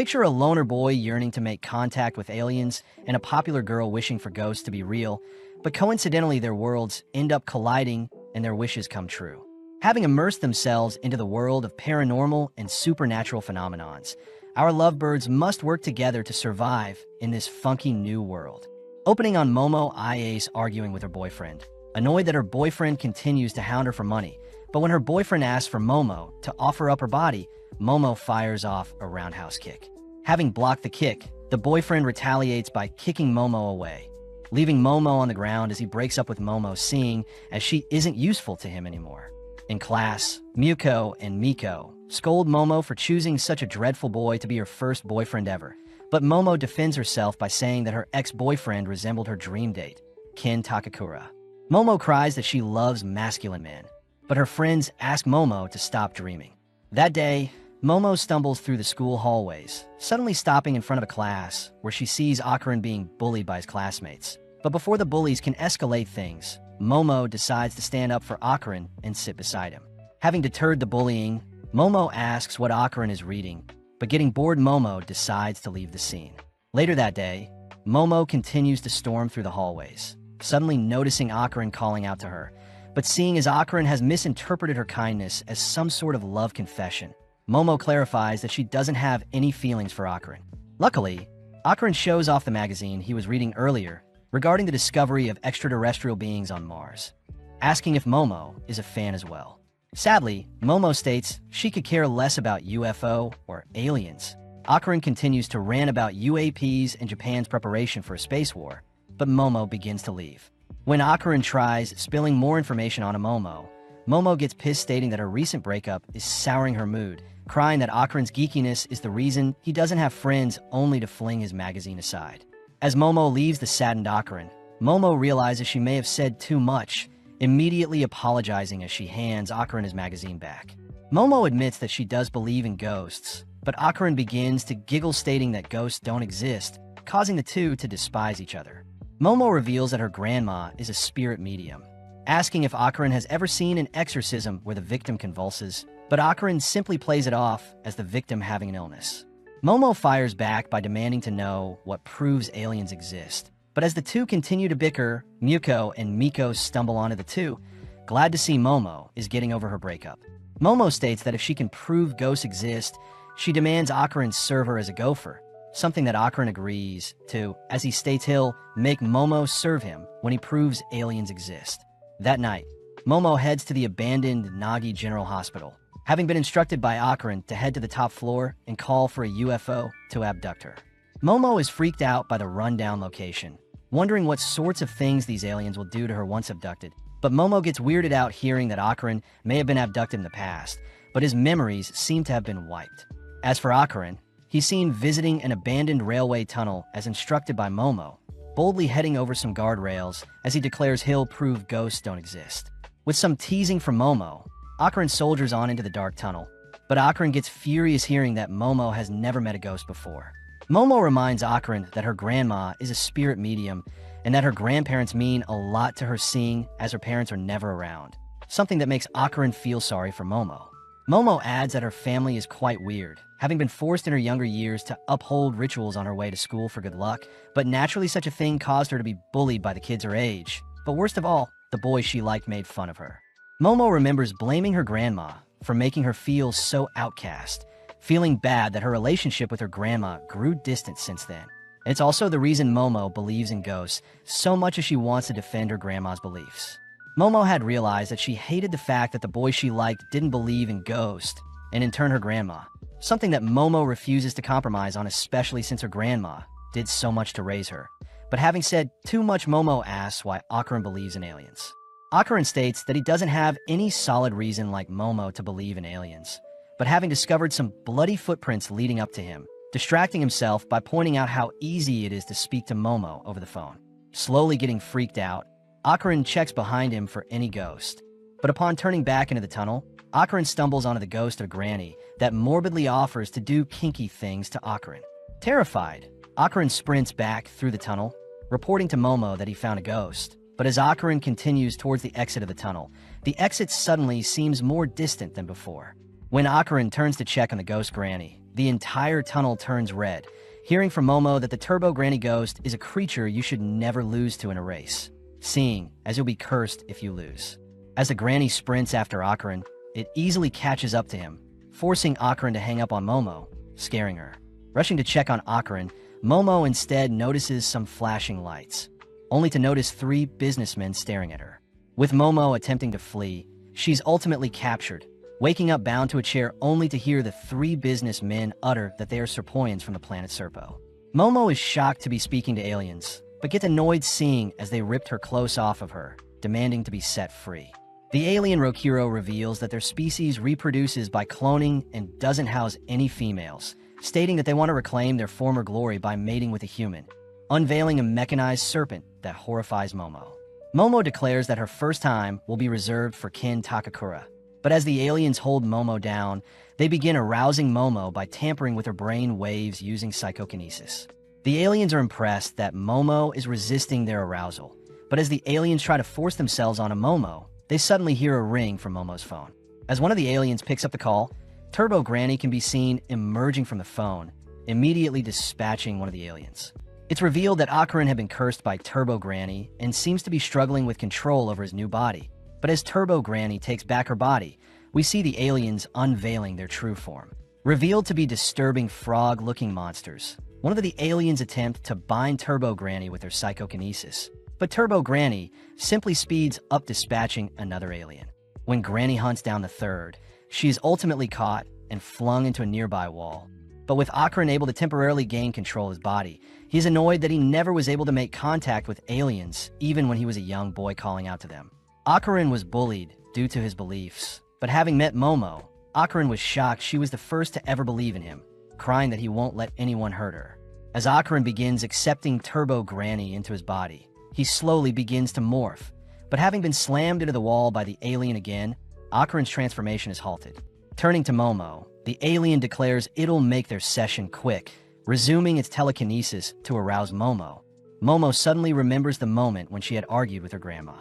Picture a loner boy yearning to make contact with aliens and a popular girl wishing for ghosts to be real, but coincidentally their worlds end up colliding and their wishes come true. Having immersed themselves into the world of paranormal and supernatural phenomenons, our lovebirds must work together to survive in this funky new world. Opening on Momo Ace arguing with her boyfriend. Annoyed that her boyfriend continues to hound her for money, but when her boyfriend asks for Momo to offer up her body, Momo fires off a roundhouse kick. Having blocked the kick, the boyfriend retaliates by kicking Momo away, leaving Momo on the ground as he breaks up with Momo, seeing as she isn't useful to him anymore. In class, Muko and Miko scold Momo for choosing such a dreadful boy to be her first boyfriend ever, but Momo defends herself by saying that her ex-boyfriend resembled her dream date, Ken Takakura. Momo cries that she loves masculine men, but her friends ask Momo to stop dreaming. That day, Momo stumbles through the school hallways, suddenly stopping in front of a class where she sees Akaran being bullied by his classmates. But before the bullies can escalate things, Momo decides to stand up for Akaran and sit beside him. Having deterred the bullying, Momo asks what Akaran is reading, but getting bored, Momo decides to leave the scene. Later that day, Momo continues to storm through the hallways, suddenly noticing Akaran calling out to her, but seeing as Akaran has misinterpreted her kindness as some sort of love confession, Momo clarifies that she doesn't have any feelings for Akaran. Luckily, Akaran shows off the magazine he was reading earlier regarding the discovery of extraterrestrial beings on Mars, asking if Momo is a fan as well. Sadly, Momo states she could care less about UFO or aliens. Akaran continues to rant about UAPs and Japan's preparation for a space war, but Momo begins to leave. When Akaran tries spilling more information on Momo, Momo gets pissed, stating that her recent breakup is souring her mood, crying that Akaran's geekiness is the reason he doesn't have friends, only to fling his magazine aside. As Momo leaves the saddened Akaran, Momo realizes she may have said too much, immediately apologizing as she hands Akaran his magazine back. Momo admits that she does believe in ghosts, but Akaran begins to giggle, stating that ghosts don't exist, causing the two to despise each other. Momo reveals that her grandma is a spirit medium, asking if Akaran has ever seen an exorcism where the victim convulses, but Akaran simply plays it off as the victim having an illness. Momo fires back by demanding to know what proves aliens exist, but as the two continue to bicker, Muko and Miko stumble onto the two, glad to see Momo is getting over her breakup. Momo states that if she can prove ghosts exist, she demands Akaran serve her as a gopher, something that Akaran agrees to, as he states he'll make Momo serve him when he proves aliens exist. That night, Momo heads to the abandoned Nagi General Hospital, having been instructed by Akaran to head to the top floor and call for a UFO to abduct her. Momo is freaked out by the rundown location, wondering what sorts of things these aliens will do to her once abducted, but Momo gets weirded out hearing that Akaran may have been abducted in the past, but his memories seem to have been wiped. As for Akaran, he's seen visiting an abandoned railway tunnel as instructed by Momo, boldly heading over some guardrails as he declares he'll prove ghosts don't exist. With some teasing from Momo, Akaran soldiers on into the dark tunnel, but Akaran gets furious hearing that Momo has never met a ghost before. Momo reminds Akaran that her grandma is a spirit medium and that her grandparents mean a lot to her, seeing as her parents are never around, something that makes Akaran feel sorry for Momo. Momo adds that her family is quite weird, having been forced in her younger years to uphold rituals on her way to school for good luck, but naturally such a thing caused her to be bullied by the kids her age. But worst of all, the boys she liked made fun of her. Momo remembers blaming her grandma for making her feel so outcast, feeling bad that her relationship with her grandma grew distant since then. It's also the reason Momo believes in ghosts so much as she wants to defend her grandma's beliefs. Momo had realized that she hated the fact that the boy she liked didn't believe in ghosts, and in turn her grandma, something that Momo refuses to compromise on, especially since her grandma did so much to raise her. But having said too much, Momo asks why Akaran believes in aliens. Akaran states that he doesn't have any solid reason like Momo to believe in aliens, but having discovered some bloody footprints leading up to him, distracting himself by pointing out how easy it is to speak to Momo over the phone. Slowly getting freaked out, Akaran checks behind him for any ghost, but upon turning back into the tunnel, Akaran stumbles onto the ghost of Granny that morbidly offers to do kinky things to Akaran. Terrified, Akaran sprints back through the tunnel, reporting to Momo that he found a ghost. But as Akaran continues towards the exit of the tunnel, the exit suddenly seems more distant than before. When Akaran turns to check on the ghost Granny, the entire tunnel turns red, hearing from Momo that the Turbo Granny ghost is a creature you should never lose to in a race, seeing as you'll be cursed if you lose. As the granny sprints after Akarin, it easily catches up to him, forcing Akarin to hang up on Momo, scaring her. Rushing to check on Akarin, Momo instead notices some flashing lights, only to notice 3 businessmen staring at her. With Momo attempting to flee, she's ultimately captured, waking up bound to a chair only to hear the 3 businessmen utter that they are Serpoians from the planet Serpo. Momo is shocked to be speaking to aliens, but gets annoyed seeing as they ripped her clothes off of her, demanding to be set free. The alien Rokiro reveals that their species reproduces by cloning and doesn't house any females, stating that they want to reclaim their former glory by mating with a human, unveiling a mechanized serpent that horrifies Momo. Momo declares that her first time will be reserved for Kin Takakura, but as the aliens hold Momo down, they begin arousing Momo by tampering with her brain waves using psychokinesis. The aliens are impressed that Momo is resisting their arousal, but as the aliens try to force themselves onto Momo, they suddenly hear a ring from Momo's phone. As one of the aliens picks up the call, Turbo Granny can be seen emerging from the phone, immediately dispatching one of the aliens. It's revealed that Akarin had been cursed by Turbo Granny and seems to be struggling with control over his new body. But as Turbo Granny takes back her body, we see the aliens unveiling their true form. Revealed to be disturbing frog-looking monsters, one of the aliens attempt to bind Turbo Granny with their psychokinesis, but Turbo Granny simply speeds up dispatching another alien. When Granny hunts down the third, she is ultimately caught and flung into a nearby wall. But with Akarin able to temporarily gain control of his body, he is annoyed that he never was able to make contact with aliens even when he was a young boy calling out to them. Akarin was bullied due to his beliefs, but having met Momo, Akarin was shocked she was the first to ever believe in him, crying that he won't let anyone hurt her. As Akarin begins accepting Turbo Granny into his body, he slowly begins to morph, but having been slammed into the wall by the alien again, Akarin's transformation is halted. Turning to Momo, the alien declares it'll make their session quick, resuming its telekinesis to arouse Momo. Momo suddenly remembers the moment when she had argued with her grandma.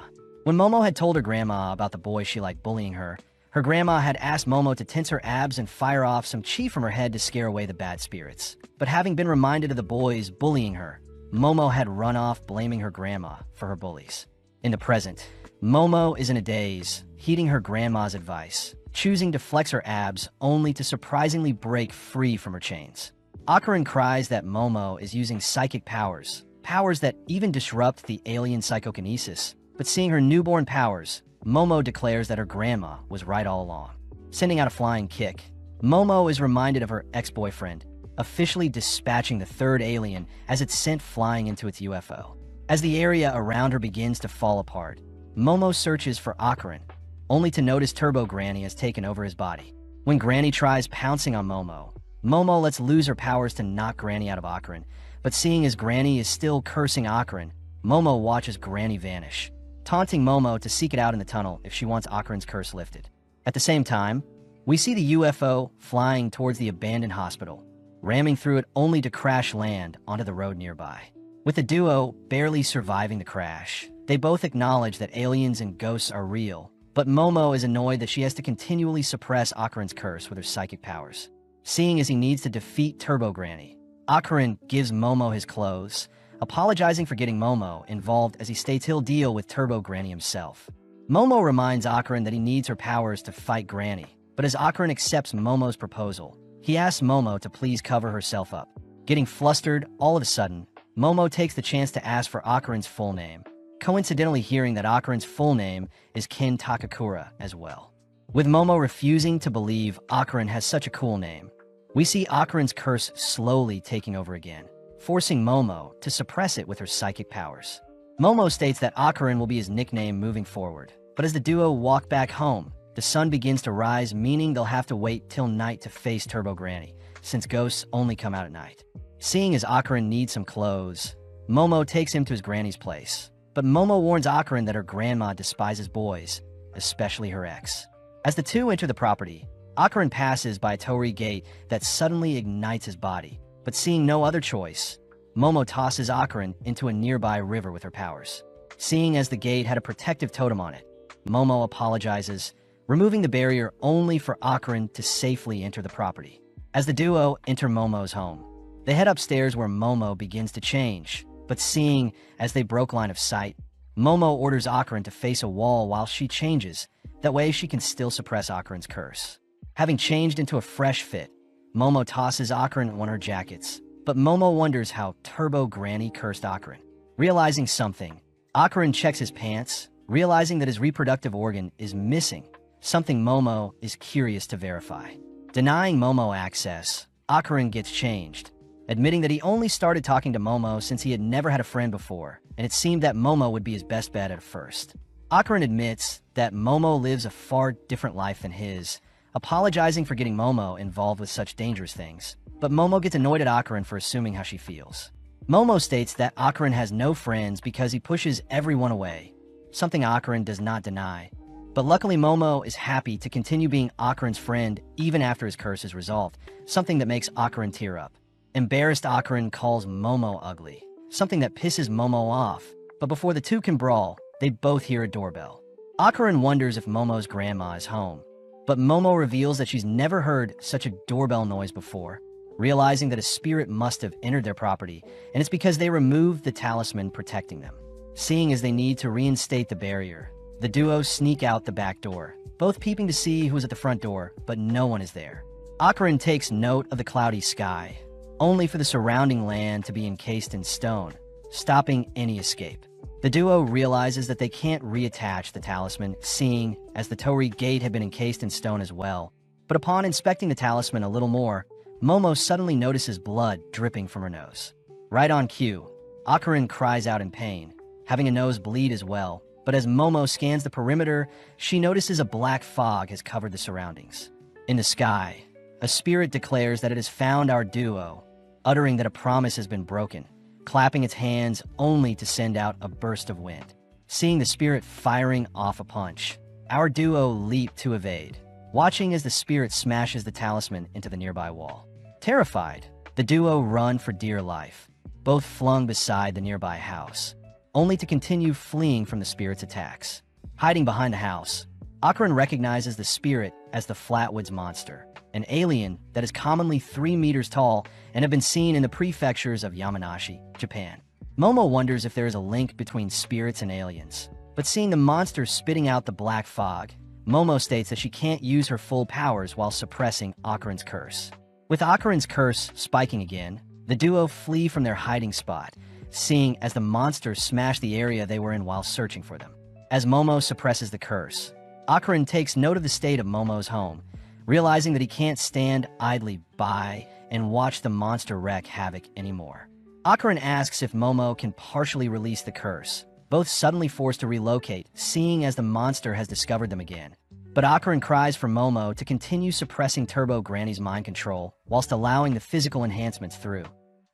When Momo had told her grandma about the boy she liked bullying her, her grandma had asked Momo to tense her abs and fire off some chi from her head to scare away the bad spirits. But having been reminded of the boys bullying her, Momo had run off blaming her grandma for her bullies. In the present, Momo is in a daze, heeding her grandma's advice, choosing to flex her abs only to surprisingly break free from her chains. Akarin cries that Momo is using psychic powers, powers that even disrupt the alien psychokinesis, but seeing her newborn powers, Momo declares that her grandma was right all along. Sending out a flying kick, Momo is reminded of her ex-boyfriend, officially dispatching the third alien as it's sent flying into its UFO. As the area around her begins to fall apart, Momo searches for Akarin, only to notice Turbo Granny has taken over his body. When Granny tries pouncing on Momo, Momo lets loose her powers to knock Granny out of Akarin, but seeing as Granny is still cursing Akarin, Momo watches Granny vanish, taunting Momo to seek it out in the tunnel if she wants Akarin's curse lifted. At the same time, we see the UFO flying towards the abandoned hospital, ramming through it only to crash land onto the road nearby. With the duo barely surviving the crash, they both acknowledge that aliens and ghosts are real, but Momo is annoyed that she has to continually suppress Akarin's curse with her psychic powers. Seeing as he needs to defeat Turbo Granny, Akarin gives Momo his clothes, apologizing for getting Momo involved as he states he'll deal with Turbo Granny himself. Momo reminds Akarin that he needs her powers to fight Granny, but as Akarin accepts Momo's proposal, he asks Momo to please cover herself up. Getting flustered, all of a sudden, Momo takes the chance to ask for Akarin's full name, coincidentally hearing that Akarin's full name is Kin Takakura as well. With Momo refusing to believe Akarin has such a cool name, we see Akarin's curse slowly taking over again, forcing Momo to suppress it with her psychic powers. Momo states that Akarin will be his nickname moving forward, but as the duo walk back home, the sun begins to rise, meaning they'll have to wait till night to face Turbo Granny, since ghosts only come out at night. Seeing as Akarin needs some clothes, Momo takes him to his granny's place, but Momo warns Akarin that her grandma despises boys, especially her ex. As the two enter the property, Akarin passes by a torii gate that suddenly ignites his body, but seeing no other choice, Momo tosses Akarin into a nearby river with her powers. Seeing as the gate had a protective totem on it, Momo apologizes, removing the barrier only for Akarin to safely enter the property. As the duo enter Momo's home, they head upstairs where Momo begins to change, but seeing as they broke line of sight, Momo orders Akarin to face a wall while she changes. That way she can still suppress Akarin's curse. Having changed into a fresh fit, Momo tosses Akarin one of her jackets, but Momo wonders how Turbo Granny cursed Akarin. Realizing something, Akarin checks his pants, realizing that his reproductive organ is missing, something Momo is curious to verify. Denying Momo access, Akarin gets changed, admitting that he only started talking to Momo since he had never had a friend before, and it seemed that Momo would be his best bet at first. Akarin admits that Momo lives a far different life than his, apologizing for getting Momo involved with such dangerous things. But Momo gets annoyed at Akarin for assuming how she feels. Momo states that Akarin has no friends because he pushes everyone away, something Akarin does not deny. But luckily Momo is happy to continue being Akarin's friend even after his curse is resolved, something that makes Akarin tear up. Embarrassed, Akarin calls Momo ugly, something that pisses Momo off. But before the two can brawl, they both hear a doorbell. Akarin wonders if Momo's grandma is home, but Momo reveals that she's never heard such a doorbell noise before, realizing that a spirit must have entered their property, and it's because they removed the talisman protecting them. Seeing as they need to reinstate the barrier, the duo sneak out the back door, both peeping to see who's at the front door, but no one is there. Akarin takes note of the cloudy sky, only for the surrounding land to be encased in stone, stopping any escape. The duo realizes that they can't reattach the talisman, seeing as the Torii gate had been encased in stone as well. But upon inspecting the talisman a little more, Momo suddenly notices blood dripping from her nose. Right on cue, Akarin cries out in pain, having a nose bleed as well. But as Momo scans the perimeter, she notices a black fog has covered the surroundings. In the sky, a spirit declares that it has found our duo, uttering that a promise has been broken, clapping its hands only to send out a burst of wind. Seeing the spirit firing off a punch, our duo leap to evade, watching as the spirit smashes the talisman into the nearby wall. Terrified, the duo run for dear life, both flung beside the nearby house, only to continue fleeing from the spirit's attacks. Hiding behind the house, Akarin recognizes the spirit as the Flatwoods Monster, an alien that is commonly 3 meters tall and have been seen in the prefectures of Yamanashi, Japan. Momo wonders if there is a link between spirits and aliens, but seeing the monster spitting out the black fog, Momo states that she can't use her full powers while suppressing Akarin's curse. With Akarin's curse spiking again, the duo flee from their hiding spot, seeing as the monster smashed the area they were in while searching for them. As Momo suppresses the curse, Akarin takes note of the state of Momo's home, realizing that he can't stand idly by and watch the monster wreak havoc anymore. Akarin asks if Momo can partially release the curse, both suddenly forced to relocate, seeing as the monster has discovered them again. But Akarin cries for Momo to continue suppressing Turbo Granny's mind control whilst allowing the physical enhancements through.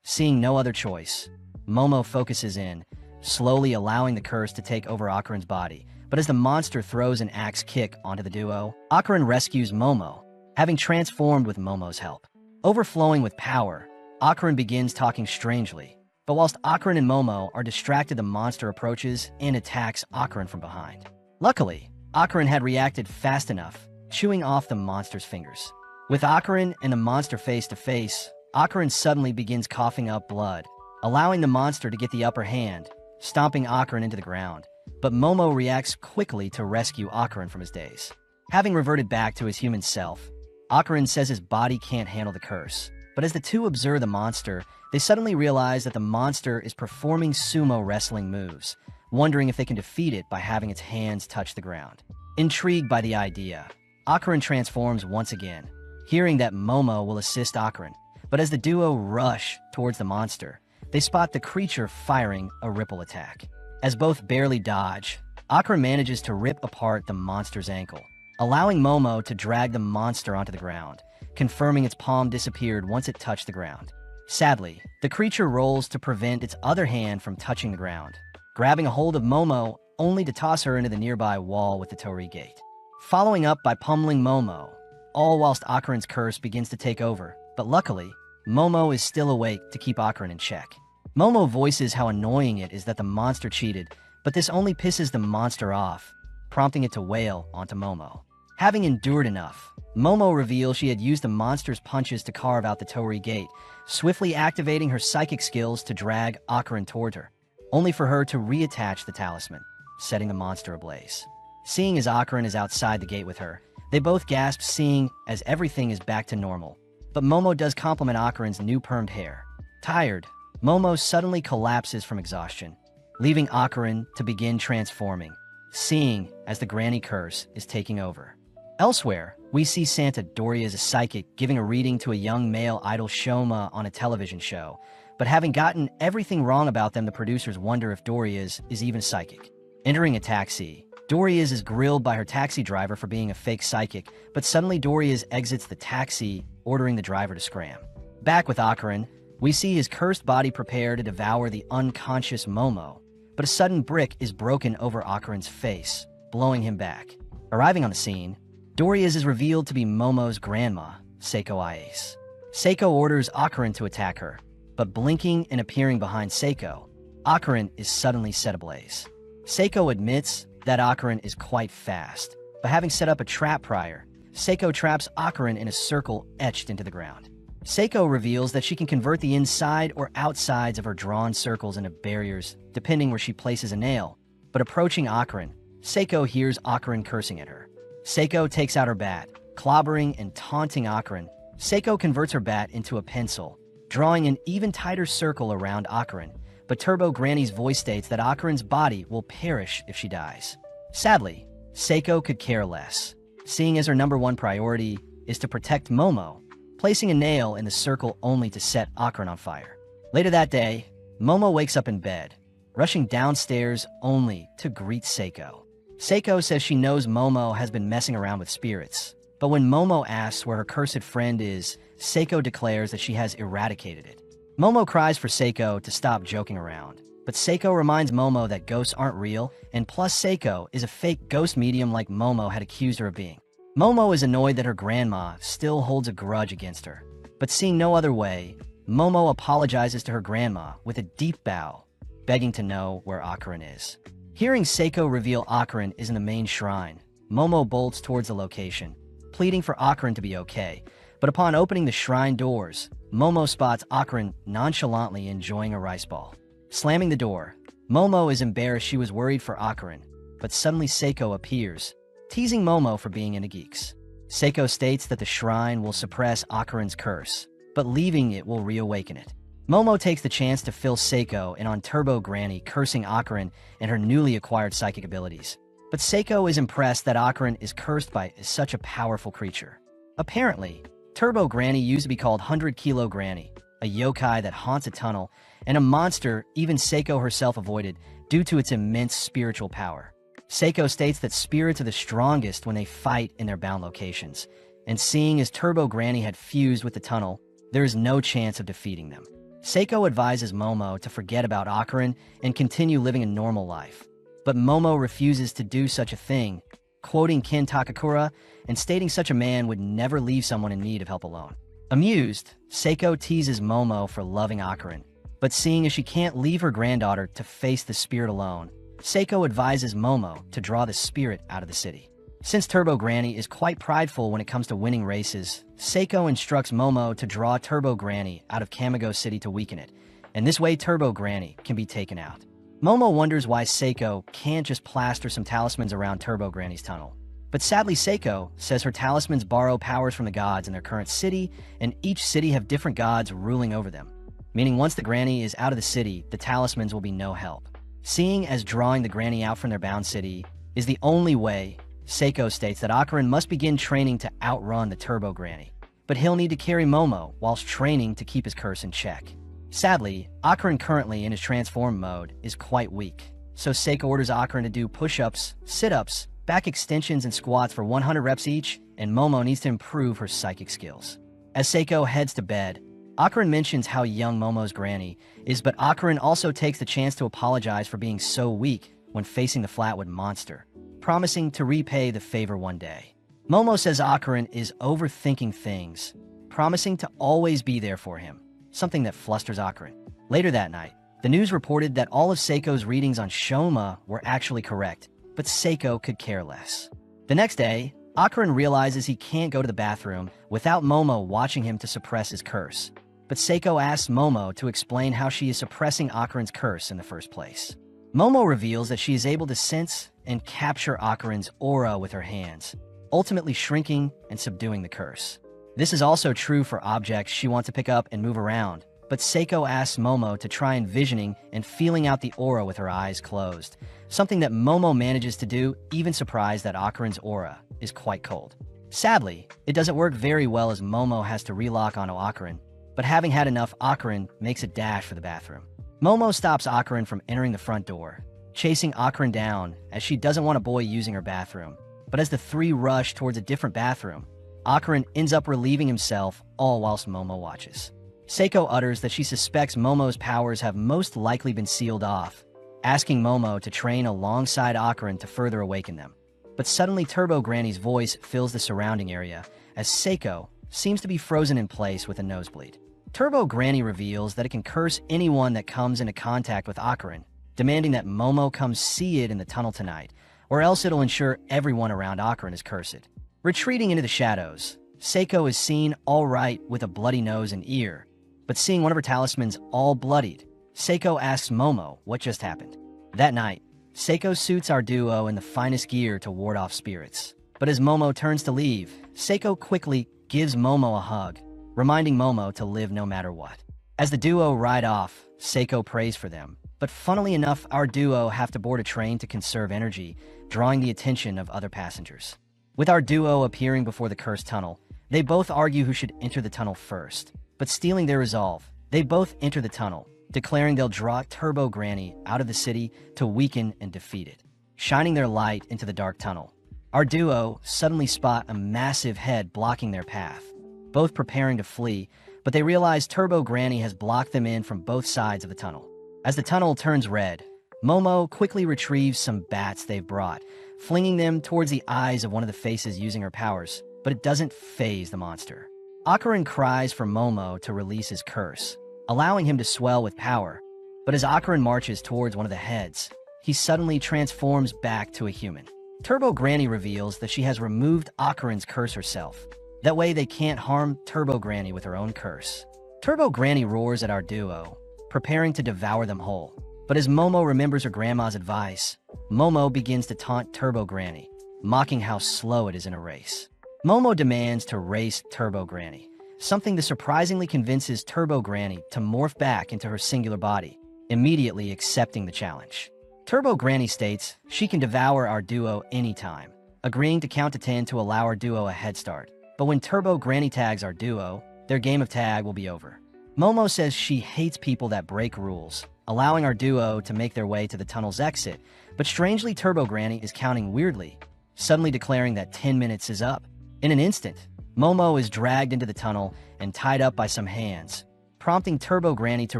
Seeing no other choice, Momo focuses in, slowly allowing the curse to take over Akarin's body. But as the monster throws an axe kick onto the duo, Akarin rescues Momo, having transformed with Momo's help. Overflowing with power, Akarin begins talking strangely. But whilst Akarin and Momo are distracted, the monster approaches and attacks Akarin from behind. Luckily, Akarin had reacted fast enough, chewing off the monster's fingers. With Akarin and the monster face to face, Akarin suddenly begins coughing up blood, allowing the monster to get the upper hand, stomping Akarin into the ground. But Momo reacts quickly to rescue Akarin from his daze. Having reverted back to his human self, Akarin says his body can't handle the curse. But as the two observe the monster, they suddenly realize that the monster is performing sumo wrestling moves, wondering if they can defeat it by having its hands touch the ground. Intrigued by the idea, Akarin transforms once again, hearing that Momo will assist Akarin. But as the duo rush towards the monster, they spot the creature firing a ripple attack. As both barely dodge, Akarin manages to rip apart the monster's ankle, allowing Momo to drag the monster onto the ground, confirming its palm disappeared once it touched the ground. Sadly, the creature rolls to prevent its other hand from touching the ground, grabbing a hold of Momo only to toss her into the nearby wall with the Torii gate. Following up by pummeling Momo, all whilst Akarin's curse begins to take over, but luckily, Momo is still awake to keep Akarin in check. Momo voices how annoying it is that the monster cheated, but this only pisses the monster off, prompting it to wail onto Momo. Having endured enough, Momo reveals she had used the monster's punches to carve out the Torii gate, swiftly activating her psychic skills to drag Akarin toward her, only for her to reattach the talisman, setting the monster ablaze. Seeing as Akarin is outside the gate with her, they both gasp, seeing as everything is back to normal. But Momo does compliment Akarin's new permed hair. Tired, Momo suddenly collapses from exhaustion, leaving Akarin to begin transforming, seeing as the granny curse is taking over. Elsewhere, we see Santa Doria as a psychic giving a reading to a young male idol Shoma on a television show, but having gotten everything wrong about them, the producers wonder if Doria's is even psychic. Entering a taxi, Doria's is grilled by her taxi driver for being a fake psychic, but suddenly Doria's exits the taxi, ordering the driver to scram. Back with Akarin, we see his cursed body prepare to devour the unconscious Momo, but a sudden brick is broken over Akarin's face, blowing him back. Arriving on the scene, Doria's is revealed to be Momo's grandma, Seiko Iase. Seiko orders Akarin to attack her, but blinking and appearing behind Seiko, Akarin is suddenly set ablaze. Seiko admits that Akarin is quite fast, but having set up a trap prior, Seiko traps Akarin in a circle etched into the ground. Seiko reveals that she can convert the inside or outsides of her drawn circles into barriers, depending where she places a nail, but approaching Akarin, Seiko hears Akarin cursing at her. Seiko takes out her bat, clobbering and taunting Akarin. Seiko converts her bat into a pencil, drawing an even tighter circle around Akarin, but Turbo Granny's voice states that Akarin's body will perish if she dies. Sadly, Seiko could care less, seeing as her number one priority is to protect Momo, placing a nail in the circle only to set Akarin on fire. Later that day, Momo wakes up in bed, rushing downstairs only to greet Seiko. Seiko says she knows Momo has been messing around with spirits, but when Momo asks where her cursed friend is, Seiko declares that she has eradicated it. Momo cries for Seiko to stop joking around, but Seiko reminds Momo that ghosts aren't real, and plus Seiko is a fake ghost medium like Momo had accused her of being. Momo is annoyed that her grandma still holds a grudge against her, but seeing no other way, Momo apologizes to her grandma with a deep bow, begging to know where Akarin is. Hearing Seiko reveal Akarin is in the main shrine, Momo bolts towards the location, pleading for Akarin to be okay, but upon opening the shrine doors, Momo spots Akarin nonchalantly enjoying a rice ball. Slamming the door, Momo is embarrassed she was worried for Akarin, but suddenly Seiko appears, teasing Momo for being into geeks. Seiko states that the shrine will suppress Akarin's curse, but leaving it will reawaken it. Momo takes the chance to fill Seiko in on Turbo Granny cursing Akarin and her newly acquired psychic abilities. But Seiko is impressed that Akarin is cursed by such a powerful creature. Apparently, Turbo Granny used to be called 100 Kilo Granny, a yokai that haunts a tunnel, and a monster even Seiko herself avoided due to its immense spiritual power. Seiko states that spirits are the strongest when they fight in their bound locations, and seeing as Turbo Granny had fused with the tunnel, there is no chance of defeating them. Seiko advises Momo to forget about Akarin and continue living a normal life. But Momo refuses to do such a thing, quoting Ken Takakura and stating such a man would never leave someone in need of help alone. Amused, Seiko teases Momo for loving Akarin, but seeing as she can't leave her granddaughter to face the spirit alone, Seiko advises Momo to draw the spirit out of the city. Since Turbo Granny is quite prideful when it comes to winning races, Seiko instructs Momo to draw Turbo Granny out of Kamigo City to weaken it, and this way Turbo Granny can be taken out. Momo wonders why Seiko can't just plaster some talismans around Turbo Granny's tunnel. But sadly, Seiko says her talismans borrow powers from the gods in their current city, and each city have different gods ruling over them, meaning once the Granny is out of the city, the talismans will be no help. Seeing as drawing the Granny out from their bound city is the only way, Seiko states that Akarin must begin training to outrun the Turbo Granny, but he'll need to carry Momo whilst training to keep his curse in check. Sadly, Akarin currently in his transform mode is quite weak, so Seiko orders Akarin to do push-ups, sit-ups, back extensions and squats for 100 reps each, and Momo needs to improve her psychic skills. As Seiko heads to bed, Akarin mentions how young Momo's granny is, but Akarin also takes the chance to apologize for being so weak when facing the Flatwood monster, promising to repay the favor one day. Momo says Akarin is overthinking things, promising to always be there for him, something that flusters Akarin. Later that night, the news reported that all of Seiko's readings on Shoma were actually correct, but Seiko could care less. The next day, Akarin realizes he can't go to the bathroom without Momo watching him to suppress his curse. But Seiko asks Momo to explain how she is suppressing Akarin's curse in the first place. Momo reveals that she is able to sense and capture Akarin's aura with her hands, ultimately shrinking and subduing the curse. This is also true for objects she wants to pick up and move around, but Seiko asks Momo to try envisioning and feeling out the aura with her eyes closed, something that Momo manages to do, even surprised that Akarin's aura is quite cold. Sadly, it doesn't work very well as Momo has to relock onto Akarin, but having had enough, Akarin makes a dash for the bathroom. Momo stops Akarin from entering the front door, chasing Akarin down as she doesn't want a boy using her bathroom. But as the three rush towards a different bathroom, Akarin ends up relieving himself, all whilst Momo watches. Seiko utters that she suspects Momo's powers have most likely been sealed off, asking Momo to train alongside Akarin to further awaken them. But suddenly Turbo Granny's voice fills the surrounding area, as Seiko seems to be frozen in place with a nosebleed. Turbo Granny reveals that it can curse anyone that comes into contact with Akarin, demanding that Momo come see it in the tunnel tonight, or else it'll ensure everyone around Akarin is cursed. Retreating into the shadows, Seiko is seen all right with a bloody nose and ear, but seeing one of her talismans all bloodied, Seiko asks Momo what just happened. That night, Seiko suits our duo in the finest gear to ward off spirits. But as Momo turns to leave, Seiko quickly gives Momo a hug, reminding Momo to live no matter what. As the duo ride off, Seiko prays for them, but funnily enough, our duo have to board a train to conserve energy, drawing the attention of other passengers. With our duo appearing before the cursed tunnel, they both argue who should enter the tunnel first. But stealing their resolve, they both enter the tunnel, declaring they'll draw Turbo Granny out of the city to weaken and defeat it. Shining their light into the dark tunnel, our duo suddenly spot a massive head blocking their path, both preparing to flee, but they realize Turbo Granny has blocked them in from both sides of the tunnel. As the tunnel turns red, Momo quickly retrieves some bats they've brought, flinging them towards the eyes of one of the faces using her powers, but it doesn't faze the monster. Akarin cries for Momo to release his curse, allowing him to swell with power, but as Akarin marches towards one of the heads, he suddenly transforms back to a human. Turbo Granny reveals that she has removed Akarin's curse herself. That way they can't harm Turbo Granny with her own curse. Turbo Granny roars at our duo, preparing to devour them whole. But as Momo remembers her grandma's advice, Momo begins to taunt Turbo Granny, mocking how slow it is in a race. Momo demands to race Turbo Granny, something that surprisingly convinces Turbo Granny to morph back into her singular body, immediately accepting the challenge. Turbo Granny states she can devour our duo anytime, agreeing to count to 10 to allow our duo a head start. But when Turbo Granny tags our duo, their game of tag will be over. Momo says she hates people that break rules, allowing our duo to make their way to the tunnel's exit, but strangely Turbo Granny is counting weirdly, suddenly declaring that 10 minutes is up. In an instant, Momo is dragged into the tunnel and tied up by some hands, prompting Turbo Granny to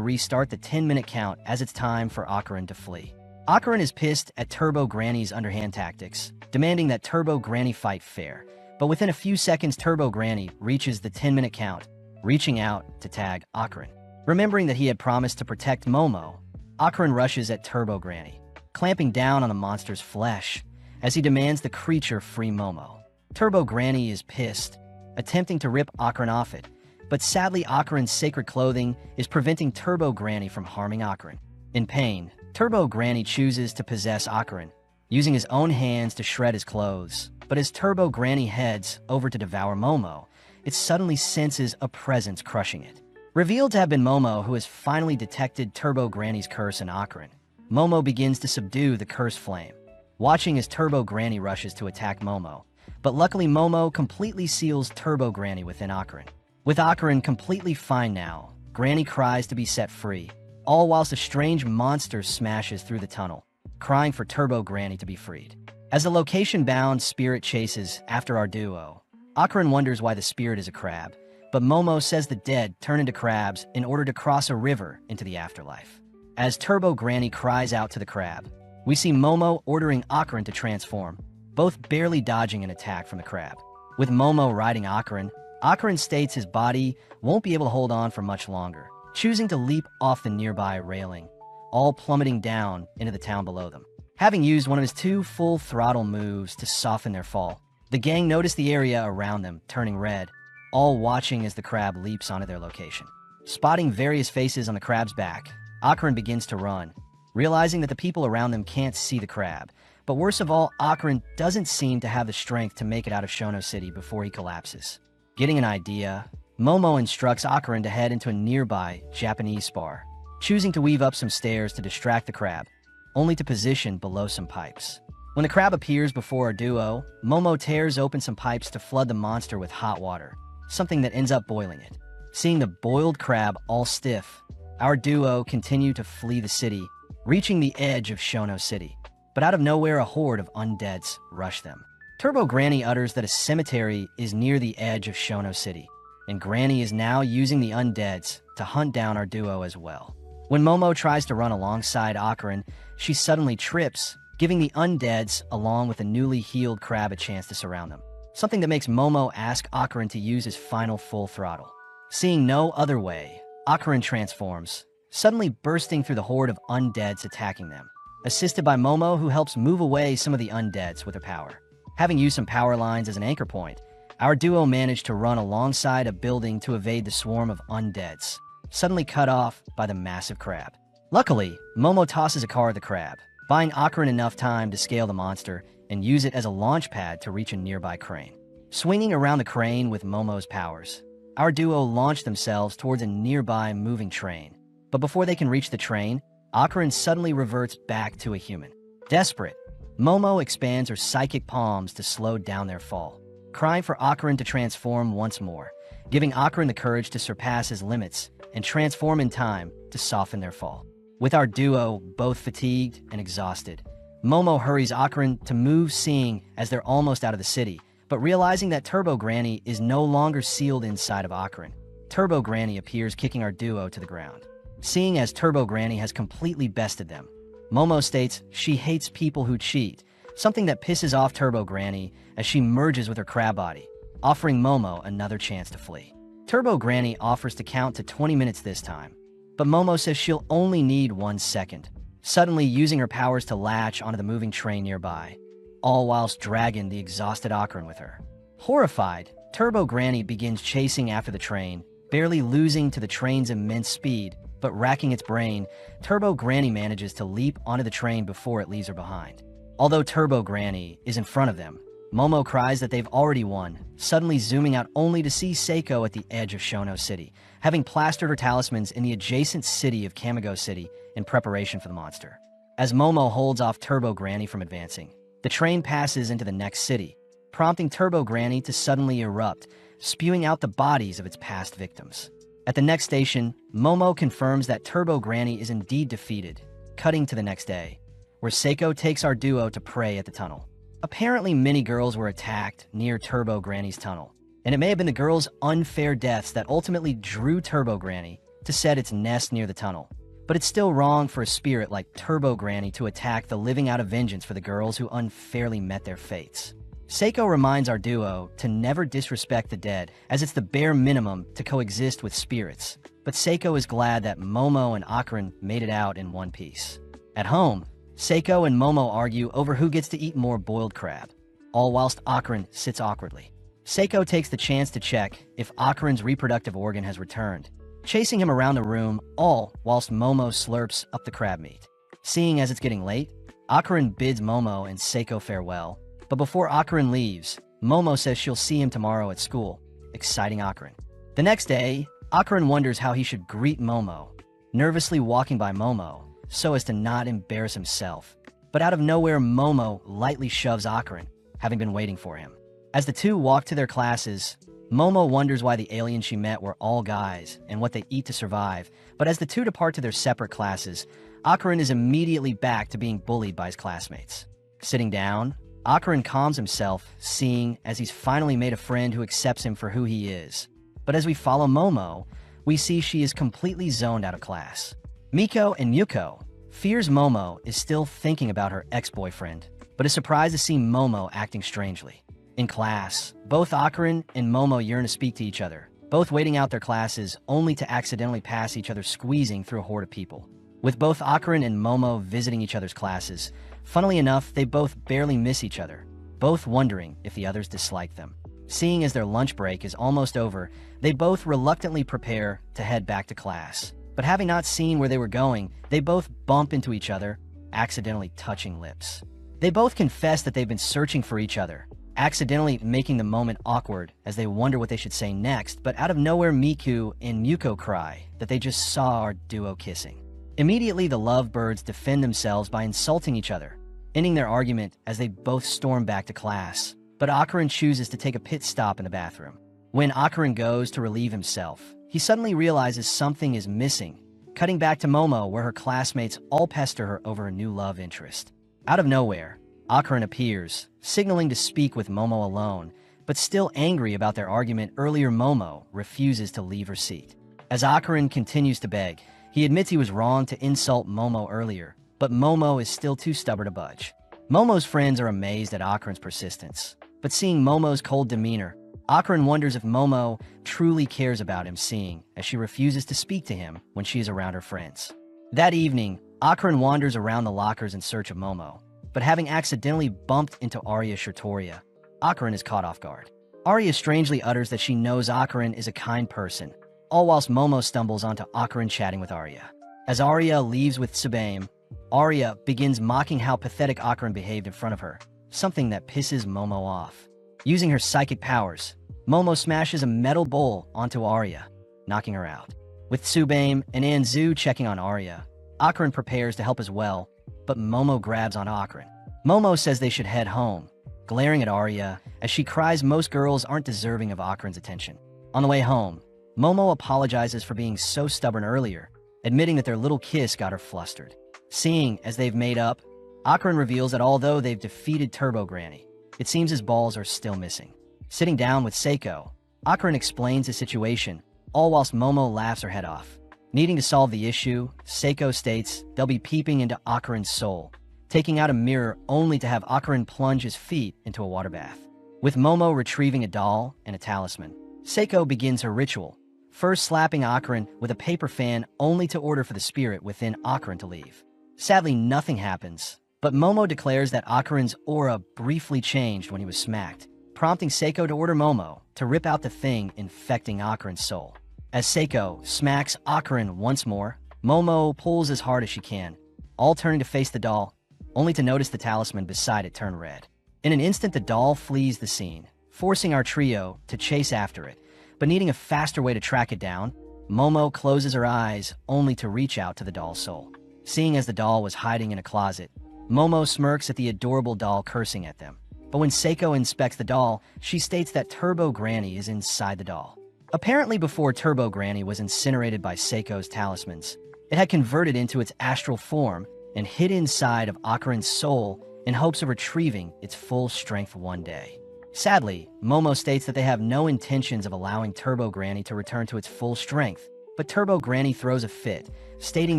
restart the 10-minute count as it's time for Akarin to flee. Akarin is pissed at Turbo Granny's underhand tactics, demanding that Turbo Granny fight fair. But within a few seconds, Turbo Granny reaches the 10-minute count, reaching out to tag Akarin. Remembering that he had promised to protect Momo, Akarin rushes at Turbo Granny, clamping down on the monster's flesh as he demands the creature free Momo. Turbo Granny is pissed, attempting to rip Akarin off it, but sadly Akarin's sacred clothing is preventing Turbo Granny from harming Akarin. In pain, Turbo Granny chooses to possess Akarin, using his own hands to shred his clothes. But as Turbo Granny heads over to devour Momo, it suddenly senses a presence crushing it. Revealed to have been Momo, who has finally detected Turbo Granny's curse in Akarin, Momo begins to subdue the cursed flame, watching as Turbo Granny rushes to attack Momo. But luckily Momo completely seals Turbo Granny within Akarin. With Akarin completely fine now, Granny cries to be set free, all whilst a strange monster smashes through the tunnel, crying for Turbo Granny to be freed. As the location-bound spirit chases after our duo, Akarin wonders why the spirit is a crab, but Momo says the dead turn into crabs in order to cross a river into the afterlife. As Turbo Granny cries out to the crab, we see Momo ordering Akarin to transform, both barely dodging an attack from the crab. With Momo riding Akarin, Akarin states his body won't be able to hold on for much longer, choosing to leap off the nearby railing, all plummeting down into the town below them. Having used one of his 2 full throttle moves to soften their fall, The gang notice the area around them turning red, all watching as the crab leaps onto their location. Spotting various faces on the crab's back, Akron begins to run, realizing that the people around them can't see the crab. But worst of all, Akron doesn't seem to have the strength to make it out of Shono City before he collapses. Getting an idea, Momo instructs Akron to head into a nearby Japanese bar, choosing to weave up some stairs to distract the crab, only to position below some pipes. When the crab appears before our duo, Momo tears open some pipes to flood the monster with hot water, something that ends up boiling it. Seeing the boiled crab all stiff, our duo continue to flee the city, reaching the edge of Shono City. But out of nowhere, a horde of undeads rush them. Turbo Granny utters that a cemetery is near the edge of Shono City, and Granny is now using the undeads to hunt down our duo as well. When Momo tries to run alongside Akron, she suddenly trips, giving the undeads along with the newly healed crab a chance to surround them. Something that makes Momo ask Akron to use his final full throttle. Seeing no other way, Akron transforms, suddenly bursting through the horde of undeads attacking them, assisted by Momo, who helps move away some of the undeads with her power. Having used some power lines as an anchor point, our duo managed to run alongside a building to evade the swarm of undeads, suddenly cut off by the massive crab. Luckily, Momo tosses a car at the crab, buying Akron enough time to scale the monster and use it as a launch pad to reach a nearby crane. Swinging around the crane with Momo's powers, our duo launch themselves towards a nearby moving train. But before they can reach the train, Akron suddenly reverts back to a human. Desperate, Momo expands her psychic palms to slow down their fall, crying for Akron to transform once more, giving Akron the courage to surpass his limits and transform in time to soften their fall. With our duo both fatigued and exhausted, Momo hurries Akron to move, seeing as they're almost out of the city, but realizing that Turbo Granny is no longer sealed inside of Akron. Turbo Granny appears, kicking our duo to the ground. Seeing as Turbo Granny has completely bested them, Momo states she hates people who cheat, something that pisses off Turbo Granny as she merges with her crab body, offering Momo another chance to flee. Turbo Granny offers to count to 20 minutes this time, but Momo says she'll only need 1 second, suddenly using her powers to latch onto the moving train nearby, all whilst dragging the exhausted Akron with her. Horrified, Turbo Granny begins chasing after the train, barely losing to the train's immense speed, but racking its brain, Turbo Granny manages to leap onto the train before it leaves her behind. Although Turbo Granny is in front of them, Momo cries that they've already won, suddenly zooming out only to see Seiko at the edge of Shono City, having plastered her talismans in the adjacent city of Kamigo City in preparation for the monster. As Momo holds off Turbo Granny from advancing, the train passes into the next city, prompting Turbo Granny to suddenly erupt, spewing out the bodies of its past victims. At the next station, Momo confirms that Turbo Granny is indeed defeated, cutting to the next day, where Seiko takes our duo to pray at the tunnel. Apparently, many girls were attacked near Turbo Granny's tunnel, and it may have been the girls' unfair deaths that ultimately drew Turbo Granny to set its nest near the tunnel. But it's still wrong for a spirit like Turbo Granny to attack the living out of vengeance for the girls who unfairly met their fates. Seiko reminds our duo to never disrespect the dead, as it's the bare minimum to coexist with spirits. But Seiko is glad that Momo and Akron made it out in one piece. At home, Seiko and Momo argue over who gets to eat more boiled crab, all whilst Akron sits awkwardly. Seiko takes the chance to check if Akron's reproductive organ has returned, chasing him around the room, all whilst Momo slurps up the crab meat. Seeing as it's getting late, Akron bids Momo and Seiko farewell, but before Akron leaves, Momo says she'll see him tomorrow at school, exciting Akron. The next day, Akron wonders how he should greet Momo, nervously walking by Momo so as to not embarrass himself. But out of nowhere, Momo lightly shoves Akron, having been waiting for him. As the two walk to their classes, Momo wonders why the aliens she met were all guys and what they eat to survive, but as the two depart to their separate classes, Akron is immediately back to being bullied by his classmates. Sitting down, Akron calms himself, seeing as he's finally made a friend who accepts him for who he is. But as we follow Momo, we see she is completely zoned out of class. Miko and Yuko fears Momo is still thinking about her ex-boyfriend, but is surprised to see Momo acting strangely. In class, both Akron and Momo yearn to speak to each other, both waiting out their classes only to accidentally pass each other, squeezing through a horde of people. With both Akron and Momo visiting each other's classes, funnily enough, they both barely miss each other, both wondering if the others dislike them. Seeing as their lunch break is almost over, they both reluctantly prepare to head back to class. But having not seen where they were going, they both bump into each other, accidentally touching lips. They both confess that they've been searching for each other, accidentally making the moment awkward as they wonder what they should say next, but out of nowhere Miku and Muko cry that they just saw our duo kissing. Immediately the lovebirds defend themselves by insulting each other, ending their argument as they both storm back to class. But Akarin chooses to take a pit stop in the bathroom. When Akarin goes to relieve himself, he suddenly realizes something is missing, cutting back to Momo where her classmates all pester her over a new love interest. Out of nowhere, Akarin appears, signaling to speak with Momo alone, but still angry about their argument earlier. Momo refuses to leave her seat. As Akarin continues to beg, he admits he was wrong to insult Momo earlier, but Momo is still too stubborn to budge. Momo's friends are amazed at Akarin's persistence, but seeing Momo's cold demeanor, Akarin wonders if Momo truly cares about him, seeing as she refuses to speak to him when she is around her friends. That evening, Akarin wanders around the lockers in search of Momo, but having accidentally bumped into Arya Shirtoria, Akarin is caught off guard. Arya strangely utters that she knows Akarin is a kind person, all whilst Momo stumbles onto Akarin chatting with Arya. As Arya leaves with Tsubame, Arya begins mocking how pathetic Akarin behaved in front of her, something that pisses Momo off. Using her psychic powers, Momo smashes a metal bowl onto Arya, knocking her out. With Tsubame and Anzu checking on Arya, Akarin prepares to help as well, but Momo grabs on Akarin. Momo says they should head home, glaring at Arya as she cries most girls aren't deserving of Akarin's attention. On the way home, Momo apologizes for being so stubborn earlier, admitting that their little kiss got her flustered. Seeing as they've made up, Akarin reveals that although they've defeated Turbo Granny, it seems his balls are still missing. Sitting down with Seiko, Akarin explains the situation, all whilst Momo laughs her head off. Needing to solve the issue, Seiko states they'll be peeping into Akarin's soul, taking out a mirror only to have Akarin plunge his feet into a water bath. With Momo retrieving a doll and a talisman, Seiko begins her ritual, first slapping Akarin with a paper fan only to order for the spirit within Akarin to leave. Sadly, nothing happens, but Momo declares that Akarin's aura briefly changed when he was smacked, prompting Seiko to order Momo to rip out the thing infecting Akarin's soul. As Seiko smacks Akarin once more, Momo pulls as hard as she can, all turning to face the doll, only to notice the talisman beside it turn red. In an instant, the doll flees the scene, forcing our trio to chase after it, but needing a faster way to track it down, Momo closes her eyes only to reach out to the doll's soul. Seeing as the doll was hiding in a closet, Momo smirks at the adorable doll cursing at them. But when Seiko inspects the doll, she states that Turbo Granny is inside the doll. Apparently before Turbo Granny was incinerated by Seiko's talismans, it had converted into its astral form and hid inside of Akarin's soul in hopes of retrieving its full strength one day. Sadly, Momo states that they have no intentions of allowing Turbo Granny to return to its full strength, but Turbo Granny throws a fit, stating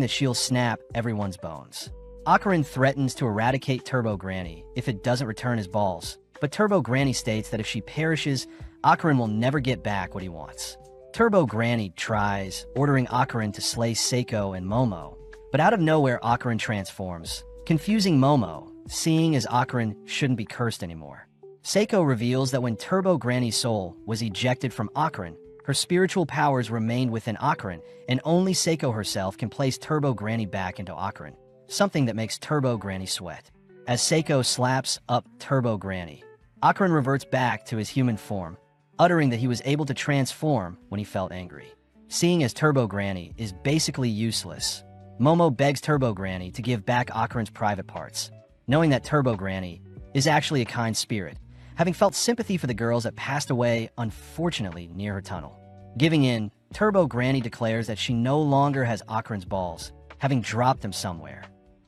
that she'll snap everyone's bones. Akarin threatens to eradicate Turbo Granny if it doesn't return his balls, but Turbo Granny states that if she perishes, Akarin will never get back what he wants. Turbo Granny tries, ordering Akarin to slay Seiko and Momo, but out of nowhere Akarin transforms, confusing Momo, seeing as Akarin shouldn't be cursed anymore. Seiko reveals that when Turbo Granny's soul was ejected from Akarin, her spiritual powers remained within Akarin, and only Seiko herself can place Turbo Granny back into Akarin, something that makes Turbo Granny sweat. As Seiko slaps up Turbo Granny, Akarin reverts back to his human form, uttering that he was able to transform when he felt angry. Seeing as Turbo Granny is basically useless, Momo begs Turbo Granny to give back Akarin's private parts, knowing that Turbo Granny is actually a kind spirit, having felt sympathy for the girls that passed away, unfortunately, near her tunnel. Giving in, Turbo Granny declares that she no longer has Akarin's balls, having dropped them somewhere.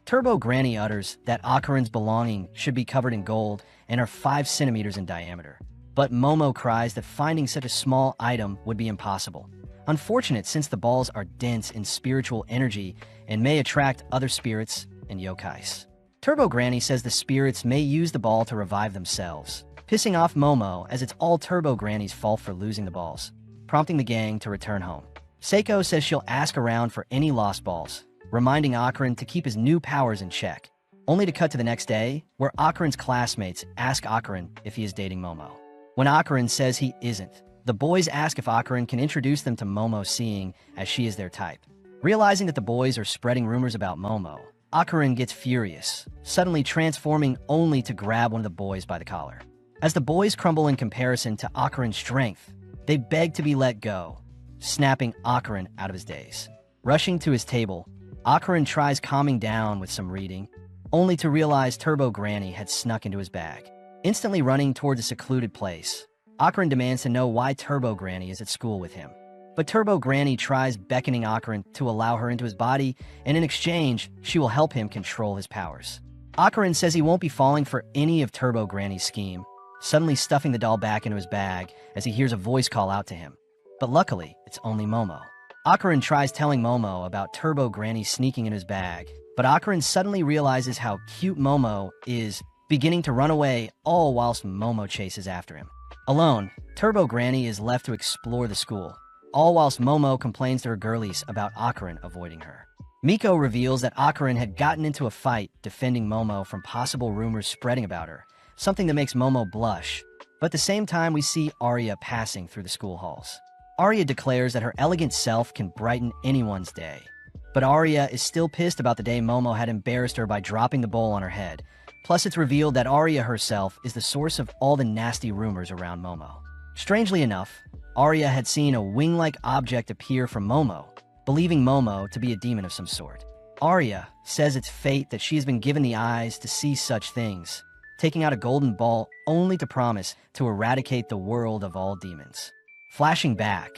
Turbo Granny utters that Akarin's belonging should be covered in gold and are 5 centimeters in diameter. But Momo cries that finding such a small item would be impossible. Unfortunate since the balls are dense in spiritual energy and may attract other spirits and yokais. Turbo Granny says the spirits may use the ball to revive themselves, pissing off Momo as it's all Turbo Granny's fault for losing the balls, prompting the gang to return home. Seiko says she'll ask around for any lost balls, reminding Akarin to keep his new powers in check, only to cut to the next day, where Akarin's classmates ask Akarin if he is dating Momo. When Akarin says he isn't, the boys ask if Akarin can introduce them to Momo, seeing as she is their type. Realizing that the boys are spreading rumors about Momo, Akarin gets furious, suddenly transforming only to grab one of the boys by the collar. As the boys crumble in comparison to Akarin's strength, they beg to be let go, snapping Akarin out of his daze. Rushing to his table, Akarin tries calming down with some reading, only to realize Turbo Granny had snuck into his bag. Instantly running towards a secluded place, Akarin demands to know why Turbo Granny is at school with him. But Turbo Granny tries beckoning Akarin to allow her into his body, and in exchange, she will help him control his powers. Akarin says he won't be falling for any of Turbo Granny's scheme, suddenly stuffing the doll back into his bag as he hears a voice call out to him. But luckily, it's only Momo. Akarin tries telling Momo about Turbo Granny sneaking in his bag, but Akarin suddenly realizes how cute Momo is, beginning to run away, all whilst Momo chases after him. Alone, Turbo Granny is left to explore the school, all whilst Momo complains to her girlies about Akarin avoiding her. Miko reveals that Akarin had gotten into a fight defending Momo from possible rumors spreading about her, something that makes Momo blush. But at the same time, we see Arya passing through the school halls. Arya declares that her elegant self can brighten anyone's day. But Arya is still pissed about the day Momo had embarrassed her by dropping the bowl on her head. Plus, it's revealed that Arya herself is the source of all the nasty rumors around Momo. Strangely enough, Arya had seen a wing-like object appear from Momo, believing Momo to be a demon of some sort. Arya says it's fate that she has been given the eyes to see such things, taking out a golden ball only to promise to eradicate the world of all demons. Flashing back,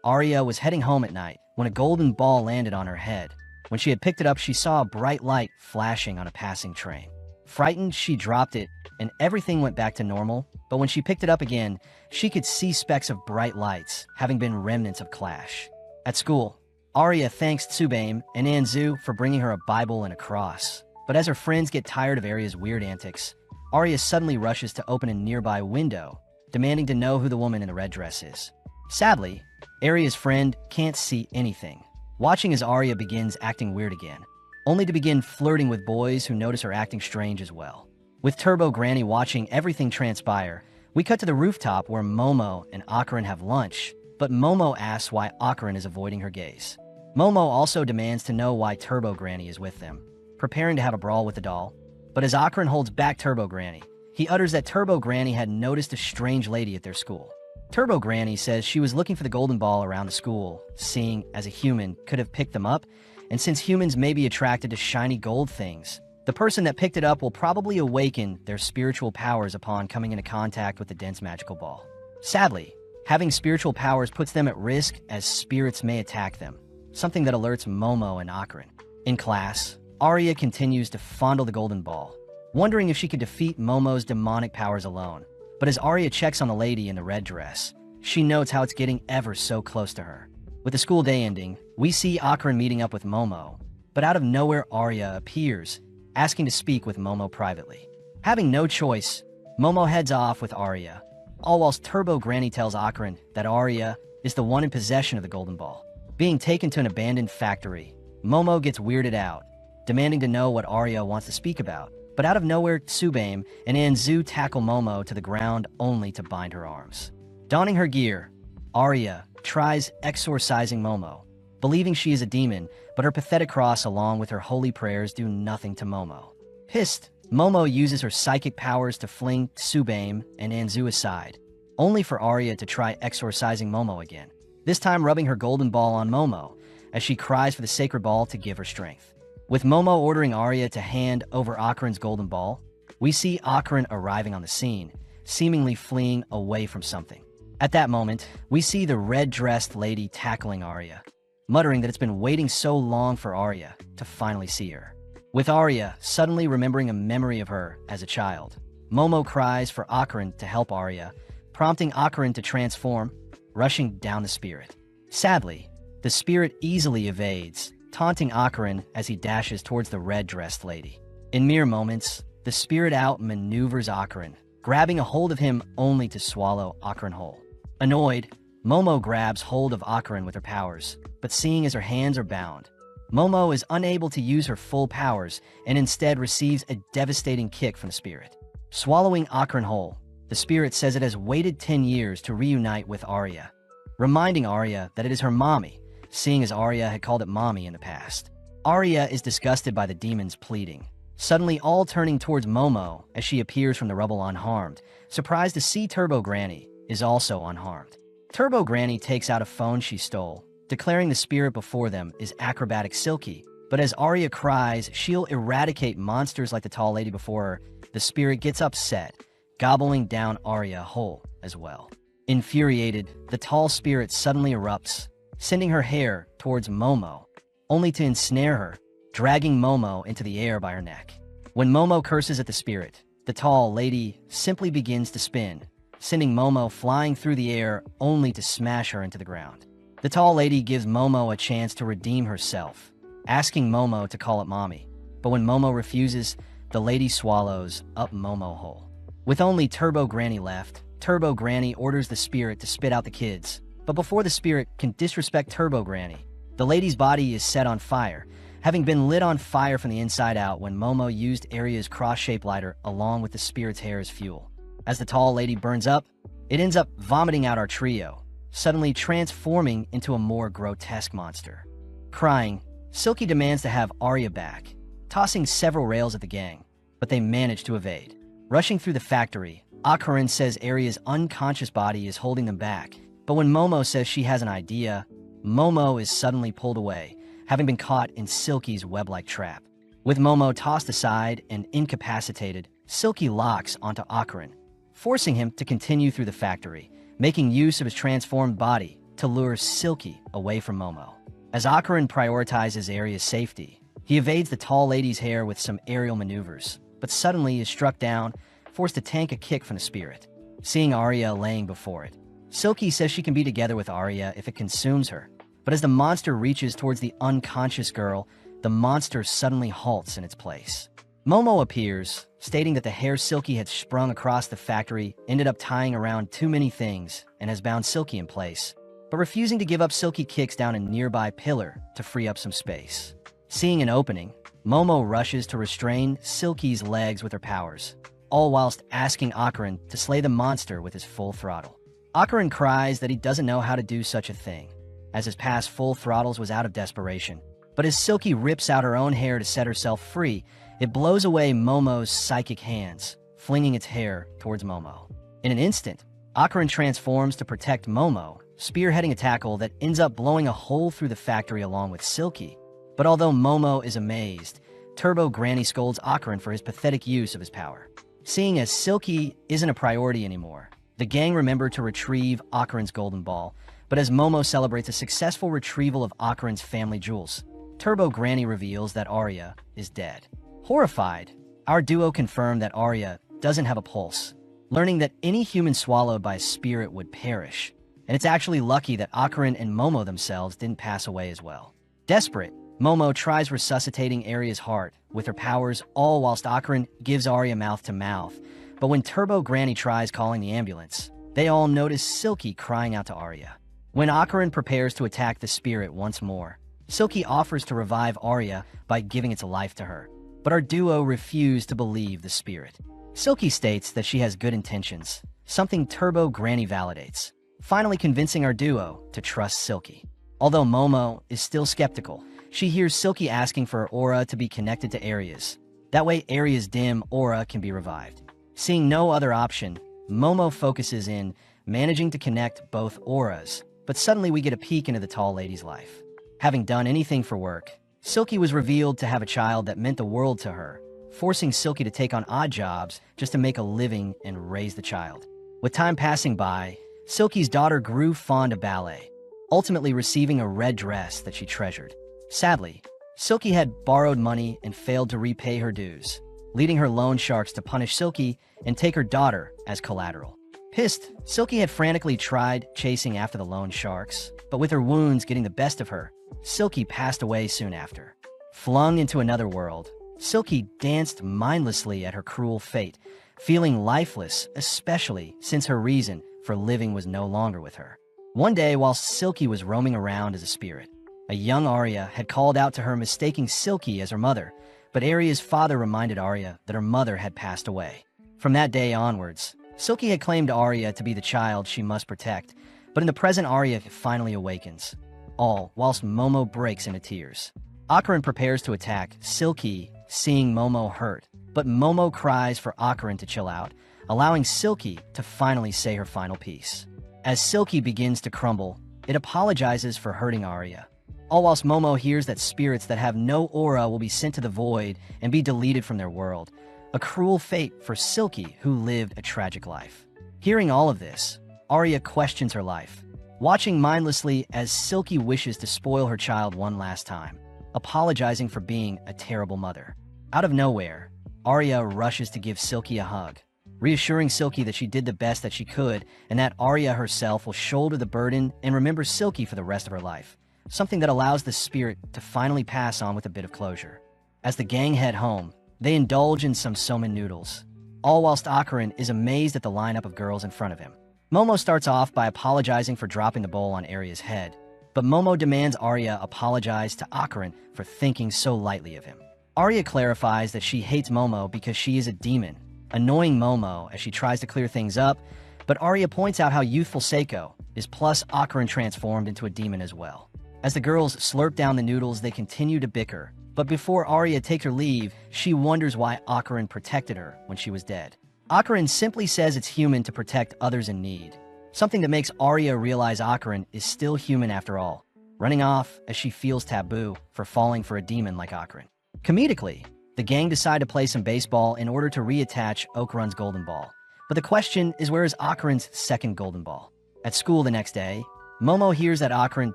Arya was heading home at night when a golden ball landed on her head. When she had picked it up, she saw a bright light flashing on a passing train. Frightened, she dropped it, and everything went back to normal, but when she picked it up again, she could see specks of bright lights, having been remnants of Clash. At school, Arya thanks Tsubaim and Anzu for bringing her a Bible and a cross. But as her friends get tired of Arya's weird antics, Arya suddenly rushes to open a nearby window, demanding to know who the woman in the red dress is. Sadly, Arya's friend can't see anything, watching as Arya begins acting weird again, only to begin flirting with boys who notice her acting strange as well. With Turbo Granny watching everything transpire, we cut to the rooftop where Momo and Akarin have lunch, but Momo asks why Akarin is avoiding her gaze. Momo also demands to know why Turbo Granny is with them, preparing to have a brawl with the doll. But as Akarin holds back Turbo Granny, he utters that Turbo Granny had noticed a strange lady at their school. Turbo Granny says she was looking for the golden ball around the school, seeing as a human could have picked them up, and since humans may be attracted to shiny gold things, the person that picked it up will probably awaken their spiritual powers upon coming into contact with the dense magical ball. Sadly, having spiritual powers puts them at risk as spirits may attack them, something that alerts Momo and Akarin. In class, Arya continues to fondle the golden ball, wondering if she could defeat Momo's demonic powers alone. But as Arya checks on the lady in the red dress, she notes how it's getting ever so close to her. With the school day ending, we see Akarin meeting up with Momo, but out of nowhere Arya appears, asking to speak with Momo privately. Having no choice, Momo heads off with Arya, all whilst Turbo Granny tells Akarin that Arya is the one in possession of the golden ball. Being taken to an abandoned factory, Momo gets weirded out, demanding to know what Arya wants to speak about. But out of nowhere, Tsubaim and Anzu tackle Momo to the ground only to bind her arms. Donning her gear, Arya tries exorcising Momo, believing she is a demon, but her pathetic cross along with her holy prayers do nothing to Momo. Pissed, Momo uses her psychic powers to fling Tsubaim and Anzu aside, only for Arya to try exorcising Momo again, this time rubbing her golden ball on Momo, as she cries for the sacred ball to give her strength. With Momo ordering Arya to hand over Akarin's golden ball, we see Akarin arriving on the scene, seemingly fleeing away from something. At that moment, we see the red-dressed lady tackling Arya, muttering that it's been waiting so long for Arya to finally see her. With Arya suddenly remembering a memory of her as a child, Momo cries for Akarin to help Arya, prompting Akarin to transform, rushing down the spirit. Sadly, the spirit easily evades, taunting Akarin as he dashes towards the red-dressed lady. In mere moments, the spirit outmaneuvers Akarin, grabbing a hold of him only to swallow Akarin whole. Annoyed, Momo grabs hold of Akarin with her powers, but seeing as her hands are bound, Momo is unable to use her full powers and instead receives a devastating kick from the spirit. Swallowing Akron whole, the spirit says it has waited 10 years to reunite with Arya, reminding Arya that it is her mommy, seeing as Arya had called it mommy in the past. Arya is disgusted by the demon's pleading, suddenly all turning towards Momo as she appears from the rubble unharmed, surprised to see Turbo Granny is also unharmed. Turbo Granny takes out a phone she stole, declaring the spirit before them is acrobatic Silky, but as Arya cries she'll eradicate monsters like the tall lady before her, the spirit gets upset, gobbling down Arya whole as well. Infuriated, the tall spirit suddenly erupts, sending her hair towards Momo, only to ensnare her, dragging Momo into the air by her neck. When Momo curses at the spirit, the tall lady simply begins to spin, sending Momo flying through the air only to smash her into the ground. The tall lady gives Momo a chance to redeem herself, asking Momo to call it mommy. But when Momo refuses, the lady swallows up Momo whole. With only Turbo Granny left, Turbo Granny orders the spirit to spit out the kids. But before the spirit can disrespect Turbo Granny, the lady's body is set on fire, having been lit on fire from the inside out when Momo used Arya's cross-shaped lighter along with the spirit's hair as fuel. As the tall lady burns up, it ends up vomiting out our trio, suddenly transforming into a more grotesque monster. Crying, Silky demands to have Arya back, tossing several rails at the gang, but they manage to evade. Rushing through the factory, Akron says Arya's unconscious body is holding them back, but when Momo says she has an idea, Momo is suddenly pulled away, having been caught in Silky's web-like trap. With Momo tossed aside and incapacitated, Silky locks onto Akron, forcing him to continue through the factory, making use of his transformed body to lure Silky away from Momo. As Akron prioritizes Arya's safety, he evades the tall lady's hair with some aerial maneuvers, but suddenly is struck down, forced to tank a kick from the spirit. Seeing Arya laying before it, Silky says she can be together with Arya if it consumes her, but as the monster reaches towards the unconscious girl, the monster suddenly halts in its place. Momo appears, stating that the hair Silky had sprung across the factory ended up tying around too many things and has bound Silky in place, but refusing to give up, Silky kicks down a nearby pillar to free up some space. Seeing an opening, Momo rushes to restrain Silky's legs with her powers, all whilst asking Akron to slay the monster with his full throttle. Akron cries that he doesn't know how to do such a thing, as his past full throttles was out of desperation. But as Silky rips out her own hair to set herself free, it blows away Momo's psychic hands, flinging its hair towards Momo. In an instant, Akron transforms to protect Momo, spearheading a tackle that ends up blowing a hole through the factory along with Silky. But although Momo is amazed, Turbo Granny scolds Akron for his pathetic use of his power. Seeing as Silky isn't a priority anymore, the gang remember to retrieve Akron's golden ball, but as Momo celebrates a successful retrieval of Akron's family jewels, Turbo Granny reveals that Arya is dead. Horrified, our duo confirm that Arya doesn't have a pulse, learning that any human swallowed by a spirit would perish, and it's actually lucky that Akron and Momo themselves didn't pass away as well. Desperate, Momo tries resuscitating Arya's heart with her powers, all whilst Akron gives Arya mouth-to-mouth, but when Turbo Granny tries calling the ambulance, they all notice Silky crying out to Arya. When Akron prepares to attack the spirit once more, Silky offers to revive Arya by giving its life to her, but our duo refuse to believe the spirit. Silky states that she has good intentions, something Turbo Granny validates, finally convincing our duo to trust Silky. Although Momo is still skeptical, she hears Silky asking for her aura to be connected to Arya's. That way Arya's dim aura can be revived. Seeing no other option, Momo focuses in managing to connect both auras, but suddenly we get a peek into the tall lady's life. Having done anything for work, Silky was revealed to have a child that meant the world to her, forcing Silky to take on odd jobs just to make a living and raise the child. With time passing by, Silky's daughter grew fond of ballet, ultimately receiving a red dress that she treasured. Sadly, Silky had borrowed money and failed to repay her dues, leading her loan sharks to punish Silky and take her daughter as collateral. Pissed, Silky had frantically tried chasing after the loan sharks, but with her wounds getting the best of her, Silky passed away soon after. Flung into another world, Silky danced mindlessly at her cruel fate, feeling lifeless, especially since her reason for living was no longer with her. One day, while Silky was roaming around as a spirit, A young Arya had called out to her, mistaking Silky as her mother, but Arya's father reminded Arya that her mother had passed away. From that day onwards, Silky had claimed Arya to be the child she must protect, but in the present Arya finally awakens, all whilst Momo breaks into tears. Ocaran prepares to attack Silky, seeing Momo hurt, but Momo cries for Ocaran to chill out, allowing Silky to finally say her final piece. As Silky begins to crumble, it apologizes for hurting Arya, all whilst Momo hears that spirits that have no aura will be sent to the void and be deleted from their world, a cruel fate for Silky, who lived a tragic life. Hearing all of this, Arya questions her life, watching mindlessly as Silky wishes to spoil her child one last time, apologizing for being a terrible mother. Out of nowhere, Arya rushes to give Silky a hug, reassuring Silky that she did the best that she could and that Arya herself will shoulder the burden and remember Silky for the rest of her life, something that allows the spirit to finally pass on with a bit of closure. As the gang head home, they indulge in some somen noodles, all whilst Ocaran is amazed at the lineup of girls in front of him. Momo starts off by apologizing for dropping the bowl on Arya's head, but Momo demands Arya apologize to Ocaran for thinking so lightly of him. Arya clarifies that she hates Momo because she is a demon, annoying Momo as she tries to clear things up, but Arya points out how youthful Seiko is, plus Ocaran transformed into a demon as well. As the girls slurp down the noodles, they continue to bicker, but before Arya takes her leave, she wonders why Ocaran protected her when she was dead. Ocaran simply says it's human to protect others in need, something that makes Arya realize Ocaran is still human after all, running off as she feels taboo for falling for a demon like Ocaran. Comedically, the gang decide to play some baseball in order to reattach Ocaran's golden ball, but the question is, where is Ocaran's second golden ball? At school the next day, Momo hears that Ocaran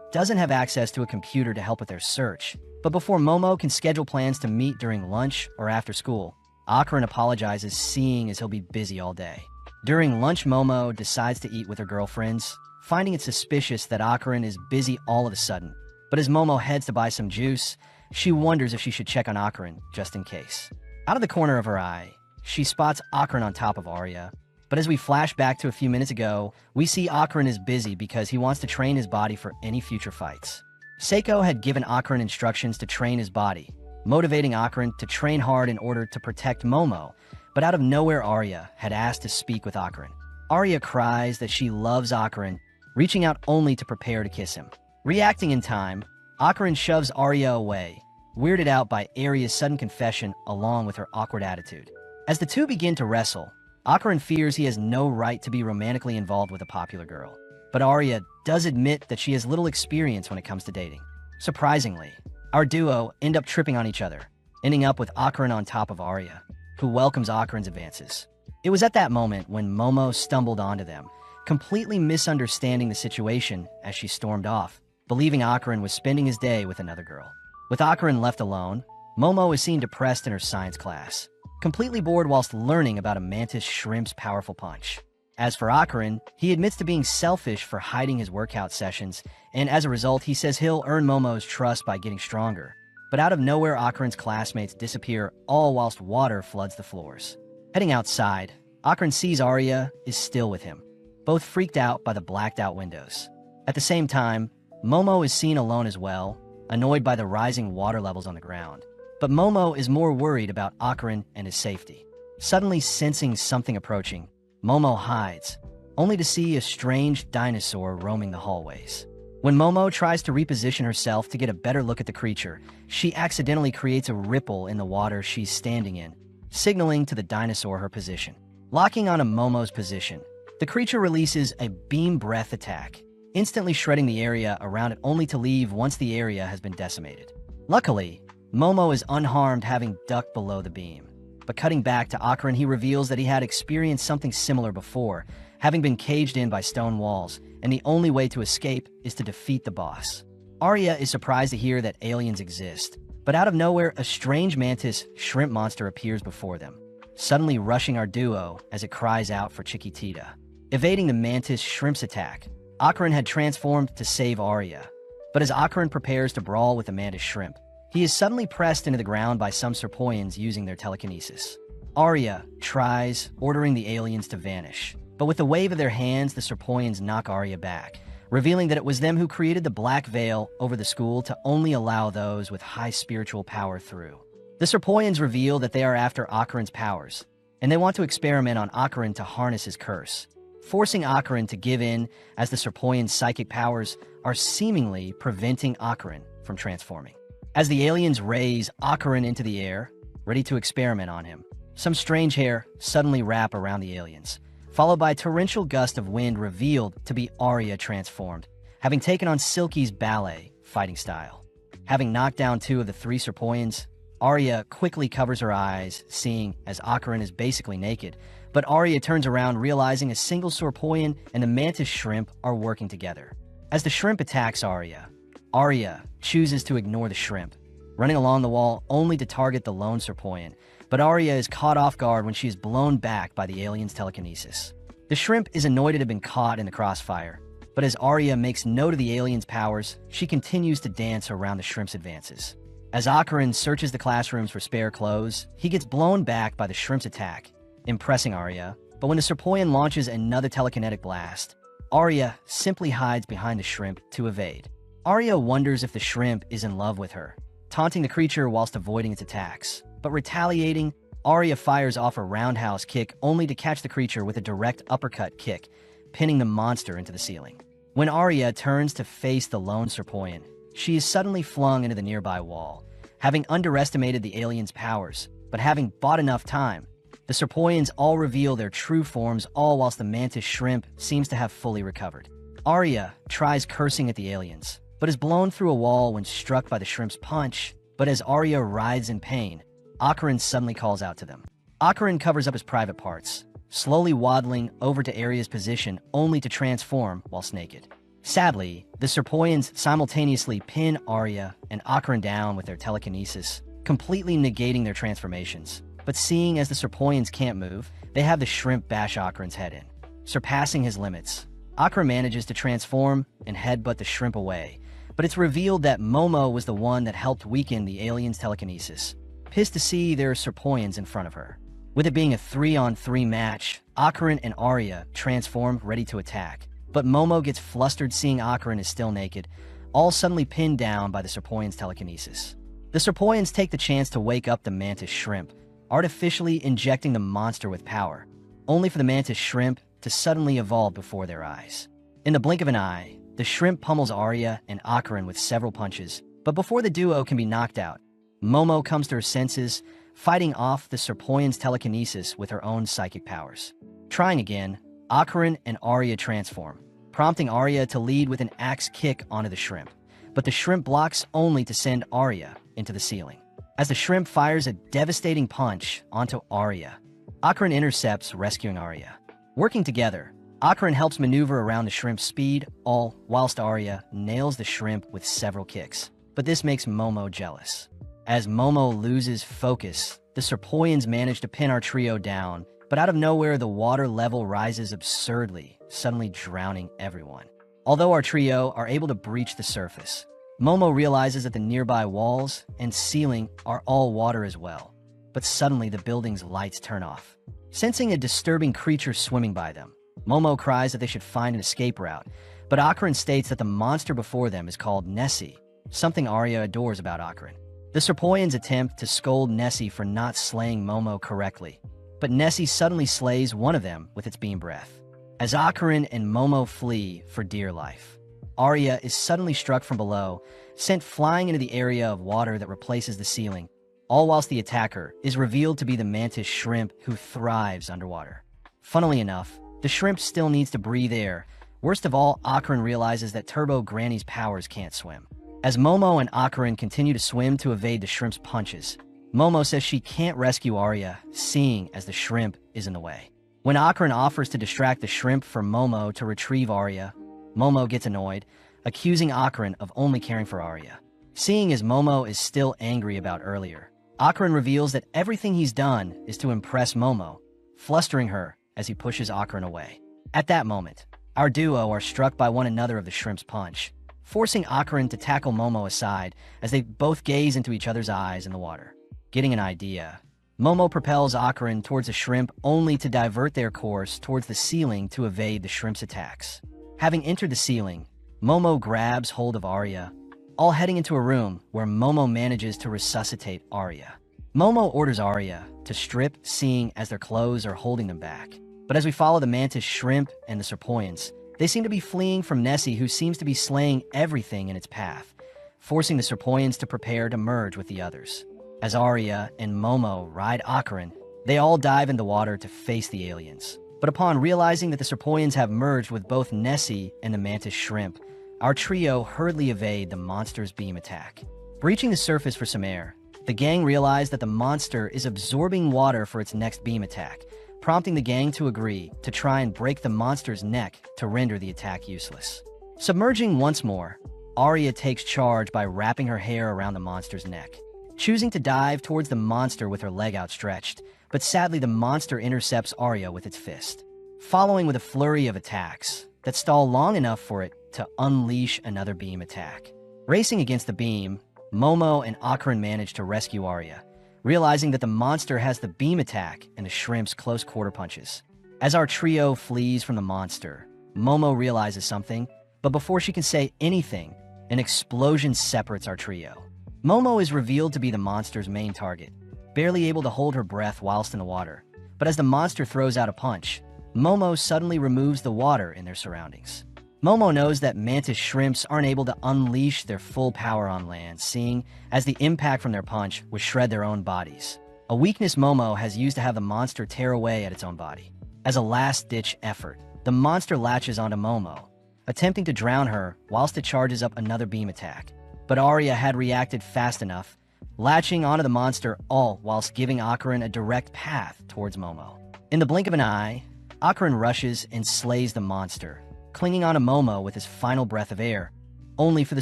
doesn't have access to a computer to help with their search, but before Momo can schedule plans to meet during lunch or after school, Ocaran apologizes, seeing as he'll be busy all day. During lunch, Momo decides to eat with her girlfriends, finding it suspicious that Ocaran is busy all of a sudden. But as Momo heads to buy some juice, she wonders if she should check on Ocaran just in case. Out of the corner of her eye, she spots Ocaran on top of Arya, but as we flash back to a few minutes ago, we see Ocaran is busy because he wants to train his body for any future fights. Seiko had given Ocaran instructions to train his body, motivating Ocaran to train hard in order to protect Momo, but out of nowhere Arya had asked to speak with Ocaran. Arya cries that she loves Ocaran, reaching out only to prepare to kiss him. Reacting in time, Ocaran shoves Arya away, weirded out by Arya's sudden confession along with her awkward attitude. As the two begin to wrestle, Ocaran fears he has no right to be romantically involved with a popular girl, but Arya does admit that she has little experience when it comes to dating. Surprisingly, our duo end up tripping on each other, ending up with Ocaran on top of Arya, who welcomes Ocaran's advances. It was at that moment when Momo stumbled onto them, completely misunderstanding the situation as she stormed off, believing Ocaran was spending his day with another girl. With Ocaran left alone, Momo is seen depressed in her science class, completely bored whilst learning about a mantis shrimp's powerful punch. As for Ocaran, he admits to being selfish for hiding his workout sessions, and as a result, he says he'll earn Momo's trust by getting stronger. But out of nowhere, Ocaran's classmates disappear, all whilst water floods the floors. Heading outside, Ocaran sees Arya is still with him, both freaked out by the blacked-out windows. At the same time, Momo is seen alone as well, annoyed by the rising water levels on the ground. But Momo is more worried about Ocaran and his safety. Suddenly sensing something approaching, Momo hides, only to see a strange dinosaur roaming the hallways. When Momo tries to reposition herself to get a better look at the creature, she accidentally creates a ripple in the water she's standing in, signaling to the dinosaur her position. Locking onto Momo's position, the creature releases a beam breath attack, instantly shredding the area around it only to leave once the area has been decimated. Luckily, Momo is unharmed, having ducked below the beam. But cutting back to Ocaran, he reveals that he had experienced something similar before, having been caged in by stone walls, and the only way to escape is to defeat the boss. Arya is surprised to hear that aliens exist, but out of nowhere, a strange mantis shrimp monster appears before them, suddenly rushing our duo as it cries out for Chiquitita. Evading the mantis shrimp's attack, Ocaran had transformed to save Arya, but as Ocaran prepares to brawl with the mantis shrimp, he is suddenly pressed into the ground by some Serpoians using their telekinesis. Arya tries, ordering the aliens to vanish, but with a wave of their hands, the Serpoians knock Arya back, revealing that it was them who created the black veil over the school to only allow those with high spiritual power through. The Serpoians reveal that they are after Ocarin's powers, and they want to experiment on Ocarin to harness his curse, forcing Ocarin to give in as the Serpoian's psychic powers are seemingly preventing Ocarin from transforming. As the aliens raise Ocarin into the air, ready to experiment on him, some strange hair suddenly wrap around the aliens, followed by a torrential gust of wind revealed to be Arya transformed, having taken on Silky's ballet fighting style. Having knocked down 2 of the 3 Serpoians, Arya quickly covers her eyes, seeing as Ocarin is basically naked, but Arya turns around realizing a single Serpoian and the mantis shrimp are working together. As the shrimp attacks Arya, Arya chooses to ignore the shrimp, running along the wall only to target the lone Serpoian, but Arya is caught off guard when she is blown back by the alien's telekinesis. The shrimp is annoyed to have been caught in the crossfire, but as Arya makes note of the alien's powers, she continues to dance around the shrimp's advances. As Ocarin searches the classrooms for spare clothes, he gets blown back by the shrimp's attack, impressing Arya, but when the Serpoian launches another telekinetic blast, Arya simply hides behind the shrimp to evade. Arya wonders if the shrimp is in love with her, taunting the creature whilst avoiding its attacks. But retaliating, Arya fires off a roundhouse kick only to catch the creature with a direct uppercut kick, pinning the monster into the ceiling. When Arya turns to face the lone Serpoian, she is suddenly flung into the nearby wall, having underestimated the alien's powers, but having bought enough time. The Serpoians all reveal their true forms, all whilst the mantis shrimp seems to have fully recovered. Arya tries cursing at the aliens, but is blown through a wall when struck by the shrimp's punch. But as Arya writhes in pain, Ocarin suddenly calls out to them. Ocarin covers up his private parts, slowly waddling over to Arya's position only to transform whilst naked. Sadly, the Serpoians simultaneously pin Arya and Ocarin down with their telekinesis, completely negating their transformations. But seeing as the Serpoians can't move, they have the shrimp bash Ocarin's head in. Surpassing his limits, Ocarin manages to transform and headbutt the shrimp away, but it's revealed that Momo was the one that helped weaken the alien's telekinesis. Pissed to see there are Serpoians in front of her. With it being a 3-on-3 match, Ocarin and Arya transform ready to attack, but Momo gets flustered seeing Ocarin is still naked, all suddenly pinned down by the Serpoian's telekinesis. The Serpoians take the chance to wake up the mantis shrimp, artificially injecting the monster with power, only for the mantis shrimp to suddenly evolve before their eyes. In the blink of an eye, the shrimp pummels Arya and Ocarin with several punches, but before the duo can be knocked out, Momo comes to her senses, fighting off the Serpoian's telekinesis with her own psychic powers. Trying again, Ocarin and Arya transform, prompting Arya to lead with an axe kick onto the shrimp, but the shrimp blocks only to send Arya into the ceiling. As the shrimp fires a devastating punch onto Arya, Ocarin intercepts, rescuing Arya. Working together, Ocarin helps maneuver around the shrimp's speed, all whilst Arya nails the shrimp with several kicks. But this makes Momo jealous. As Momo loses focus, the Serpoians manage to pin our trio down, but out of nowhere the water level rises absurdly, suddenly drowning everyone. Although our trio are able to breach the surface, Momo realizes that the nearby walls and ceiling are all water as well. But suddenly the building's lights turn off. Sensing a disturbing creature swimming by them, Momo cries that they should find an escape route, but Ocarin states that the monster before them is called Nessie, something Arya adores about Ocarin. The Serpoians attempt to scold Nessie for not slaying Momo correctly, but Nessie suddenly slays one of them with its beam breath. As Ocarin and Momo flee for dear life, Arya is suddenly struck from below, sent flying into the area of water that replaces the ceiling, all whilst the attacker is revealed to be the mantis shrimp who thrives underwater. Funnily enough, the shrimp still needs to breathe air. Worst of all, Ocarin realizes that Turbo Granny's powers can't swim. As Momo and Ocarin continue to swim to evade the shrimp's punches, Momo says she can't rescue Arya, seeing as the shrimp is in the way. When Ocarin offers to distract the shrimp for Momo to retrieve Arya, Momo gets annoyed, accusing Ocarin of only caring for Arya. Seeing as Momo is still angry about earlier, Ocarin reveals that everything he's done is to impress Momo, flustering her as he pushes Ocarin away. At that moment, our duo are struck by one another of the shrimp's punch, forcing Ocarin to tackle Momo aside as they both gaze into each other's eyes in the water. Getting an idea, Momo propels Ocarin towards the shrimp only to divert their course towards the ceiling to evade the shrimp's attacks. Having entered the ceiling, Momo grabs hold of Arya, all heading into a room where Momo manages to resuscitate Arya. Momo orders Arya to strip, seeing as their clothes are holding them back. But as we follow the mantis shrimp and the serpoians, they seem to be fleeing from Nessie, who seems to be slaying everything in its path, forcing the serpoians to prepare to merge with the others. As Arya and Momo ride Akaran, they all dive in the water to face the aliens. But upon realizing that the serpoians have merged with both Nessie and the mantis shrimp, our trio hurriedly evade the monster's beam attack. Breaching the surface for some air, the gang realize that the monster is absorbing water for its next beam attack, prompting the gang to agree to try and break the monster's neck to render the attack useless. Submerging once more, Arya takes charge by wrapping her hair around the monster's neck, choosing to dive towards the monster with her leg outstretched, but sadly the monster intercepts Arya with its fist, following with a flurry of attacks that stall long enough for it to unleash another beam attack. Racing against the beam, Momo and Akaran manage to rescue Arya, realizing that the monster has the beam attack and the shrimp's close quarter punches. As our trio flees from the monster, Momo realizes something, but before she can say anything, an explosion separates our trio. Momo is revealed to be the monster's main target, barely able to hold her breath whilst in the water. But as the monster throws out a punch, Momo suddenly removes the water in their surroundings. Momo knows that mantis shrimps aren't able to unleash their full power on land, seeing as the impact from their punch would shred their own bodies. A weakness Momo has used to have the monster tear away at its own body. As a last-ditch effort, the monster latches onto Momo, attempting to drown her whilst it charges up another beam attack. But Arya had reacted fast enough, latching onto the monster, all whilst giving Akaran a direct path towards Momo. In the blink of an eye, Akaran rushes and slays the monster, clinging onto Momo with his final breath of air, only for the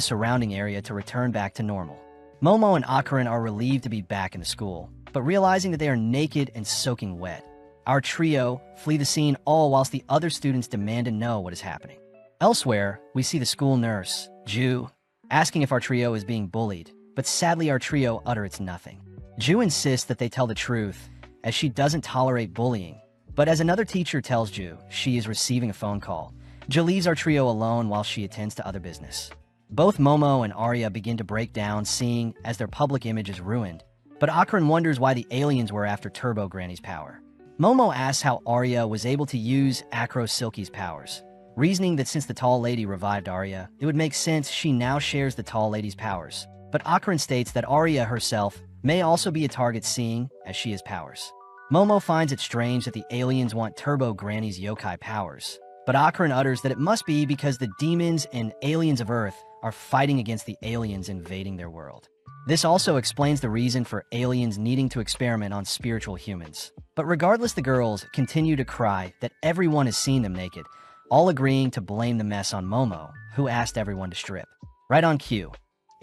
surrounding area to return back to normal. Momo and Akaran are relieved to be back in the school, but realizing that they are naked and soaking wet, our trio flee the scene, all whilst the other students demand to know what is happening. Elsewhere, we see the school nurse, Ju, asking if our trio is being bullied, but sadly our trio utters nothing. Ju insists that they tell the truth, as she doesn't tolerate bullying, but as another teacher tells Ju she is receiving a phone call, Ju leaves our trio alone while she attends to other business. Both Momo and Arya begin to break down, seeing as their public image is ruined, but Akaran wonders why the aliens were after Turbo Granny's power. Momo asks how Arya was able to use Acro Silky's powers, reasoning that since the tall lady revived Arya, it would make sense she now shares the tall lady's powers. But Akaran states that Arya herself may also be a target, seeing as she has powers. Momo finds it strange that the aliens want Turbo Granny's yokai powers, but Akaran utters that it must be because the demons and aliens of Earth are fighting against the aliens invading their world. This also explains the reason for aliens needing to experiment on spiritual humans. But regardless, the girls continue to cry that everyone has seen them naked, all agreeing to blame the mess on Momo, who asked everyone to strip. Right on cue,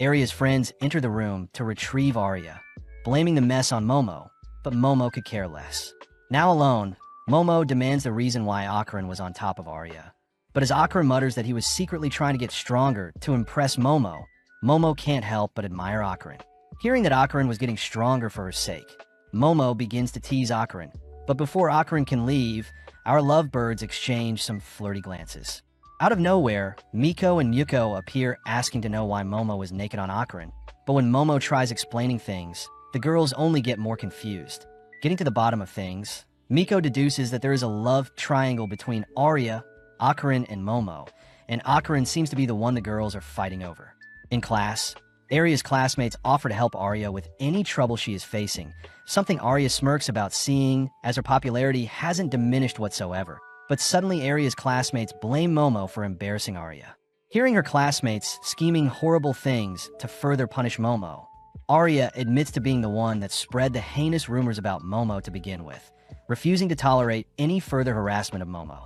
Arya's friends enter the room to retrieve Arya, blaming the mess on Momo, but Momo could care less. Now alone, Momo demands the reason why Akaran was on top of Arya. But as Akaran mutters that he was secretly trying to get stronger to impress Momo, Momo can't help but admire Akaran. Hearing that Akaran was getting stronger for her sake, Momo begins to tease Akaran. But before Akaran can leave, our lovebirds exchange some flirty glances. Out of nowhere, Miko and Yuko appear, asking to know why Momo is naked on Akaran. But when Momo tries explaining things, the girls only get more confused. Getting to the bottom of things, Miko deduces that there is a love triangle between Arya, Akaran, and Momo, and Akaran seems to be the one the girls are fighting over. In class, Arya's classmates offer to help Arya with any trouble she is facing, something Arya smirks about, seeing as her popularity hasn't diminished whatsoever. But suddenly Arya's classmates blame Momo for embarrassing Arya. Hearing her classmates scheming horrible things to further punish Momo, Arya admits to being the one that spread the heinous rumors about Momo to begin with, refusing to tolerate any further harassment of Momo.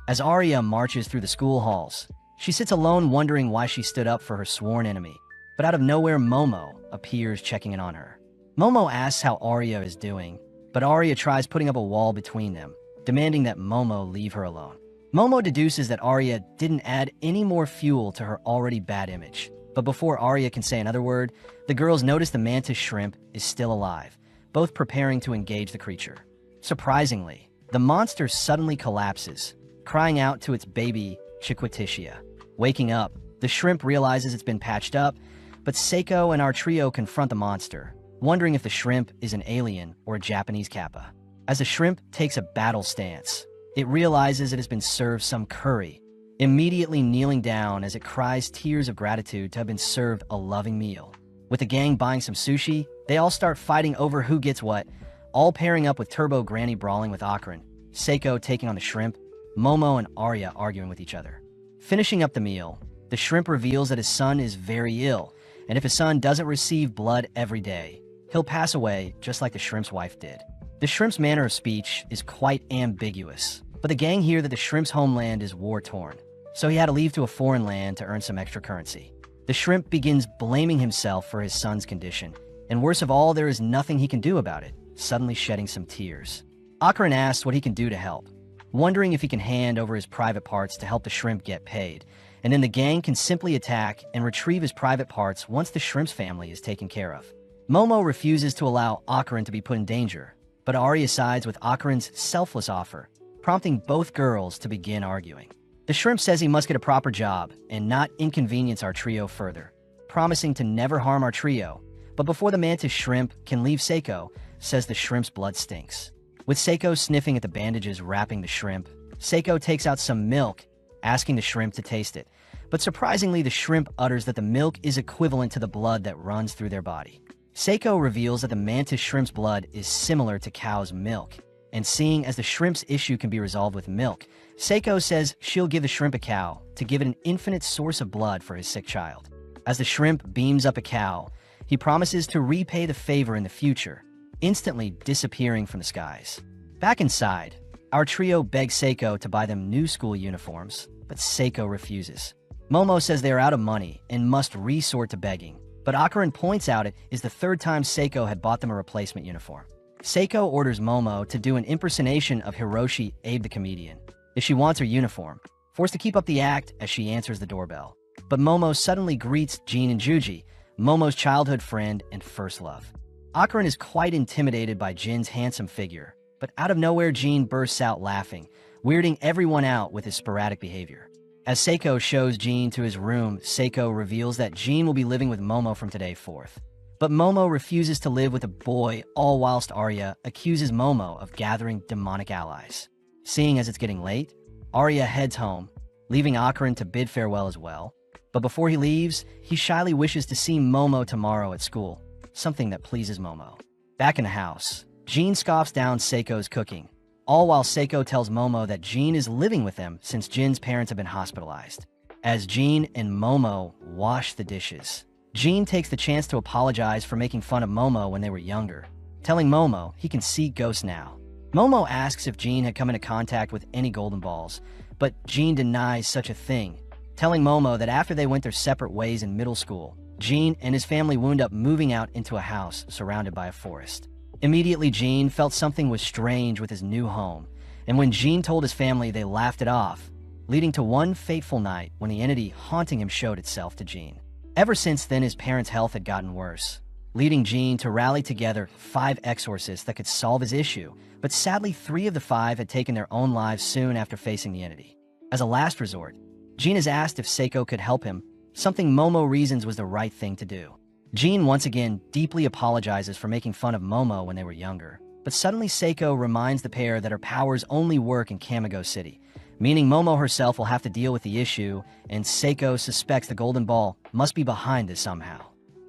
As Arya marches through the school halls, she sits alone wondering why she stood up for her sworn enemy. But out of nowhere, Momo appears, checking in on her. Momo asks how Arya is doing, but Arya tries putting up a wall between them, demanding that Momo leave her alone. Momo deduces that Arya didn't add any more fuel to her already bad image. But before Arya can say another word, the girls notice the mantis shrimp is still alive, both preparing to engage the creature. Surprisingly, the monster suddenly collapses, crying out to its baby, Chiquititia. Waking up, The shrimp realizes it's been patched up, but Seiko and our trio confront the monster, wondering if the shrimp is an alien or a Japanese kappa. As the shrimp takes a battle stance, it realizes it has been served some curry, immediately kneeling down as it cries tears of gratitude to have been served a loving meal. With the gang buying some sushi, they all start fighting over who gets what, all pairing up with Turbo Granny brawling with Akron, Seiko taking on the shrimp, Momo and Arya arguing with each other. Finishing up the meal, the shrimp reveals that his son is very ill, and if his son doesn't receive blood every day, he'll pass away just like the shrimp's wife did. The shrimp's manner of speech is quite ambiguous, but the gang hear that the shrimp's homeland is war-torn, so he had to leave to a foreign land to earn some extra currency. The shrimp begins blaming himself for his son's condition, and worst of all, there is nothing he can do about it, suddenly shedding some tears. Akron asks what he can do to help, wondering if he can hand over his private parts to help the shrimp get paid, and then the gang can simply attack and retrieve his private parts once the shrimp's family is taken care of. Momo refuses to allow Akron to be put in danger, but Arya sides with Akron's selfless offer, prompting both girls to begin arguing. The shrimp says he must get a proper job and not inconvenience our trio further, promising to never harm our trio, but before the mantis shrimp can leave, Seiko says the shrimp's blood stinks. With Seiko sniffing at the bandages wrapping the shrimp, Seiko takes out some milk, asking the shrimp to taste it, but surprisingly the shrimp utters that the milk is equivalent to the blood that runs through their body. Seiko reveals that the mantis shrimp's blood is similar to cow's milk, and seeing as the shrimp's issue can be resolved with milk, Seiko says she'll give the shrimp a cow to give it an infinite source of blood for his sick child. As the shrimp beams up a cow, he promises to repay the favor in the future, instantly disappearing from the skies. Back inside, our trio begs Seiko to buy them new school uniforms, but Seiko refuses. Momo says they are out of money and must resort to begging, but Akron points out it is the third time Seiko had bought them a replacement uniform. Seiko orders Momo to do an impersonation of Hiroshi Abe the comedian if she wants her uniform, forced to keep up the act as she answers the doorbell. But Momo suddenly greets Jean and Juji, Momo's childhood friend and first love. Akron is quite intimidated by Jin's handsome figure, but out of nowhere Jean bursts out laughing, weirding everyone out with his sporadic behavior. As Seiko shows Jean to his room, Seiko reveals that Jean will be living with Momo from today forth. But Momo refuses to live with a boy, all whilst Arya accuses Momo of gathering demonic allies. Seeing as it's getting late, Arya heads home, leaving Akron to bid farewell as well. But before he leaves, he shyly wishes to see Momo tomorrow at school, something that pleases Momo. Back in the house, Jean scoffs down Seiko's cooking, all while Seiko tells Momo that Jean is living with them since Jin's parents have been hospitalized. As Jean and Momo wash the dishes, Jean takes the chance to apologize for making fun of Momo when they were younger, telling Momo he can see ghosts now. Momo asks if Jean had come into contact with any golden balls, but Jean denies such a thing, telling Momo that after they went their separate ways in middle school, Jean and his family wound up moving out into a house surrounded by a forest. Immediately, Jean felt something was strange with his new home, and when Jean told his family, they laughed it off, leading to one fateful night when the entity haunting him showed itself to Jean. Ever since then, his parents' health had gotten worse, leading Jean to rally together 5 exorcists that could solve his issue, but sadly 3 of the 5 had taken their own lives soon after facing the entity. As a last resort, Jean is asked if Seiko could help him, something Momo reasons was the right thing to do. Jean once again deeply apologizes for making fun of Momo when they were younger, but suddenly Seiko reminds the pair that her powers only work in Kamigo City, meaning Momo herself will have to deal with the issue, and Seiko suspects the golden ball must be behind this somehow.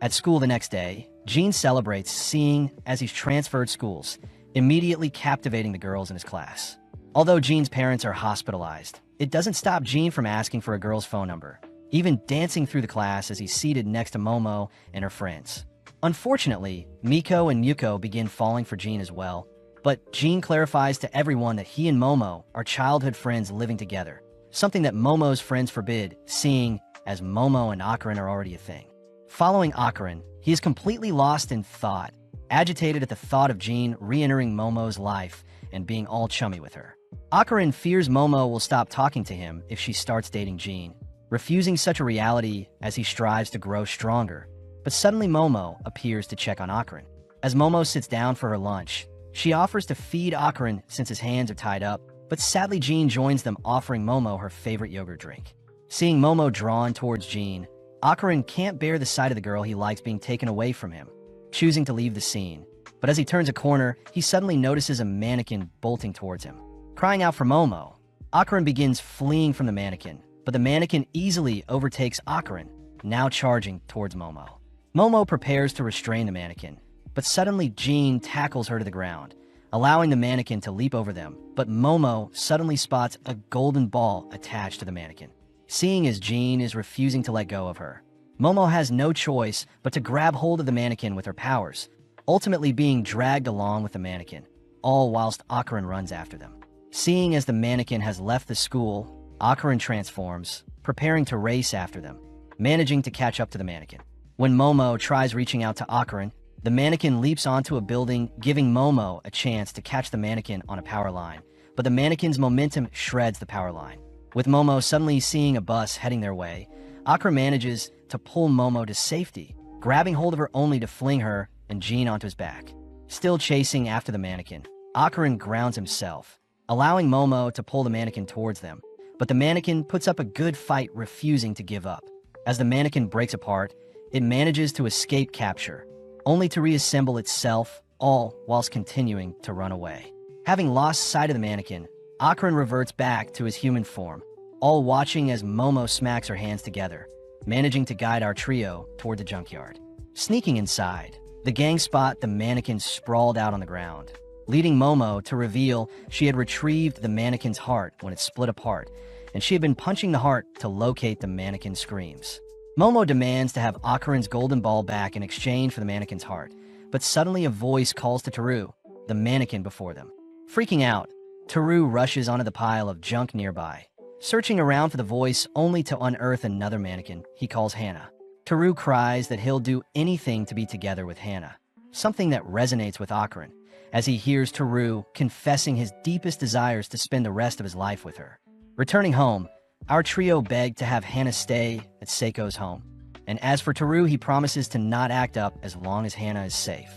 At school the next day, Jean celebrates seeing as he's transferred schools, immediately captivating the girls in his class. Although Jean's parents are hospitalized, it doesn't stop Jean from asking for a girl's phone number, even dancing through the class as he's seated next to Momo and her friends. Unfortunately, Miko and Yuko begin falling for Jean as well, but Jean clarifies to everyone that he and Momo are childhood friends living together, something that Momo's friends forbid, seeing as Momo and Akron are already a thing. Following Akron, he is completely lost in thought, agitated at the thought of Jean re-entering Momo's life and being all chummy with her. Akron fears Momo will stop talking to him if she starts dating Jean, refusing such a reality as he strives to grow stronger. But suddenly Momo appears to check on Akron. As Momo sits down for her lunch, she offers to feed Akron since his hands are tied up, but sadly Jean joins them, offering Momo her favorite yogurt drink. Seeing Momo drawn towards Jean, Akarin can't bear the sight of the girl he likes being taken away from him, choosing to leave the scene. But as he turns a corner, he suddenly notices a mannequin bolting towards him. Crying out for Momo, Akarin begins fleeing from the mannequin, but the mannequin easily overtakes Akarin, now charging towards Momo. Momo prepares to restrain the mannequin, but suddenly Jean tackles her to the ground, allowing the mannequin to leap over them, but Momo suddenly spots a golden ball attached to the mannequin. Seeing as Jean is refusing to let go of her, Momo has no choice but to grab hold of the mannequin with her powers, ultimately being dragged along with the mannequin, all whilst Akarin runs after them. Seeing as the mannequin has left the school, Akarin transforms, preparing to race after them, managing to catch up to the mannequin. When Momo tries reaching out to Akarin, the mannequin leaps onto a building, giving Momo a chance to catch the mannequin on a power line, but the mannequin's momentum shreds the power line. With Momo suddenly seeing a bus heading their way, Akarin manages to pull Momo to safety, grabbing hold of her only to fling her and Jean onto his back. Still chasing after the mannequin, Akarin grounds himself, allowing Momo to pull the mannequin towards them, but the mannequin puts up a good fight, refusing to give up. As the mannequin breaks apart, it manages to escape capture, only to reassemble itself, all whilst continuing to run away. Having lost sight of the mannequin, Akarin reverts back to his human form, all watching as Momo smacks her hands together, managing to guide our trio toward the junkyard. Sneaking inside, the gang spot the mannequin sprawled out on the ground, leading Momo to reveal she had retrieved the mannequin's heart when it split apart, and she had been punching the heart to locate the mannequin's screams. Momo demands to have Akarin's golden ball back in exchange for the mannequin's heart, but suddenly a voice calls to Teru, the mannequin before them. Freaking out, Teru rushes onto the pile of junk nearby, searching around for the voice only to unearth another mannequin he calls Hannah. Teru cries that he'll do anything to be together with Hannah, something that resonates with Akarin, as he hears Teru confessing his deepest desires to spend the rest of his life with her. Returning home, our trio begged to have Hannah stay at Seiko's home, and as for Teru, he promises to not act up as long as Hannah is safe.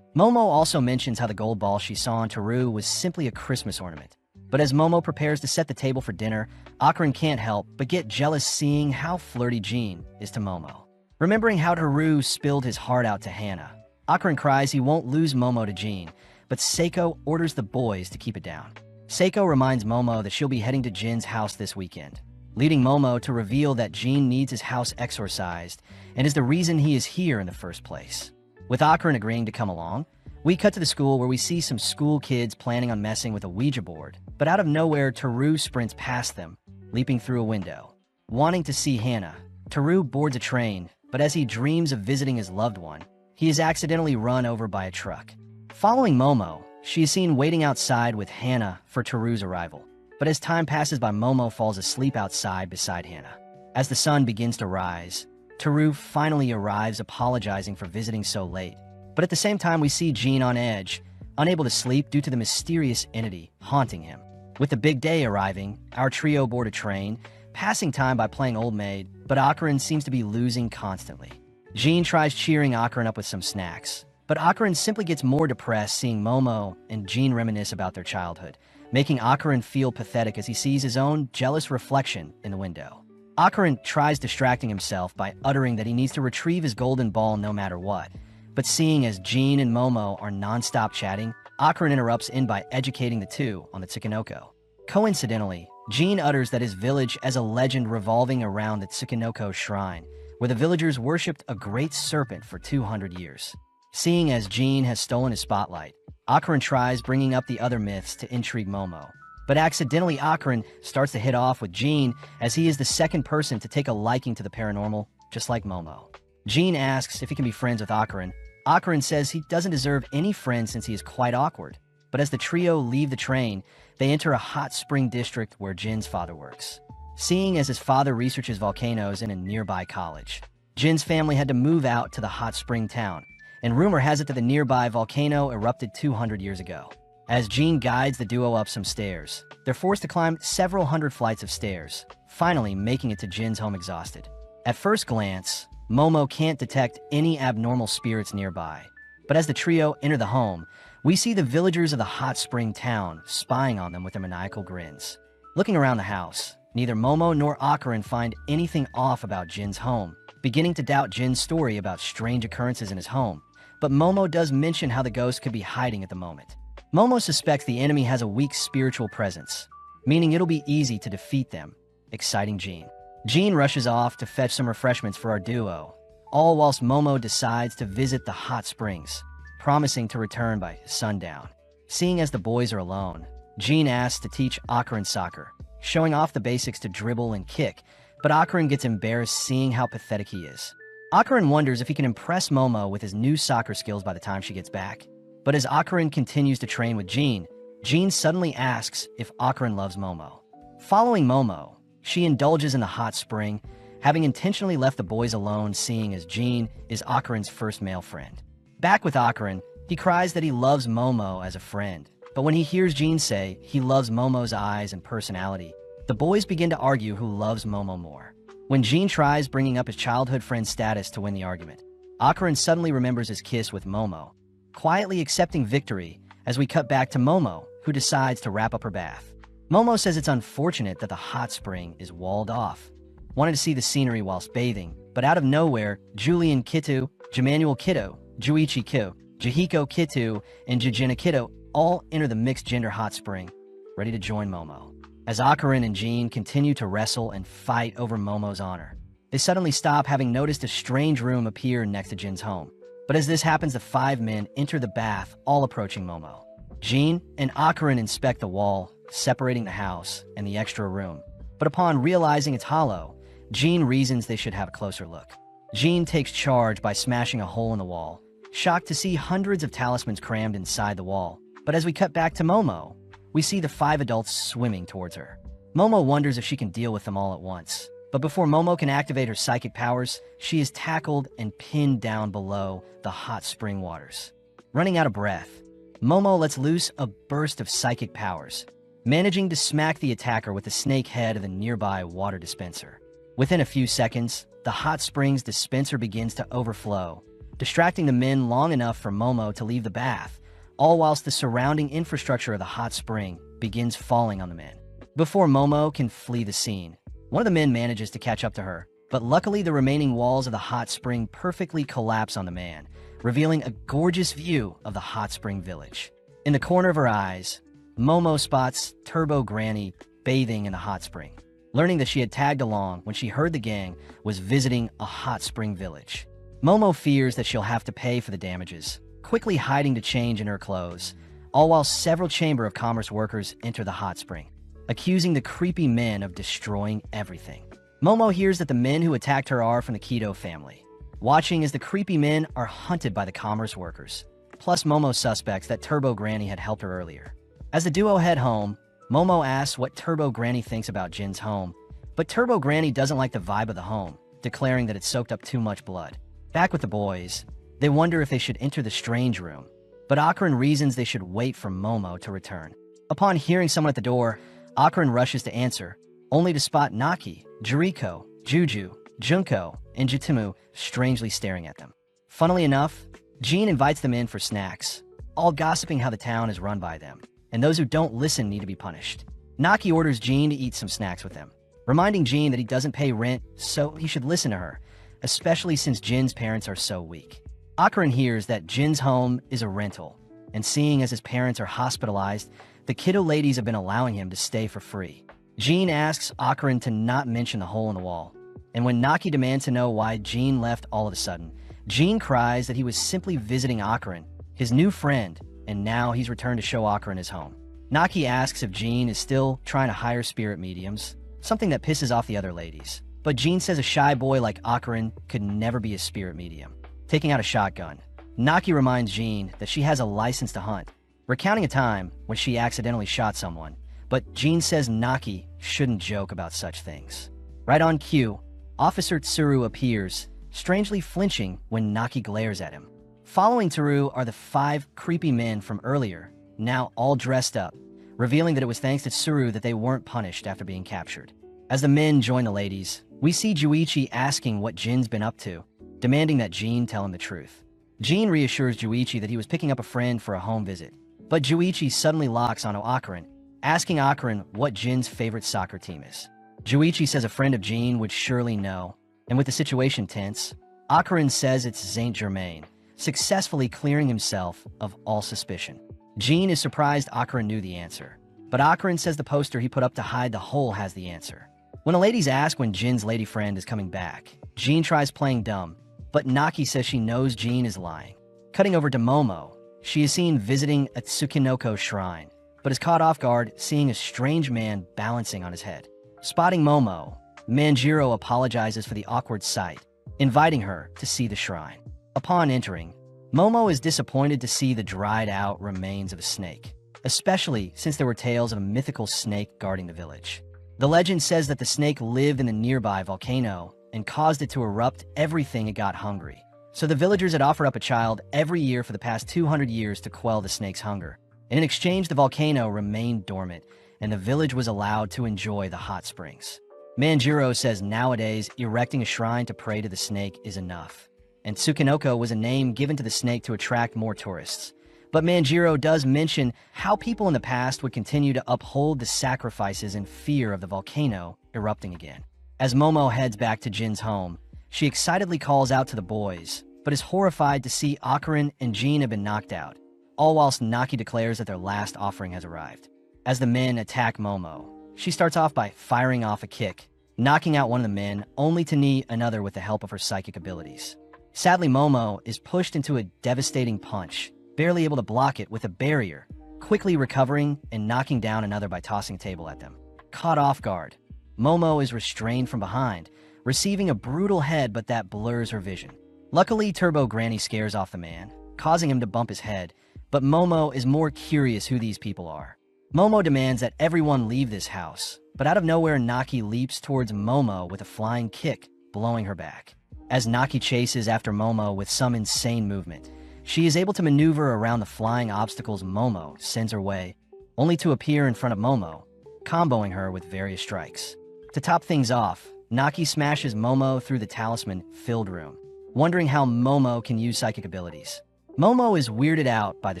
Momo also mentions how the gold ball she saw on Teru was simply a Christmas ornament. But as Momo prepares to set the table for dinner, Akarin can't help but get jealous seeing how flirty Jean is to Momo. Remembering how Teru spilled his heart out to Hannah, Akarin cries he won't lose Momo to Jean, but Seiko orders the boys to keep it down. Seiko reminds Momo that she'll be heading to Jin's house this weekend, leading Momo to reveal that Jean needs his house exorcised and is the reason he is here in the first place. With Akarin agreeing to come along, we cut to the school where we see some school kids planning on messing with a Ouija board, but out of nowhere, Teru sprints past them, leaping through a window. Wanting to see Hannah, Teru boards a train, but as he dreams of visiting his loved one, he is accidentally run over by a truck. Following Momo, she is seen waiting outside with Hannah for Teru's arrival, but as time passes by, Momo falls asleep outside beside Hannah. As the sun begins to rise, Teru finally arrives, apologizing for visiting so late. But at the same time, we see Jean on edge, unable to sleep due to the mysterious entity haunting him. With the big day arriving, our trio board a train, passing time by playing Old Maid, but Akarin seems to be losing constantly. Jean tries cheering Akarin up with some snacks, but Akarin simply gets more depressed seeing Momo and Jean reminisce about their childhood, making Akarin feel pathetic as he sees his own jealous reflection in the window. Akarin tries distracting himself by uttering that he needs to retrieve his golden ball no matter what, but seeing as Jean and Momo are non-stop chatting, Akarin interrupts in by educating the two on the Tsukinoko. Coincidentally, Jean utters that his village as a legend revolving around the Tsukinoko shrine, where the villagers worshipped a great serpent for 200 years. Seeing as Jean has stolen his spotlight, Akarin tries bringing up the other myths to intrigue Momo. But accidentally, Akarin starts to hit off with Jean as he is the second person to take a liking to the paranormal, just like Momo. Jean asks if he can be friends with Akarin. Akarin says he doesn't deserve any friends since he is quite awkward. But as the trio leave the train, they enter a hot spring district where Jin's father works. Seeing as his father researches volcanoes in a nearby college, Jin's family had to move out to the hot spring town, and rumor has it that the nearby volcano erupted 200 years ago. As Jean guides the duo up some stairs, they're forced to climb several hundred flights of stairs, finally making it to Jin's home exhausted. At first glance, Momo can't detect any abnormal spirits nearby, but as the trio enter the home, we see the villagers of the hot spring town spying on them with their maniacal grins. Looking around the house, Neither Momo nor Akarin find anything off about Jin's home, beginning to doubt Jin's story about strange occurrences in his home. But Momo does mention how the ghost could be hiding at the moment. Momo suspects the enemy has a weak spiritual presence, meaning it'll be easy to defeat them, exciting Jin. Jin rushes off to fetch some refreshments for our duo, all whilst Momo decides to visit the hot springs, promising to return by sundown. Seeing as the boys are alone, Jin asks to teach Akarin soccer, showing off the basics to dribble and kick, but Akarin gets embarrassed seeing how pathetic he is. Akarin wonders if he can impress Momo with his new soccer skills by the time she gets back. But as Akarin continues to train with Jin, Jin suddenly asks if Akarin loves Momo. Following Momo, she indulges in the hot spring, having intentionally left the boys alone, seeing as Jin is Akarin's first male friend. Back with Akarin, he cries that he loves Momo as a friend, but when he hears Jin say he loves Momo's eyes and personality, the boys begin to argue who loves Momo more. When Jin tries bringing up his childhood friend's status to win the argument, Akarin suddenly remembers his kiss with Momo, quietly accepting victory as we cut back to Momo, who decides to wrap up her bath. Momo says it's unfortunate that the hot spring is walled off. Wanted to see the scenery whilst bathing, but out of nowhere, Julian Kitu, Jamanuel Kido, Juichi Kyo, Jihiko Kitu, and Jujina Kido all enter the mixed-gender hot spring, ready to join Momo. As Akarin and Jin continue to wrestle and fight over Momo's honor, they suddenly stop, having noticed a strange room appear next to Jin's home. But as this happens, the five men enter the bath, all approaching Momo. Jin and Akarin inspect the wall, separating the house and the extra room. But upon realizing it's hollow, Jin reasons they should have a closer look. Jin takes charge by smashing a hole in the wall, shocked to see hundreds of talismans crammed inside the wall. But as we cut back to Momo, we see the five adults swimming towards her. Momo wonders if she can deal with them all at once. But before Momo can activate her psychic powers, she is tackled and pinned down below the hot spring waters. Running out of breath, Momo lets loose a burst of psychic powers, managing to smack the attacker with the snake head of the nearby water dispenser. Within a few seconds, the hot springs dispenser begins to overflow, distracting the men long enough for Momo to leave the bath, all whilst the surrounding infrastructure of the hot spring begins falling on the men. Before Momo can flee the scene, one of the men manages to catch up to her, but luckily the remaining walls of the hot spring perfectly collapse on the man, revealing a gorgeous view of the hot spring village. In the corner of her eyes, Momo spots Turbo Granny bathing in the hot spring, learning that she had tagged along when she heard the gang was visiting a hot spring village. Momo fears that she'll have to pay for the damages, quickly hiding to change in her clothes, all while several Chamber of Commerce workers enter the hot spring, accusing the creepy men of destroying everything. Momo hears that the men who attacked her are from the Kido family, watching as the creepy men are hunted by the commerce workers. Plus, Momo suspects that Turbo Granny had helped her earlier. As the duo head home, Momo asks what Turbo Granny thinks about Jin's home, but Turbo Granny doesn't like the vibe of the home, declaring that it soaked up too much blood. Back with the boys, they wonder if they should enter the strange room, but Akarin reasons they should wait for Momo to return. Upon hearing someone at the door, Akarin rushes to answer, only to spot Naki, Juriko, Juju, Junko, and Jitimu strangely staring at them. Funnily enough, Jin invites them in for snacks, all gossiping how the town is run by them, and those who don't listen need to be punished. Naki orders Jin to eat some snacks with them, reminding Jin that he doesn't pay rent, so he should listen to her, especially since Jin's parents are so weak. Akarin hears that Jin's home is a rental, and seeing as his parents are hospitalized, the Kido ladies have been allowing him to stay for free. Jin asks Akarin to not mention the hole in the wall, and when Naki demands to know why Jin left all of a sudden, Jin cries that he was simply visiting Akarin, his new friend, and now he's returned to show Akarin his home. Naki asks if Jin is still trying to hire spirit mediums, something that pisses off the other ladies. But Jin says a shy boy like Akarin could never be a spirit medium. Taking out a shotgun, Naki reminds Jin that she has a license to hunt, recounting a time when she accidentally shot someone, but Jin says Naki shouldn't joke about such things. Right on cue, Officer Tsuru appears, strangely flinching when Naki glares at him. Following Tsuru are the 5 creepy men from earlier, now all dressed up, revealing that it was thanks to Tsuru that they weren't punished after being captured. As the men join the ladies, we see Juichi asking what Jin's been up to, demanding that Jin tell him the truth. Jin reassures Juichi that he was picking up a friend for a home visit, but Juichi suddenly locks onto Akarin, asking Akarin what Jin's favorite soccer team is. Juichi says a friend of Jean would surely know, and with the situation tense, Akarin says it's Saint Germain, successfully clearing himself of all suspicion. Jean is surprised Akarin knew the answer, but Akarin says the poster he put up to hide the hole has the answer. When a ladies ask when Jin's lady friend is coming back, Jean tries playing dumb, but Naki says she knows Jean is lying. Cutting over to Momo, she is seen visiting a Tsukinoko shrine, but is caught off guard seeing a strange man balancing on his head. Spotting Momo, Manjiro apologizes for the awkward sight, inviting her to see the shrine. Upon entering, Momo is disappointed to see the dried-out remains of a snake, especially since there were tales of a mythical snake guarding the village. The legend says that the snake lived in the nearby volcano and caused it to erupt everything it got hungry. So the villagers had offered up a child every year for the past 200 years to quell the snake's hunger. And in exchange, the volcano remained dormant, and the village was allowed to enjoy the hot springs. Manjiro says nowadays, erecting a shrine to pray to the snake is enough. And Tsukinoko was a name given to the snake to attract more tourists. But Manjiro does mention how people in the past would continue to uphold the sacrifices in fear of the volcano erupting again. As Momo heads back to Jin's home, she excitedly calls out to the boys, but is horrified to see Akarin and Jean have been knocked out, all whilst Naki declares that their last offering has arrived. As the men attack Momo, she starts off by firing off a kick, knocking out one of the men, only to knee another with the help of her psychic abilities. Sadly, Momo is pushed into a devastating punch, barely able to block it with a barrier, quickly recovering and knocking down another by tossing a table at them. Caught off guard, Momo is restrained from behind, receiving a brutal head, but that blurs her vision. Luckily, Turbo Granny scares off the man, causing him to bump his head, but Momo is more curious who these people are. Momo demands that everyone leave this house, but out of nowhere, Naki leaps towards Momo with a flying kick, blowing her back. As Naki chases after Momo with some insane movement, she is able to maneuver around the flying obstacles Momo sends her way, only to appear in front of Momo, comboing her with various strikes. To top things off, Naki smashes Momo through the talisman-filled room, wondering how Momo can use psychic abilities. Momo is weirded out by the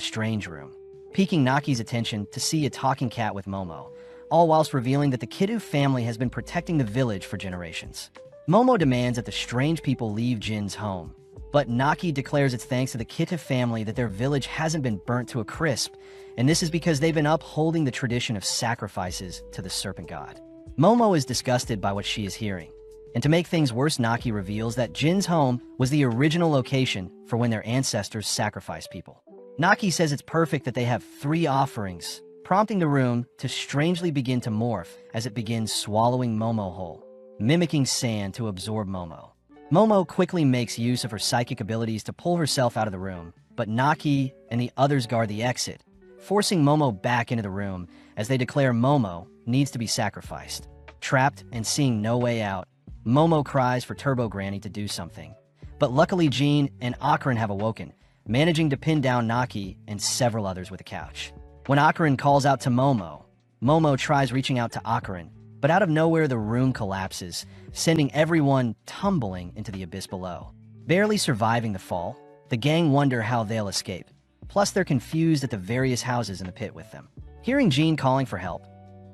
strange room, piquing Naki's attention to see a talking cat with Momo, all whilst revealing that the Kiddu family has been protecting the village for generations. Momo demands that the strange people leave Jin's home, but Naki declares it's thanks to the Kiddu family that their village hasn't been burnt to a crisp, and this is because they've been upholding the tradition of sacrifices to the serpent god. Momo is disgusted by what she is hearing, and to make things worse, Naki reveals that Jin's home was the original location for when their ancestors sacrificed people. Naki says it's perfect that they have 3 offerings, prompting the room to strangely begin to morph as it begins swallowing Momo whole, mimicking sand to absorb Momo. Momo quickly makes use of her psychic abilities to pull herself out of the room, but Naki and the others guard the exit, forcing Momo back into the room as they declare Momo needs to be sacrificed. Trapped and seeing no way out, Momo cries for Turbo Granny to do something. But luckily Jean and Akarin have awoken, managing to pin down Naki and several others with a couch. When Akarin calls out to Momo, Momo tries reaching out to Akarin, but out of nowhere the room collapses, sending everyone tumbling into the abyss below. Barely surviving the fall, the gang wonder how they'll escape. Plus they're confused at the various houses in the pit with them. Hearing Jean calling for help,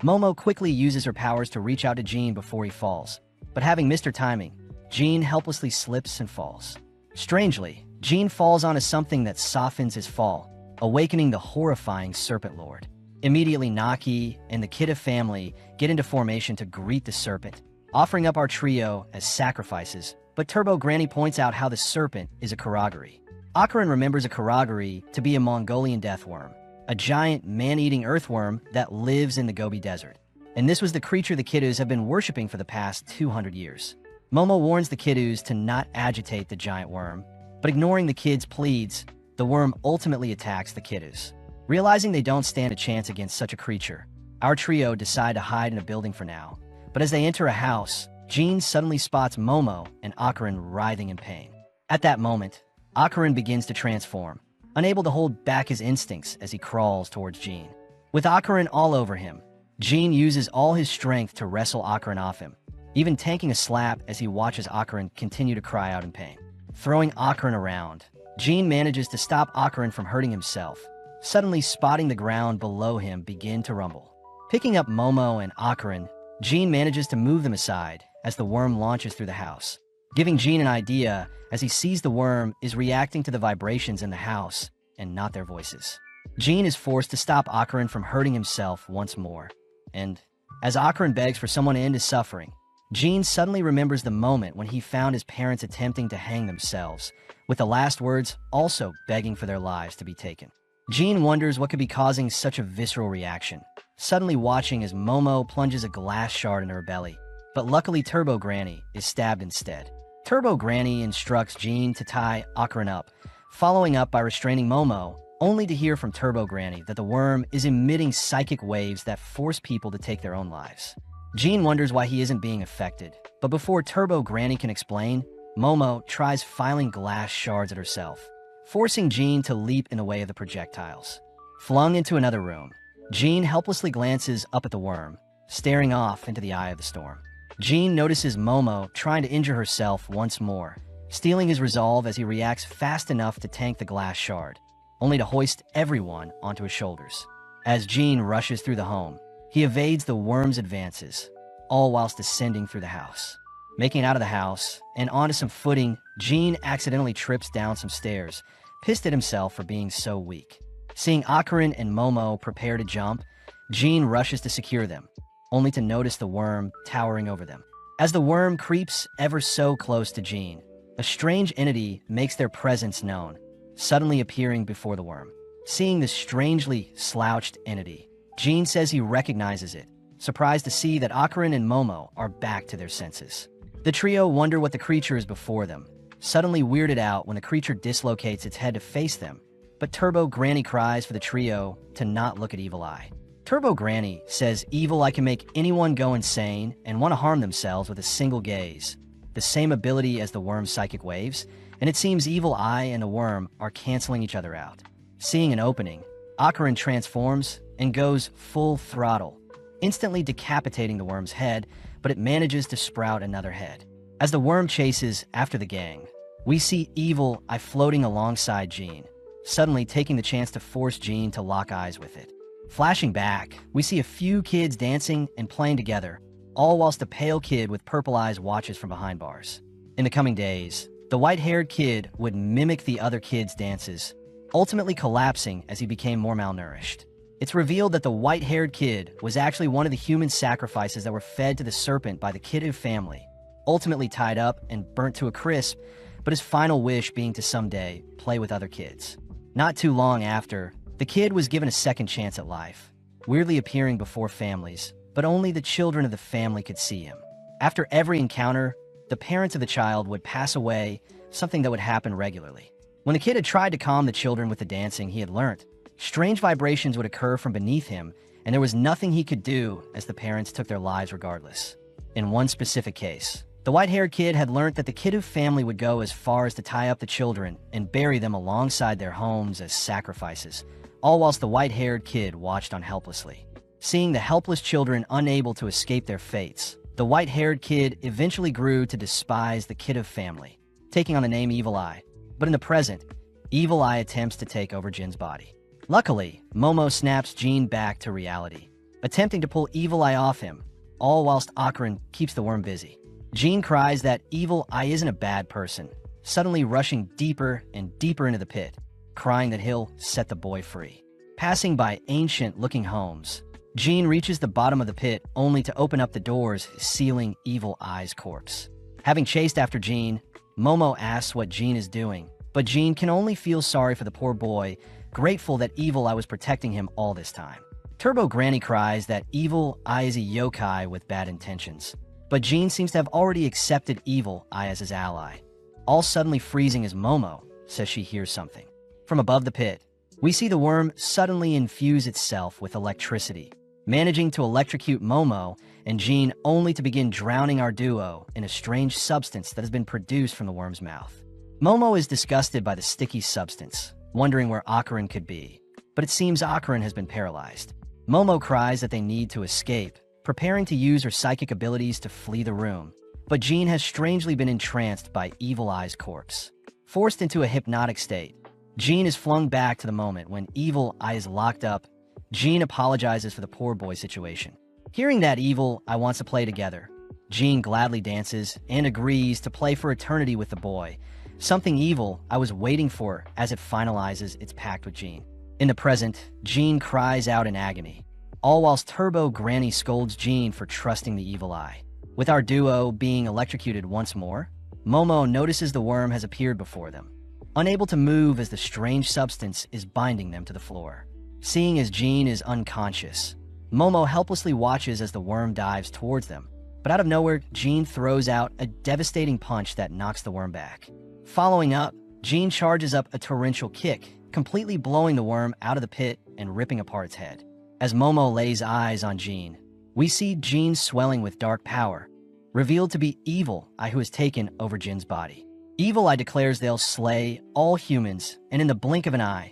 Momo quickly uses her powers to reach out to Jean before he falls, but having missed her timing, Jean helplessly slips and falls. Strangely, Jean falls onto something that softens his fall, awakening the horrifying Serpent Lord. Immediately, Naki and the Kidda family get into formation to greet the serpent, offering up our trio as sacrifices, but Turbo Granny points out how the serpent is a Karagari. Akarin remembers a Karagari to be a Mongolian deathworm, a giant man-eating earthworm that lives in the Gobi Desert. And this was the creature the Kiddus have been worshipping for the past 200 years. Momo warns the Kiddus to not agitate the giant worm, but ignoring the kids' pleads, the worm ultimately attacks the Kiddus. Realizing they don't stand a chance against such a creature, our trio decide to hide in a building for now. But as they enter a house, Jean suddenly spots Momo and Akarin writhing in pain. At that moment, Akarin begins to transform, unable to hold back his instincts as he crawls towards Jean. With Akarin all over him, Jean uses all his strength to wrestle Akarin off him, even tanking a slap as he watches Akarin continue to cry out in pain. Throwing Akarin around, Jean manages to stop Akarin from hurting himself, suddenly spotting the ground below him begin to rumble. Picking up Momo and Akarin, Jean manages to move them aside as the worm launches through the house, giving Jean an idea as he sees the worm is reacting to the vibrations in the house and not their voices. Jean is forced to stop Akarin from hurting himself once more, and as Akarin begs for someone to end his suffering, Jean suddenly remembers the moment when he found his parents attempting to hang themselves, with the last words also begging for their lives to be taken. Jean wonders what could be causing such a visceral reaction, suddenly watching as Momo plunges a glass shard into her belly, but luckily Turbo Granny is stabbed instead. Turbo Granny instructs Jean to tie Akarin up, following up by restraining Momo, only to hear from Turbo Granny that the worm is emitting psychic waves that force people to take their own lives. Jean wonders why he isn't being affected, but before Turbo Granny can explain, Momo tries filing glass shards at herself, forcing Jean to leap in the way of the projectiles. Flung into another room, Jean helplessly glances up at the worm, staring off into the eye of the storm. Jean notices Momo trying to injure herself once more, stealing his resolve as he reacts fast enough to tank the glass shard, only to hoist everyone onto his shoulders. As Jean rushes through the home, he evades the worm's advances, all whilst descending through the house. Making it out of the house and onto some footing, Jean accidentally trips down some stairs, pissed at himself for being so weak. Seeing Akarin and Momo prepare to jump, Jean rushes to secure them, only to notice the worm towering over them. As the worm creeps ever so close to Jean, a strange entity makes their presence known, suddenly appearing before the worm. Seeing the strangely slouched entity, Jean says he recognizes it, surprised to see that Akarin and Momo are back to their senses. The trio wonder what the creature is before them, suddenly weirded out when the creature dislocates its head to face them, but Turbo Granny cries for the trio to not look at Evil Eye. Turbo Granny says Evil Eye can make anyone go insane and want to harm themselves with a single gaze, the same ability as the worm's psychic waves, and it seems Evil Eye and the worm are canceling each other out. Seeing an opening, Akarin transforms and goes full throttle, instantly decapitating the worm's head, but it manages to sprout another head. As the worm chases after the gang, we see Evil Eye floating alongside Jean, suddenly taking the chance to force Jean to lock eyes with it. Flashing back, we see a few kids dancing and playing together, all whilst a pale kid with purple eyes watches from behind bars. In the coming days, the white-haired kid would mimic the other kids' dances, ultimately collapsing as he became more malnourished. It's revealed that the white-haired kid was actually one of the human sacrifices that were fed to the serpent by the Kiddu family, ultimately tied up and burnt to a crisp, but his final wish being to someday play with other kids. Not too long after, the kid was given a second chance at life, weirdly appearing before families, but only the children of the family could see him. After every encounter, the parents of the child would pass away, something that would happen regularly. When the kid had tried to calm the children with the dancing he had learnt, strange vibrations would occur from beneath him, and there was nothing he could do as the parents took their lives regardless. In one specific case, the white-haired kid had learnt that the Kiddu family would go as far as to tie up the children and bury them alongside their homes as sacrifices, all whilst the white-haired kid watched on helplessly. Seeing the helpless children unable to escape their fates, the white-haired kid eventually grew to despise the Kiddu family, taking on the name Evil Eye. But in the present, Evil Eye attempts to take over Jin's body. Luckily, Momo snaps Jin back to reality, attempting to pull Evil Eye off him, all whilst Akarin keeps the worm busy. Jin cries that Evil Eye isn't a bad person, suddenly rushing deeper and deeper into the pit, crying that he'll set the boy free. Passing by ancient-looking homes, Jin reaches the bottom of the pit only to open up the doors, sealing Evil Eye's corpse. Having chased after Jin, Momo asks what Jin is doing, but Jin can only feel sorry for the poor boy, grateful that Evil Eye was protecting him all this time. Turbo Granny cries that Evil Eye is a yokai with bad intentions, but Jin seems to have already accepted Evil Eye as his ally, all suddenly freezing as Momo says she hears something. From above the pit, we see the worm suddenly infuse itself with electricity, managing to electrocute Momo and Jin only to begin drowning our duo in a strange substance that has been produced from the worm's mouth. Momo is disgusted by the sticky substance, wondering where Akarin could be, but it seems Akarin has been paralyzed. Momo cries that they need to escape, preparing to use her psychic abilities to flee the room, but Jin has strangely been entranced by Evil Eye's corpse. Forced into a hypnotic state, Jin is flung back to the moment when Evil Eye is locked up. Jin apologizes for the poor boy situation. Hearing that Evil Eye wants to play together, Jean gladly dances and agrees to play for eternity with the boy, something Evil Eye was waiting for as it finalizes its pact with Jean. In the present, Jean cries out in agony, all whilst Turbo Granny scolds Jean for trusting the Evil Eye. With our duo being electrocuted once more, Momo notices the worm has appeared before them, unable to move as the strange substance is binding them to the floor. Seeing as Jean is unconscious, Momo helplessly watches as the worm dives towards them, but out of nowhere, Jean throws out a devastating punch that knocks the worm back. Following up, Jean charges up a torrential kick, completely blowing the worm out of the pit and ripping apart its head. As Momo lays eyes on Jean, we see Jean swelling with dark power, revealed to be Evil Eye who has taken over Jin's body. Evil Eye declares they'll slay all humans, and in the blink of an eye,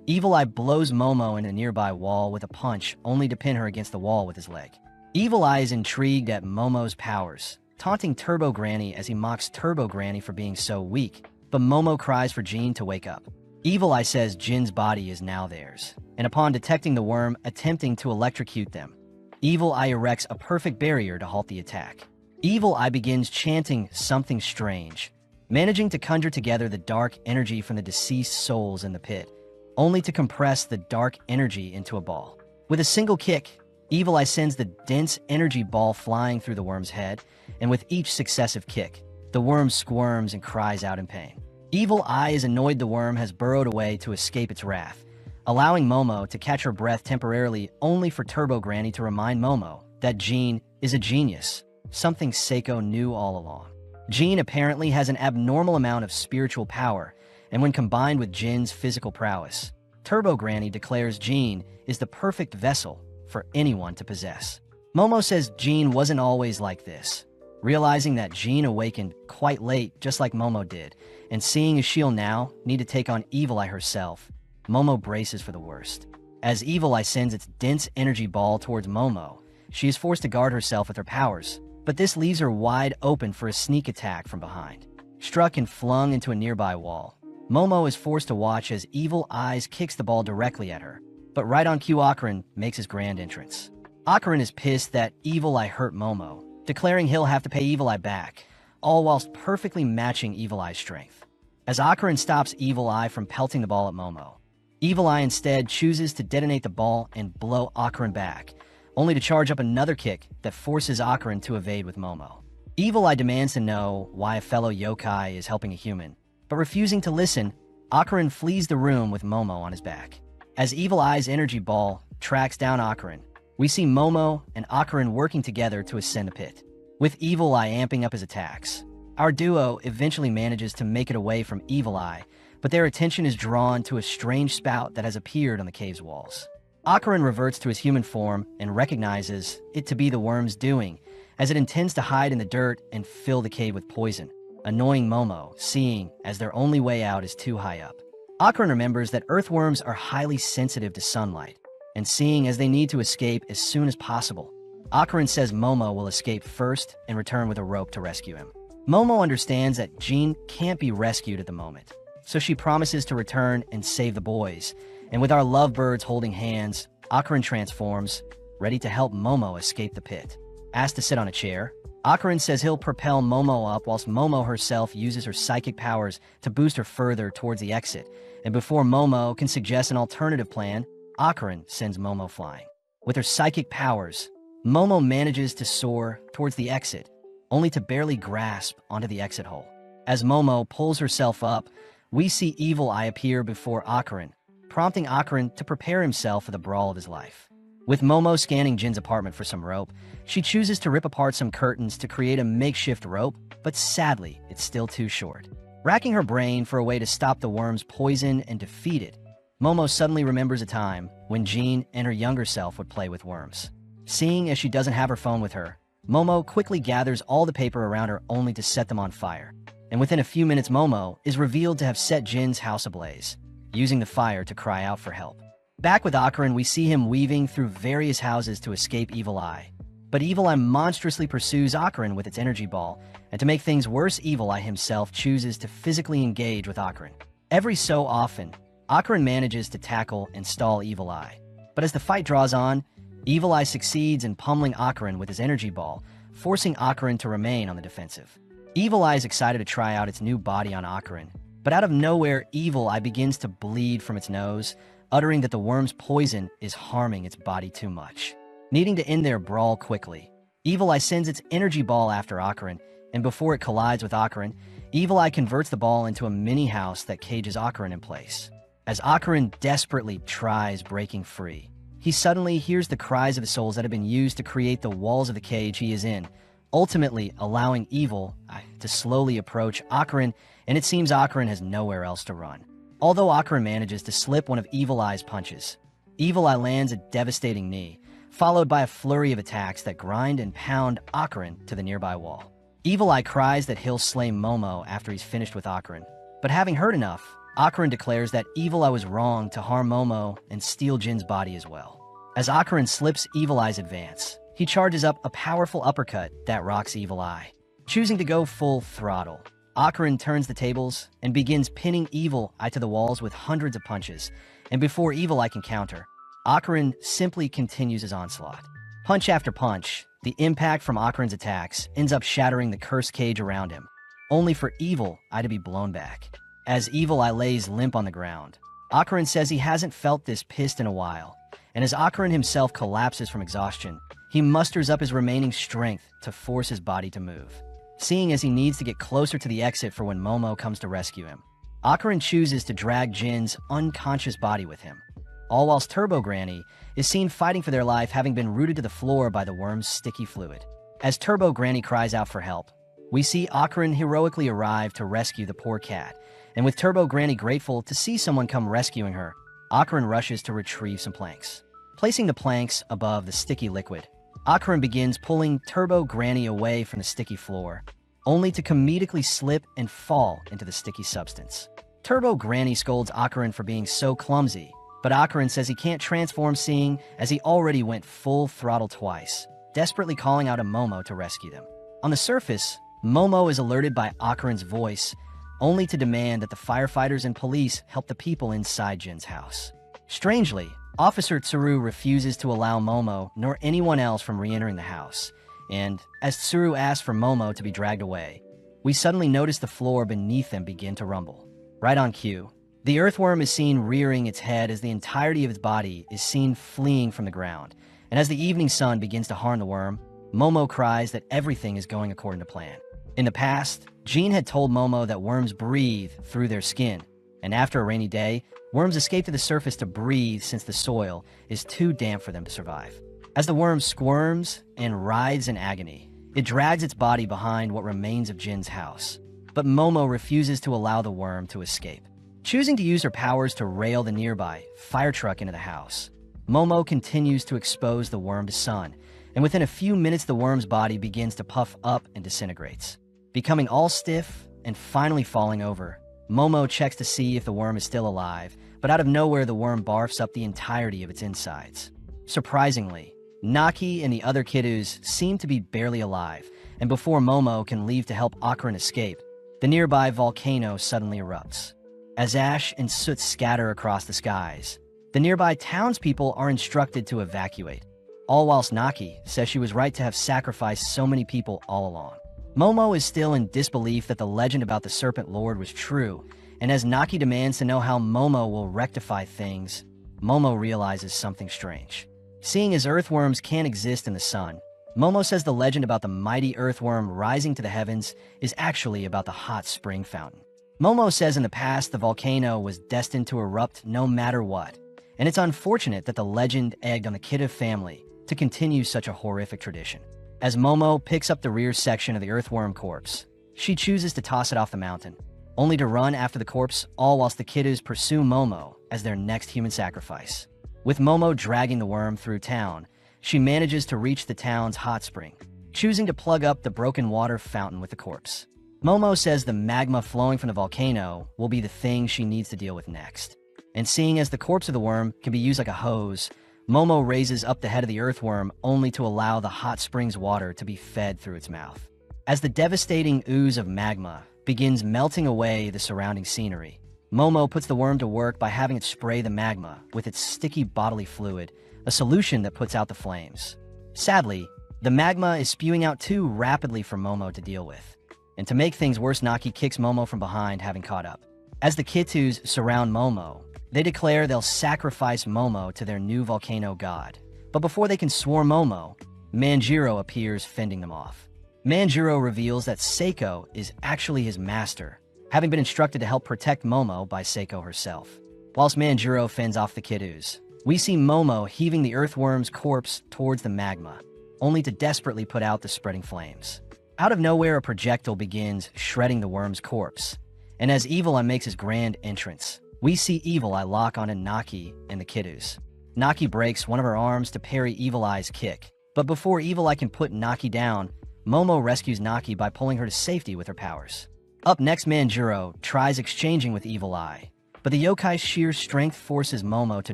Evil Eye blows Momo in a nearby wall with a punch, only to pin her against the wall with his leg. Evil Eye is intrigued at Momo's powers, taunting Turbo Granny as he mocks Turbo Granny for being so weak, but Momo cries for Jean to wake up. Evil Eye says Jin's body is now theirs, and upon detecting the worm attempting to electrocute them, Evil Eye erects a perfect barrier to halt the attack. Evil Eye begins chanting something strange, managing to conjure together the dark energy from the deceased souls in the pit, only to compress the dark energy into a ball. With a single kick, Evil Eye sends the dense energy ball flying through the worm's head, and with each successive kick, the worm squirms and cries out in pain. Evil Eye is annoyed the worm has burrowed away to escape its wrath, allowing Momo to catch her breath temporarily, only for Turbo Granny to remind Momo that Jean is a genius, something Seiko knew all along. Jean apparently has an abnormal amount of spiritual power, and when combined with Jin's physical prowess, Turbo Granny declares Jean is the perfect vessel for anyone to possess. Momo says Jean wasn't always like this, realizing that Jean awakened quite late just like Momo did, and seeing as she'll now need to take on Evil Eye herself, Momo braces for the worst. As Evil Eye sends its dense energy ball towards Momo, she is forced to guard herself with her powers, but this leaves her wide open for a sneak attack from behind. Struck and flung into a nearby wall, Momo is forced to watch as Evil Eye kicks the ball directly at her, but right on cue Akarin makes his grand entrance. Akarin is pissed that Evil Eye hurt Momo, declaring he'll have to pay Evil Eye back, all whilst perfectly matching Evil Eye's strength. As Akarin stops Evil Eye from pelting the ball at Momo, Evil Eye instead chooses to detonate the ball and blow Akarin back, only to charge up another kick that forces Akarin to evade with Momo. Evil Eye demands to know why a fellow yokai is helping a human, but refusing to listen, Akarin flees the room with Momo on his back. As Evil Eye's energy ball tracks down Akarin, we see Momo and Akarin working together to ascend the pit. With Evil Eye amping up his attacks, our duo eventually manages to make it away from Evil Eye, but their attention is drawn to a strange spout that has appeared on the cave's walls. Akarin reverts to his human form and recognizes it to be the worm's doing, as it intends to hide in the dirt and fill the cave with poison, annoying Momo, seeing as their only way out is too high up. Akarin remembers that earthworms are highly sensitive to sunlight, and seeing as they need to escape as soon as possible, Akarin says Momo will escape first and return with a rope to rescue him. Momo understands that Jean can't be rescued at the moment, so she promises to return and save the boys, and with our lovebirds holding hands, Akarin transforms, ready to help Momo escape the pit. Asked to sit on a chair, Akarin says he'll propel Momo up whilst Momo herself uses her psychic powers to boost her further towards the exit, and before Momo can suggest an alternative plan, Akarin sends Momo flying. With her psychic powers, Momo manages to soar towards the exit, only to barely grasp onto the exit hole. As Momo pulls herself up, we see Evil Eye appear before Akarin, prompting Akarin to prepare himself for the brawl of his life. With Momo scanning Jin's apartment for some rope, she chooses to rip apart some curtains to create a makeshift rope, but sadly, it's still too short. Racking her brain for a way to stop the worm's poison and defeat it, Momo suddenly remembers a time when Jean and her younger self would play with worms. Seeing as she doesn't have her phone with her, Momo quickly gathers all the paper around her only to set them on fire. And within a few minutes, Momo is revealed to have set Jin's house ablaze, using the fire to cry out for help. Back with Akarin, we see him weaving through various houses to escape Evil Eye. But Evil Eye monstrously pursues Akarin with its energy ball, and to make things worse, Evil Eye himself chooses to physically engage with Akarin. Every so often, Akarin manages to tackle and stall Evil Eye. But as the fight draws on, Evil Eye succeeds in pummeling Akarin with his energy ball, forcing Akarin to remain on the defensive. Evil Eye is excited to try out its new body on Akarin, but out of nowhere, Evil Eye begins to bleed from its nose, uttering that the worm's poison is harming its body too much. Needing to end their brawl quickly, Evil Eye sends its energy ball after Akarin, and before it collides with Akarin, Evil Eye converts the ball into a mini house that cages Akarin in place. As Akarin desperately tries breaking free, he suddenly hears the cries of the souls that have been used to create the walls of the cage he is in, ultimately allowing Evil Eye to slowly approach Akarin, and it seems Akarin has nowhere else to run. Although Akarin manages to slip one of Evil Eye's punches, Evil Eye lands a devastating knee, followed by a flurry of attacks that grind and pound Akarin to the nearby wall. Evil Eye cries that he'll slay Momo after he's finished with Akarin, but having heard enough, Akarin declares that Evil Eye was wrong to harm Momo and steal Jin's body as well. As Akarin slips Evil Eye's advance, he charges up a powerful uppercut that rocks Evil Eye. Choosing to go full throttle, Akarin turns the tables and begins pinning Evil Eye to the walls with hundreds of punches, and before Evil Eye can counter, Akarin simply continues his onslaught. Punch after punch, the impact from Akarin's attacks ends up shattering the cursed cage around him, only for Evil Eye to be blown back. As Evil Eye lays limp on the ground, Akarin says he hasn't felt this pissed in a while, and as Akarin himself collapses from exhaustion, he musters up his remaining strength to force his body to move. Seeing as he needs to get closer to the exit for when Momo comes to rescue him, Akarin chooses to drag Jin's unconscious body with him, all whilst Turbo Granny is seen fighting for their life, having been rooted to the floor by the worm's sticky fluid. As Turbo Granny cries out for help, we see Akarin heroically arrive to rescue the poor cat, and with Turbo Granny grateful to see someone come rescuing her, Akarin rushes to retrieve some planks. Placing the planks above the sticky liquid, Akarin begins pulling Turbo Granny away from the sticky floor, only to comedically slip and fall into the sticky substance. Turbo Granny scolds Akarin for being so clumsy, but Akarin says he can't transform, seeing as he already went full throttle twice, desperately calling out to Momo to rescue them. On the surface, Momo is alerted by Akarin's voice, only to demand that the firefighters and police help the people inside Jin's house. Strangely, Officer Tsuru refuses to allow Momo nor anyone else from re-entering the house, and as Tsuru asks for Momo to be dragged away, we suddenly notice the floor beneath them begin to rumble. Right on cue, the earthworm is seen rearing its head as the entirety of its body is seen fleeing from the ground, and as the evening sun begins to harm the worm, Momo cries that everything is going according to plan. In the past, Jin had told Momo that worms breathe through their skin, and after a rainy day, worms escape to the surface to breathe since the soil is too damp for them to survive. As the worm squirms and writhes in agony, it drags its body behind what remains of Jin's house. But Momo refuses to allow the worm to escape. Choosing to use her powers to rail the nearby fire truck into the house, Momo continues to expose the worm to sun, and within a few minutes the worm's body begins to puff up and disintegrates. Becoming all stiff and finally falling over, Momo checks to see if the worm is still alive, but out of nowhere the worm barfs up the entirety of its insides. Surprisingly, Naki and the other kiddos seem to be barely alive, and before Momo can leave to help Akarin escape, the nearby volcano suddenly erupts. As ash and soot scatter across the skies, the nearby townspeople are instructed to evacuate, all whilst Naki says she was right to have sacrificed so many people all along. Momo is still in disbelief that the legend about the Serpent Lord was true, and as Naki demands to know how Momo will rectify things, Momo realizes something strange. Seeing as earthworms can't exist in the sun, Momo says the legend about the mighty earthworm rising to the heavens is actually about the hot spring fountain. Momo says in the past the volcano was destined to erupt no matter what, and it's unfortunate that the legend egged on the Kiddo family to continue such a horrific tradition. As Momo picks up the rear section of the earthworm corpse, she chooses to toss it off the mountain, only to run after the corpse, all whilst the kiddos pursue Momo as their next human sacrifice. With Momo dragging the worm through town, she manages to reach the town's hot spring, choosing to plug up the broken water fountain with the corpse. Momo says the magma flowing from the volcano will be the thing she needs to deal with next. And seeing as the corpse of the worm can be used like a hose, Momo raises up the head of the earthworm only to allow the hot spring's water to be fed through its mouth. As the devastating ooze of magma begins melting away the surrounding scenery, Momo puts the worm to work by having it spray the magma with its sticky bodily fluid, a solution that puts out the flames. Sadly, the magma is spewing out too rapidly for Momo to deal with. And to make things worse, Naki kicks Momo from behind, having caught up. As the Kitus surround Momo, they declare they'll sacrifice Momo to their new volcano god. But before they can swarm Momo, Manjiro appears, fending them off. Manjiro reveals that Seiko is actually his master, having been instructed to help protect Momo by Seiko herself. Whilst Manjiro fends off the Kitus, we see Momo heaving the earthworm's corpse towards the magma, only to desperately put out the spreading flames. Out of nowhere, a projectile begins shredding the worm's corpse, and as Evil Eye makes his grand entrance, we see Evil Eye lock onto Naki and the Kitus. Naki breaks one of her arms to parry Evil Eye's kick, but before Evil Eye can put Naki down, Momo rescues Naki by pulling her to safety with her powers. Up next, Manjiro tries exchanging with Evil Eye, but the yokai's sheer strength forces Momo to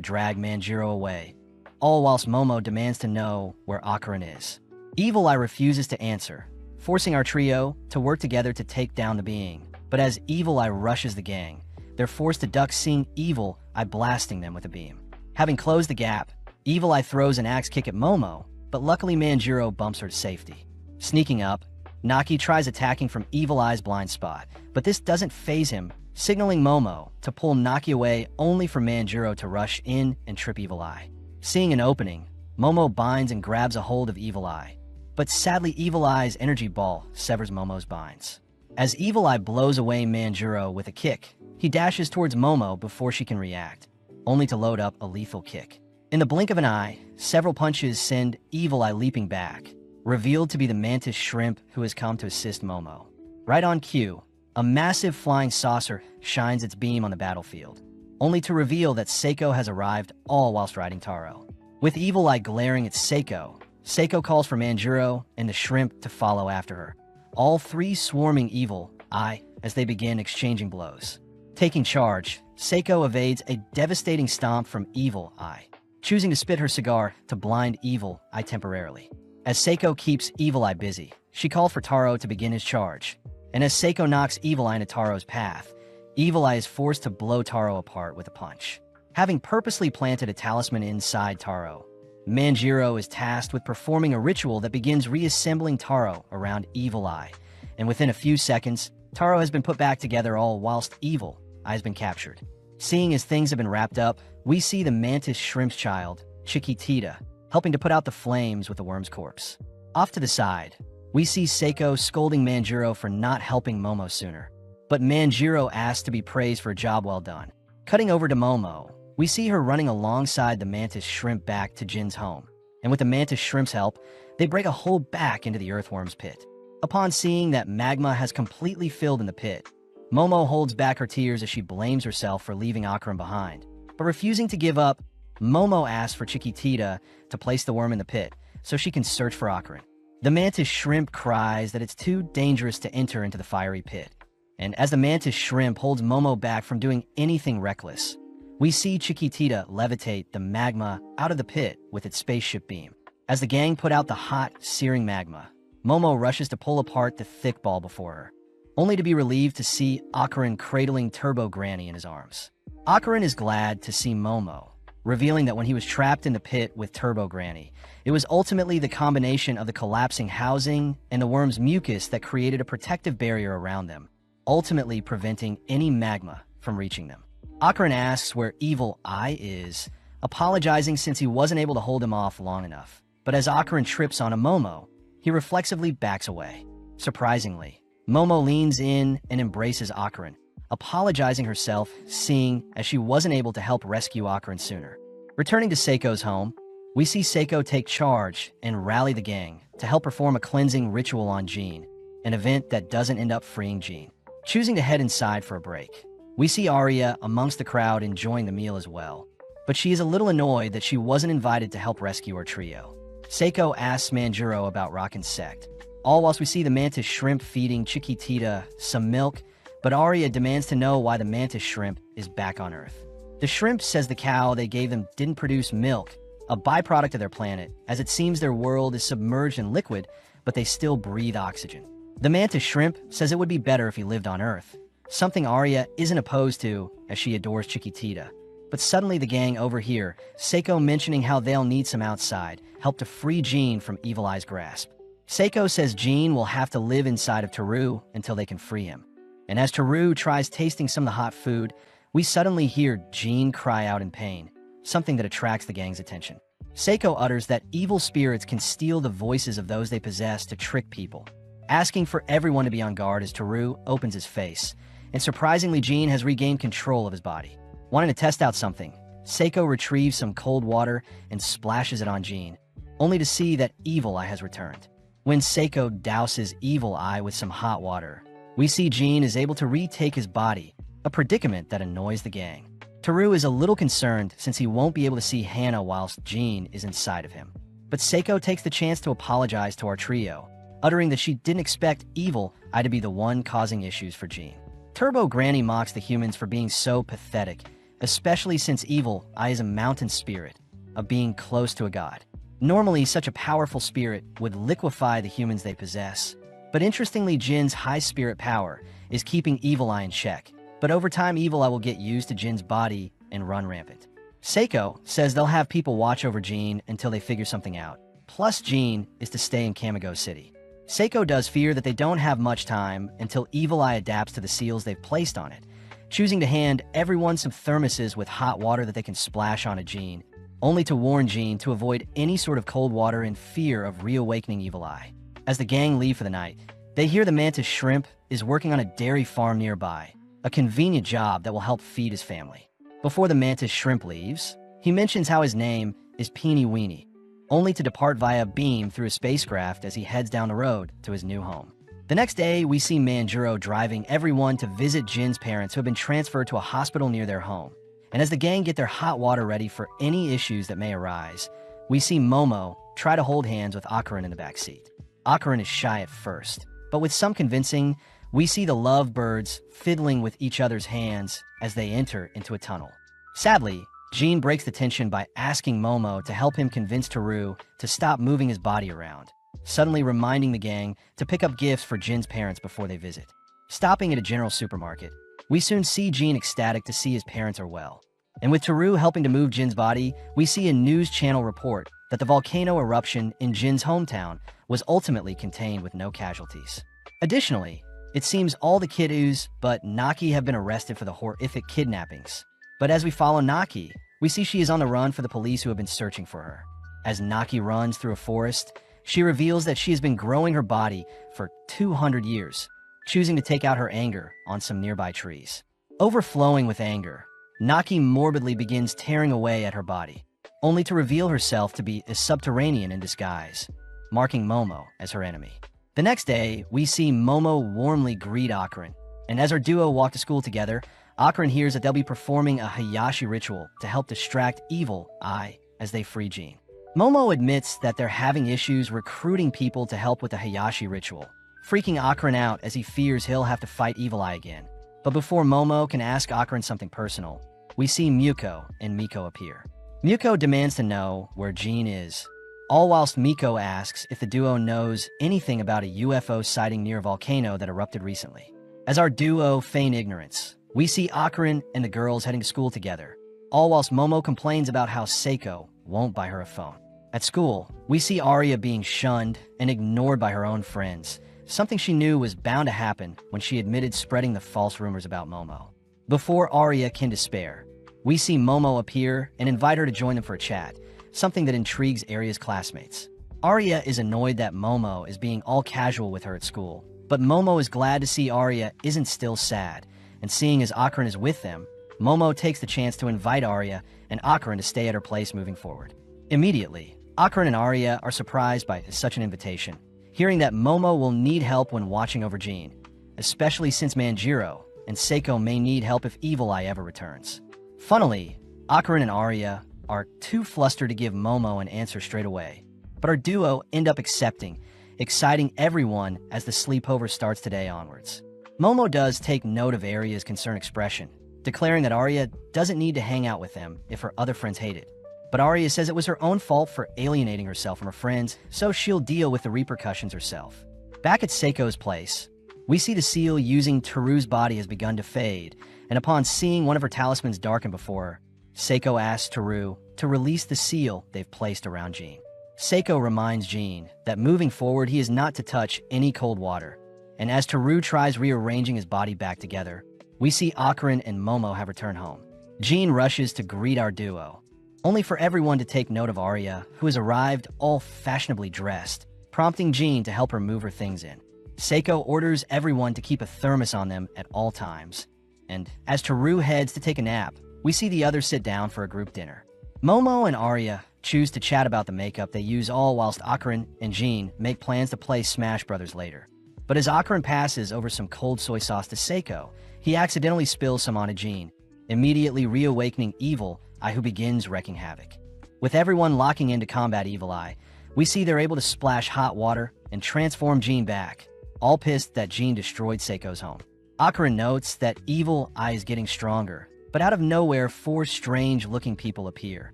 drag Manjiro away, all whilst Momo demands to know where Akarin is. Evil Eye refuses to answer, forcing our trio to work together to take down the being. But as Evil Eye rushes the gang, they're forced to duck, seeing Evil Eye blasting them with a beam. Having closed the gap, Evil Eye throws an axe kick at Momo, but luckily Manjiro bumps her to safety. Sneaking up, Naki tries attacking from Evil Eye's blind spot, but this doesn't faze him, signaling Momo to pull Naki away, only for Manjiro to rush in and trip Evil Eye. Seeing an opening, Momo binds and grabs a hold of Evil Eye, but sadly Evil Eye's energy ball severs Momo's binds. As Evil Eye blows away Manjiro with a kick, he dashes towards Momo before she can react, only to load up a lethal kick. In the blink of an eye, several punches send Evil Eye leaping back, revealed to be the mantis shrimp who has come to assist Momo. Right on cue, a massive flying saucer shines its beam on the battlefield, only to reveal that Seiko has arrived, all whilst riding Taro. With Evil Eye glaring at Seiko, Seiko calls for Manjiro and the shrimp to follow after her, all three swarming Evil Eye as they begin exchanging blows. Taking charge, Seiko evades a devastating stomp from Evil Eye, choosing to spit her cigar to blind Evil Eye temporarily. As Seiko keeps Evil Eye busy, she called for Taro to begin his charge, and as Seiko knocks Evil Eye into Taro's path, Evil Eye is forced to blow Taro apart with a punch. Having purposely planted a talisman inside Taro, Manjiro is tasked with performing a ritual that begins reassembling Taro around Evil Eye, and within a few seconds, Taro has been put back together, all whilst Evil Eye has been captured. Seeing as things have been wrapped up, we see the mantis shrimp's child, Chiquitita, helping to put out the flames with the worm's corpse. Off to the side, we see Seiko scolding Manjiro for not helping Momo sooner, but Manjiro asks to be praised for a job well done. Cutting over to Momo, we see her running alongside the mantis shrimp back to Jin's home, and with the mantis shrimp's help, they break a hole back into the earthworm's pit. Upon seeing that magma has completely filled in the pit, Momo holds back her tears as she blames herself for leaving Akarin behind. But refusing to give up, Momo asks for Chiquitita to place the worm in the pit so she can search for Akarin. The mantis shrimp cries that it's too dangerous to enter into the fiery pit, and as the mantis shrimp holds Momo back from doing anything reckless, we see Chiquitita levitate the magma out of the pit with its spaceship beam. As the gang put out the hot, searing magma, Momo rushes to pull apart the thick ball before her, only to be relieved to see Akarin cradling Turbo Granny in his arms. Akarin is glad to see Momo, revealing that when he was trapped in the pit with Turbo Granny, it was ultimately the combination of the collapsing housing and the worm's mucus that created a protective barrier around them, ultimately preventing any magma from reaching them. Akarin asks where Evil Eye is, apologizing since he wasn't able to hold him off long enough. But as Akarin trips on a Momo, he reflexively backs away. Surprisingly, Momo leans in and embraces Akarin, apologizing herself, seeing as she wasn't able to help rescue Akarin sooner. Returning to Seiko's home, we see Seiko take charge and rally the gang to help perform a cleansing ritual on Jean, an event that doesn't end up freeing Jean. Choosing to head inside for a break, we see Arya amongst the crowd enjoying the meal as well, but she is a little annoyed that she wasn't invited to help rescue her trio. Seiko asks Manjiro about Rockin's sect, all whilst we see the mantis shrimp feeding Chiquitita some milk, but Arya demands to know why the mantis shrimp is back on Earth. The shrimp says the cow they gave them didn't produce milk, a byproduct of their planet, as it seems their world is submerged in liquid, but they still breathe oxygen. The mantis shrimp says it would be better if he lived on Earth, something Arya isn't opposed to as she adores Chiquitita. But suddenly the gang overhear Seiko mentioning how they'll need some outside help to free Jean from Evil Eye's grasp. Seiko says Jean will have to live inside of Teru until they can free him. And as Teru tries tasting some of the hot food, we suddenly hear Jean cry out in pain, something that attracts the gang's attention. Seiko utters that evil spirits can steal the voices of those they possess to trick people, asking for everyone to be on guard as Teru opens his face, and surprisingly Jean has regained control of his body. Wanting to test out something, Seiko retrieves some cold water and splashes it on Jean, only to see that Evil Eye has returned. When Seiko douses Evil Eye with some hot water, we see Jean is able to retake his body, a predicament that annoys the gang. Teru is a little concerned since he won't be able to see Hannah whilst Jean is inside of him. But Seiko takes the chance to apologize to our trio, uttering that she didn't expect Evil Eye to be the one causing issues for Jean. Turbo Granny mocks the humans for being so pathetic, especially since Evil Eye is a mountain spirit, a being close to a god. Normally, such a powerful spirit would liquefy the humans they possess. But interestingly, Jin's high spirit power is keeping Evil Eye in check. But over time, Evil Eye will get used to Jin's body and run rampant. Seiko says they'll have people watch over Jean until they figure something out. Plus, Jean is to stay in Kamigo City. Seiko does fear that they don't have much time until Evil Eye adapts to the seals they've placed on it, choosing to hand everyone some thermoses with hot water that they can splash onto Jean, only to warn Jean to avoid any sort of cold water in fear of reawakening Evil Eye. As the gang leave for the night, they hear the Mantis Shrimp is working on a dairy farm nearby, a convenient job that will help feed his family. Before the Mantis Shrimp leaves, he mentions how his name is Peeny Weeny, only to depart via beam through a spacecraft as he heads down the road to his new home. The next day, we see Manjuro driving everyone to visit Jin's parents who have been transferred to a hospital near their home. And as the gang get their hot water ready for any issues that may arise, we see Momo try to hold hands with Akarin in the backseat. Akarin is shy at first, but with some convincing, we see the lovebirds fiddling with each other's hands as they enter into a tunnel. Sadly, Jean breaks the tension by asking Momo to help him convince Teru to stop moving his body around, suddenly reminding the gang to pick up gifts for Jin's parents before they visit. Stopping at a general supermarket, we soon see Jean ecstatic to see his parents are well. And with Teru helping to move Jin's body, we see a news channel report that the volcano eruption in Jin's hometown was ultimately contained with no casualties. Additionally, it seems all the kiddos but Naki have been arrested for the horrific kidnappings. But as we follow Naki, we see she is on the run for the police who have been searching for her. As Naki runs through a forest, she reveals that she has been growing her body for 200 years, choosing to take out her anger on some nearby trees. Overflowing with anger, Naki morbidly begins tearing away at her body, only to reveal herself to be a subterranean in disguise, marking Momo as her enemy. The next day, we see Momo warmly greet Akarin, and as our duo walk to school together, Akarin hears that they'll be performing a Hayashi ritual to help distract Evil Eye as they free Jean. Momo admits that they're having issues recruiting people to help with the Hayashi ritual, freaking Akarin out as he fears he'll have to fight Evil Eye again. But before Momo can ask Akarin something personal, we see Muko and Miko appear. Muko demands to know where Jean is, all whilst Miko asks if the duo knows anything about a UFO sighting near a volcano that erupted recently. As our duo feign ignorance, we see Akarin and the girls heading to school together, all whilst Momo complains about how Seiko won't buy her a phone. At school, we see Arya being shunned and ignored by her own friends, something she knew was bound to happen when she admitted spreading the false rumors about Momo. Before Arya can despair, we see Momo appear and invite her to join them for a chat, something that intrigues Arya's classmates. Arya is annoyed that Momo is being all casual with her at school, but Momo is glad to see Arya isn't still sad, and seeing as Akarin is with them, Momo takes the chance to invite Arya and Akarin to stay at her place moving forward. Immediately, Akarin and Arya are surprised by such an invitation, hearing that Momo will need help when watching over Jean, especially since Manjiro and Seiko may need help if Evil Eye ever returns. Funnily, Akarin and Arya are too flustered to give Momo an answer straight away, but our duo end up accepting, exciting everyone as the sleepover starts today onwards. Momo does take note of Arya's concerned expression, declaring that Arya doesn't need to hang out with them if her other friends hate it. But Arya says it was her own fault for alienating herself from her friends, so she'll deal with the repercussions herself. Back at Seiko's place, We see the seal using Teru's body has begun to fade, and upon seeing one of her talismans darken before her, Seiko asks Teru to release the seal they've placed around Jean. Seiko reminds Jean that moving forward he is not to touch any cold water, and as Teru tries rearranging his body back together, we see Akarin and Momo have returned home. Jean rushes to greet our duo, only for everyone to take note of Arya, who has arrived all fashionably dressed, prompting Jean to help her move her things in. Seiko orders everyone to keep a thermos on them at all times, and as Teru heads to take a nap, we see the others sit down for a group dinner. Momo and Arya choose to chat about the makeup they use all whilst Akarin and Jean make plans to play Smash Brothers later. But as Akarin passes over some cold soy sauce to Seiko, he accidentally spills some onto Jean, immediately reawakening Evil Eye, who begins wreaking havoc. With everyone locking in to combat Evil Eye, we see they're able to splash hot water and transform Jean back, all pissed that Jean destroyed Seiko's home. Akarin notes that Evil Eye is getting stronger, but out of nowhere 4 strange-looking people appear,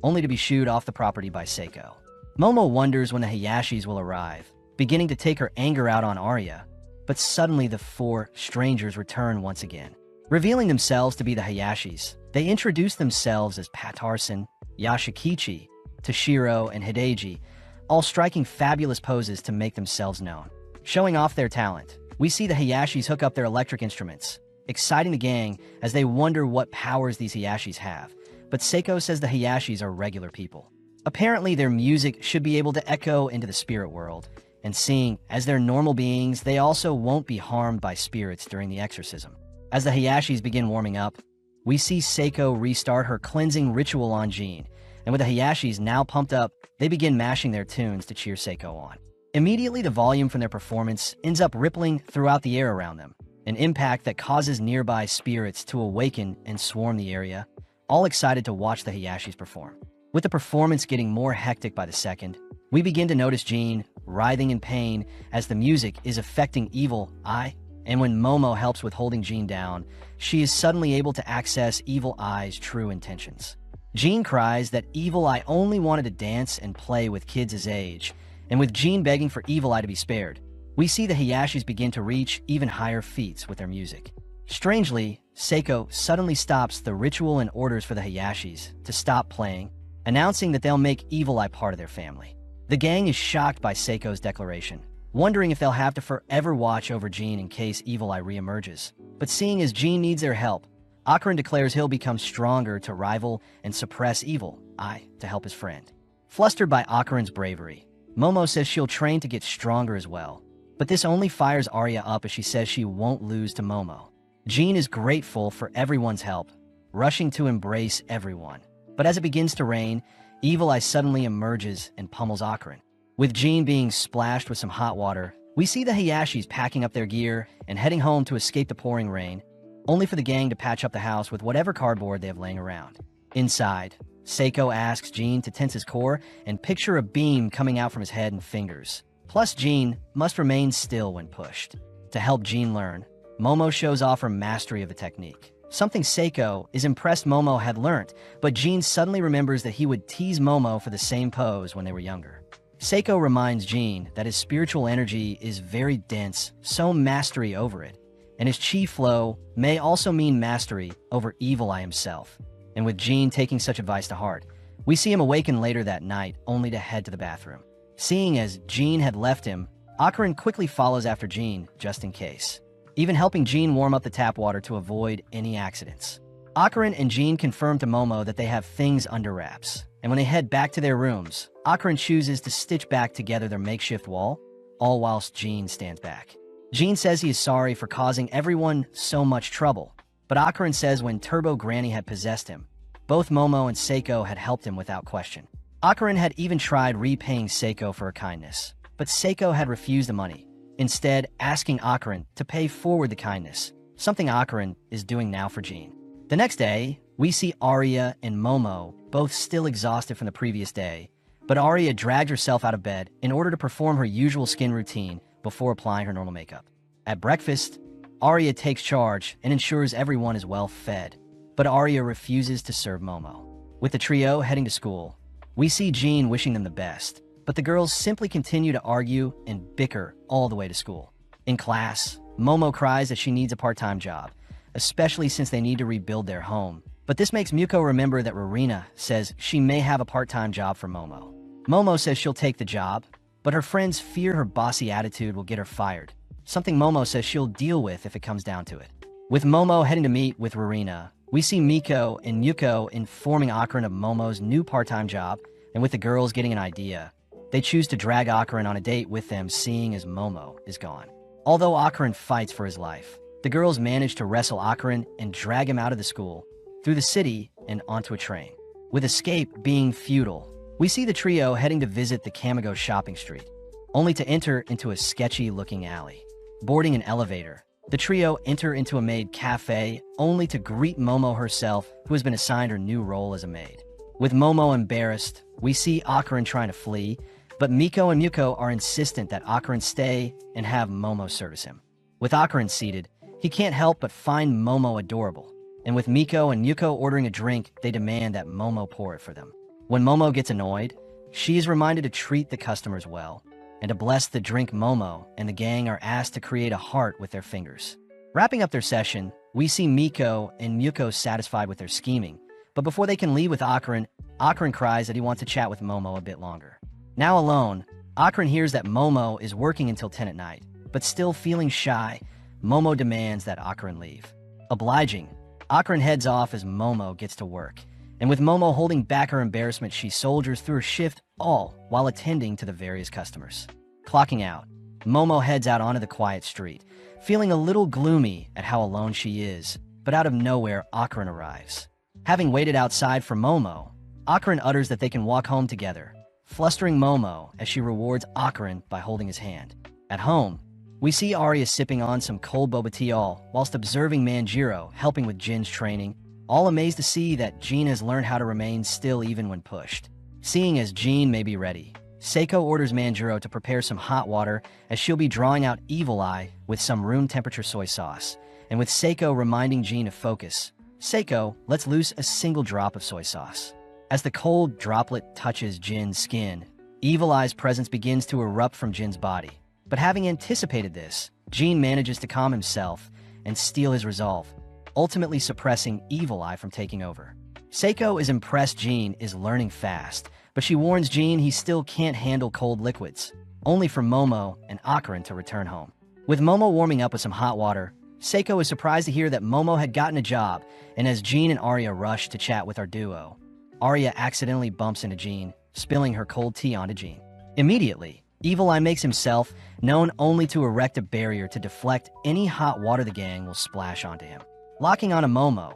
only to be shooed off the property by Seiko. Momo wonders when the Hayashis will arrive, beginning to take her anger out on Arya, but suddenly the 4 strangers return once again. Revealing themselves to be the Hayashis, they introduce themselves as Patarsan, Yashikichi, Toshiro, and Hideji, all striking fabulous poses to make themselves known. Showing off their talent, we see the Hayashis hook up their electric instruments, exciting the gang as they wonder what powers these Hayashis have, but Seiko says the Hayashis are regular people. Apparently their music should be able to echo into the spirit world, and seeing as they're normal beings, they also won't be harmed by spirits during the exorcism. As the Hayashis begin warming up, we see Seiko restart her cleansing ritual on Jean, and with the Hayashis now pumped up, they begin mashing their tunes to cheer Seiko on. Immediately, the volume from their performance ends up rippling throughout the air around them, an impact that causes nearby spirits to awaken and swarm the area, all excited to watch the Hayashis perform. With the performance getting more hectic by the second, we begin to notice Jean writhing in pain as the music is affecting Evil Eye, and when Momo helps with holding Jean down, she is suddenly able to access Evil Eye's true intentions. Jean cries that Evil Eye only wanted to dance and play with kids his age, and with Jean begging for Evil Eye to be spared, we see the Hayashis begin to reach even higher feats with their music. Strangely, Seiko suddenly stops the ritual and orders for the Hayashis to stop playing, announcing that they'll make Evil Eye part of their family. The gang is shocked by Seiko's declaration, wondering if they'll have to forever watch over Jean in case Evil Eye reemerges. But seeing as Jean needs their help, Akarin declares he'll become stronger to rival and suppress Evil Eye to help his friend. Flustered by Akarin's bravery, Momo says she'll train to get stronger as well, but this only fires Arya up as she says she won't lose to Momo. Jean is grateful for everyone's help, rushing to embrace everyone. But as it begins to rain, Evil Eye suddenly emerges and pummels Akarin. With Jean being splashed with some hot water, we see the Hayashis packing up their gear and heading home to escape the pouring rain, only for the gang to patch up the house with whatever cardboard they have laying around. Inside, Seiko asks Jean to tense his core and picture a beam coming out from his head and fingers. Plus, Jean must remain still when pushed. To help Jean learn, Momo shows off her mastery of the technique, something Seiko is impressed Momo had learnt, but Jean suddenly remembers that he would tease Momo for the same pose when they were younger. Seiko reminds Jean that his spiritual energy is very dense, so mastery over it, and his chi flow may also mean mastery over Evil Eye himself. And with Jean taking such advice to heart, we see him awaken later that night only to head to the bathroom. Seeing as Jean had left him, Akarin quickly follows after Jean just in case, even helping Jean warm up the tap water to avoid any accidents. Akarin and Jean confirm to Momo that they have things under wraps, and when they head back to their rooms, Akarin chooses to stitch back together their makeshift wall, all whilst Jean stands back. Jean says he is sorry for causing everyone so much trouble, but Akarin says when Turbo Granny had possessed him, both Momo and Seiko had helped him without question. Akarin had even tried repaying Seiko for her kindness, but Seiko had refused the money, instead asking Akarin to pay forward the kindness, something Akarin is doing now for Jean. The next day, we see Arya and Momo both still exhausted from the previous day, but Arya dragged herself out of bed in order to perform her usual skin routine before applying her normal makeup. At breakfast, Arya takes charge and ensures everyone is well fed, but Arya refuses to serve Momo. With the trio heading to school, we see Jean wishing them the best, but the girls simply continue to argue and bicker all the way to school. In class, Momo cries that she needs a part-time job, especially since they need to rebuild their home. But this makes Muko remember that Rowena says she may have a part-time job for Momo. Momo says she'll take the job, but her friends fear her bossy attitude will get her fired, something Momo says she'll deal with if it comes down to it. With Momo heading to meet with Rowena, we see Miko and Muko informing Akron of Momo's new part-time job, and with the girls getting an idea, they choose to drag Akron on a date with them, seeing as Momo is gone. Although Akron fights for his life, the girls manage to wrestle Akron and drag him out of the school, through the city, and onto a train. With escape being futile, we see the trio heading to visit the Camago shopping street, only to enter into a sketchy-looking alley. Boarding an elevator, the trio enter into a maid cafe, only to greet Momo herself, who has been assigned her new role as a maid. With Momo embarrassed, we see Akron trying to flee, but Miko and Muko are insistent that Akron stay and have Momo service him. With Akron seated, he can't help but find Momo adorable, and with Miko and Muko ordering a drink, they demand that Momo pour it for them. When Momo gets annoyed, she is reminded to treat the customers well, and to bless the drink. Momo and the gang are asked to create a heart with their fingers. Wrapping up their session, we see Miko and Muko satisfied with their scheming, but before they can leave with Akron, Akron cries that he wants to chat with Momo a bit longer. Now alone, Akron hears that Momo is working until 10 at night, but still feeling shy, Momo demands that Akron leave. Obliging, Akron heads off as Momo gets to work, and with Momo holding back her embarrassment, she soldiers through her shift, all while attending to the various customers. Clocking out, Momo heads out onto the quiet street, feeling a little gloomy at how alone she is, but out of nowhere, Akron arrives. Having waited outside for Momo, Akron utters that they can walk home together, flustering Momo as she rewards Akron by holding his hand. At home, we see Arya sipping on some cold boba tea whilst observing Manjiro helping with Jin's training, all amazed to see that Jin has learned how to remain still even when pushed. Seeing as Jin may be ready, Seiko orders Manjiro to prepare some hot water as she'll be drawing out Evil Eye with some room temperature soy sauce, and with Seiko reminding Jin to focus, Seiko lets loose a single drop of soy sauce. As the cold droplet touches Jin's skin, Evil Eye's presence begins to erupt from Jin's body. But having anticipated this, Jin manages to calm himself and steal his resolve, ultimately suppressing Evil Eye from taking over. Seiko is impressed Jin is learning fast, but she warns Jin he still can't handle cold liquids, only for Momo and Akron to return home. With Momo warming up with some hot water, Seiko is surprised to hear that Momo had gotten a job, and as Jin and Arya rush to chat with our duo, Arya accidentally bumps into Jin, spilling her cold tea onto Jin. Immediately, Evil Eye makes himself known only to erect a barrier to deflect any hot water the gang will splash onto him. Locking onto Momo,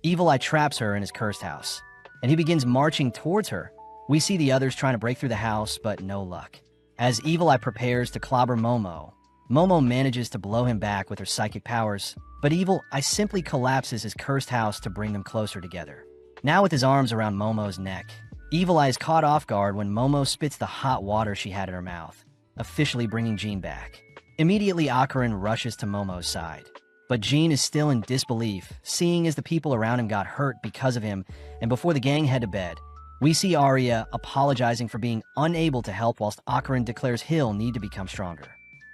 Evil Eye traps her in his cursed house, and he begins marching towards her. We see the others trying to break through the house, but no luck. As Evil Eye prepares to clobber Momo, Momo manages to blow him back with her psychic powers, but Evil Eye simply collapses his cursed house to bring them closer together. Now with his arms around Momo's neck, Evil Eye is caught off guard when Momo spits the hot water she had in her mouth, officially bringing Jin back. Immediately, Akron rushes to Momo's side, but Jin is still in disbelief, seeing as the people around him got hurt because of him, and before the gang head to bed, we see Arya apologizing for being unable to help whilst Akron declares he'll need to become stronger.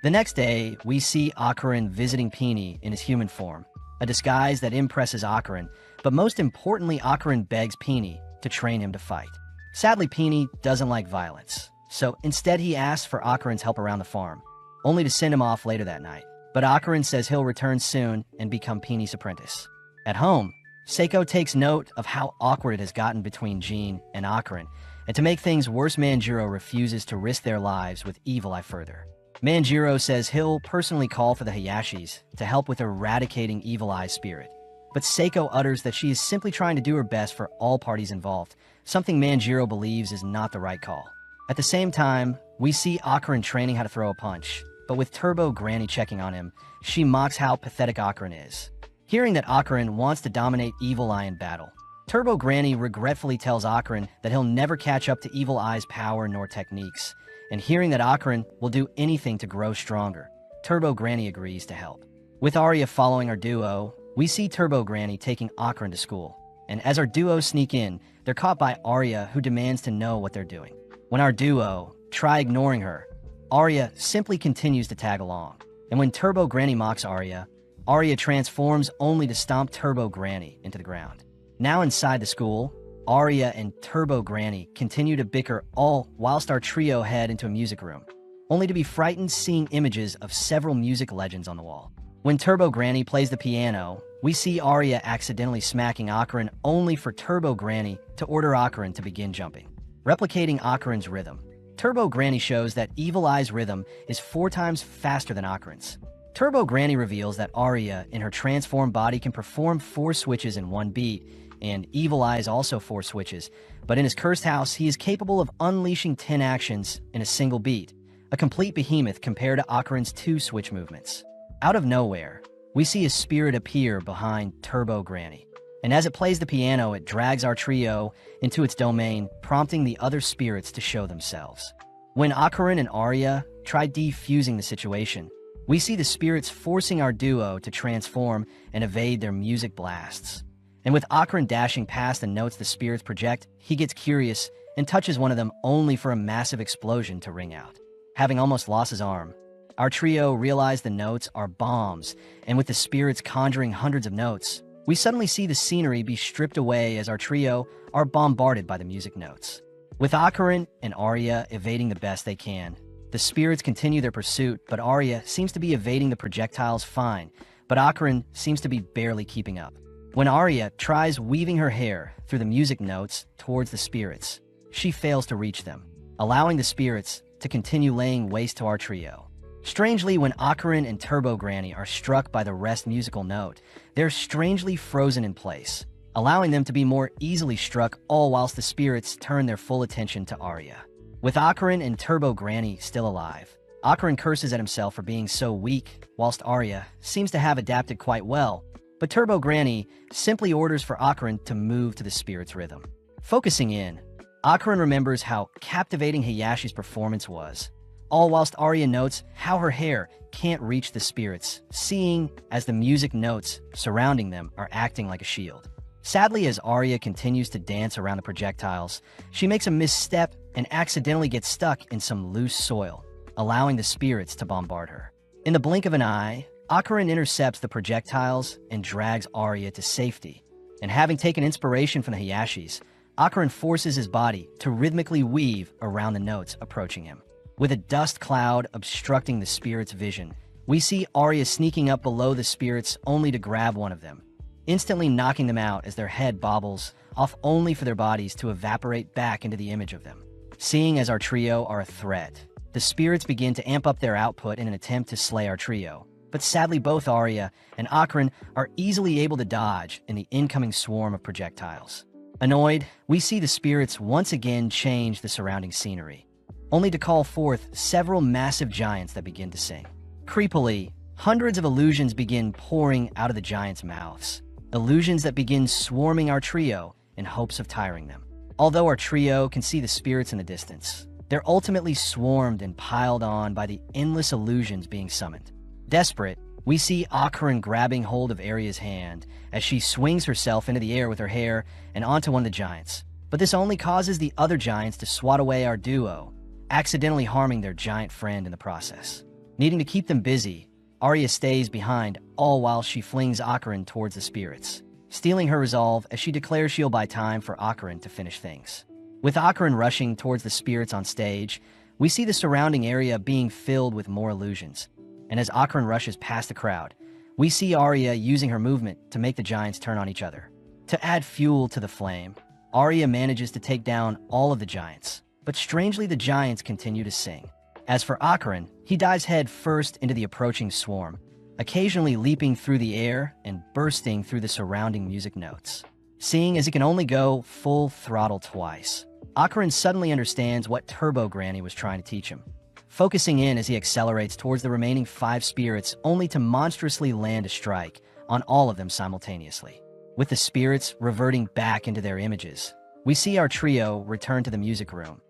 The next day, we see Akron visiting Peony in his human form, a disguise that impresses Akron, but most importantly, Akron begs Peony to train him to fight. Sadly, Peony doesn't like violence, so instead he asks for Akron's help around the farm, only to send him off later that night. But Akron says he'll return soon and become Peony's apprentice. At home, Seiko takes note of how awkward it has gotten between Jin and Akron, and to make things worse, Manjiro refuses to risk their lives with Evil Eye further. Manjiro says he'll personally call for the Hayashis to help with eradicating Evil Eye's spirit, but Seiko utters that she is simply trying to do her best for all parties involved, something Manjiro believes is not the right call. At the same time, we see Akron training how to throw a punch, but with Turbo Granny checking on him, she mocks how pathetic Akron is. Hearing that Akron wants to dominate Evil Eye in battle, Turbo Granny regretfully tells Akron that he'll never catch up to Evil Eye's power nor techniques, and hearing that Akron will do anything to grow stronger, Turbo Granny agrees to help. With Arya following our duo, we see Turbo Granny taking Akron to school, and as our duo sneak in, they're caught by Arya, who demands to know what they're doing. When our duo try ignoring her, Arya simply continues to tag along. And when Turbo Granny mocks Arya, Arya transforms only to stomp Turbo Granny into the ground. Now inside the school, Arya and Turbo Granny continue to bicker all whilst our trio head into a music room, only to be frightened seeing images of several music legends on the wall. When Turbo Granny plays the piano, we see Arya accidentally smacking Ocarin only for Turbo Granny to order Ocarin to begin jumping. Replicating Ocarin's rhythm, Turbo Granny shows that Evil Eye's rhythm is 4 times faster than Ocarin's. Turbo Granny reveals that Arya in her transformed body can perform 4 switches in 1 beat, and Evil Eye's also 4 switches, but in his cursed house he is capable of unleashing 10 actions in a single beat, a complete behemoth compared to Ocarin's 2 switch movements. Out of nowhere, we see a spirit appear behind Turbo Granny, and as it plays the piano, it drags our trio into its domain, prompting the other spirits to show themselves. When Ocarin and Arya try defusing the situation, we see the spirits forcing our duo to transform and evade their music blasts. And with Ocarin dashing past the notes the spirits project, he gets curious and touches one of them only for a massive explosion to ring out. Having almost lost his arm, our trio realize the notes are bombs, and with the spirits conjuring hundreds of notes, we suddenly see the scenery be stripped away as our trio are bombarded by the music notes. With Ocarin and Arya evading the best they can, the spirits continue their pursuit, but Arya seems to be evading the projectiles fine, but Ocarin seems to be barely keeping up. When Arya tries weaving her hair through the music notes towards the spirits, she fails to reach them, allowing the spirits to continue laying waste to our trio. Strangely, when Ocarin and Turbo Granny are struck by the rest musical note, they're strangely frozen in place, allowing them to be more easily struck, all whilst the spirits turn their full attention to Arya. With Ocarin and Turbo Granny still alive, Ocarin curses at himself for being so weak, whilst Arya seems to have adapted quite well, but Turbo Granny simply orders for Ocarin to move to the spirit's rhythm. Focusing in, Ocarin remembers how captivating Hayashi's performance was, all whilst Arya notes how her hair can't reach the spirits, seeing as the music notes surrounding them are acting like a shield. Sadly, as Arya continues to dance around the projectiles, she makes a misstep and accidentally gets stuck in some loose soil, allowing the spirits to bombard her. In the blink of an eye, Ocarin intercepts the projectiles and drags Arya to safety, and having taken inspiration from the Hayashis, Ocarin forces his body to rhythmically weave around the notes approaching him. With a dust cloud obstructing the spirit's vision, we see Arya sneaking up below the spirits only to grab one of them, instantly knocking them out as their head bobbles off only for their bodies to evaporate back into the image of them. Seeing as our trio are a threat, the spirits begin to amp up their output in an attempt to slay our trio, but sadly both Arya and Ocarin are easily able to dodge in the incoming swarm of projectiles. Annoyed, we see the spirits once again change the surrounding scenery, only to call forth several massive giants that begin to sing. Creepily, hundreds of illusions begin pouring out of the giants' mouths, illusions that begin swarming our trio in hopes of tiring them. Although our trio can see the spirits in the distance, they're ultimately swarmed and piled on by the endless illusions being summoned. Desperate, we see Ocarin grabbing hold of Arya's hand as she swings herself into the air with her hair and onto one of the giants, but this only causes the other giants to swat away our duo, accidentally harming their giant friend in the process. Needing to keep them busy, Arya stays behind, all while she flings Ocarin towards the spirits, stealing her resolve as she declares she'll buy time for Ocarin to finish things. With Ocarin rushing towards the spirits on stage, we see the surrounding area being filled with more illusions, and as Ocarin rushes past the crowd, we see Arya using her movement to make the giants turn on each other. To add fuel to the flame, Arya manages to take down all of the giants, but strangely the giants continue to sing. As for Ocarin, he dives head first into the approaching swarm, occasionally leaping through the air and bursting through the surrounding music notes. Seeing as he can only go full throttle twice, Ocarin suddenly understands what Turbo Granny was trying to teach him, focusing in as he accelerates towards the remaining 5 spirits only to monstrously land a strike on all of them simultaneously. With the spirits reverting back into their images, we see our trio return to the music room,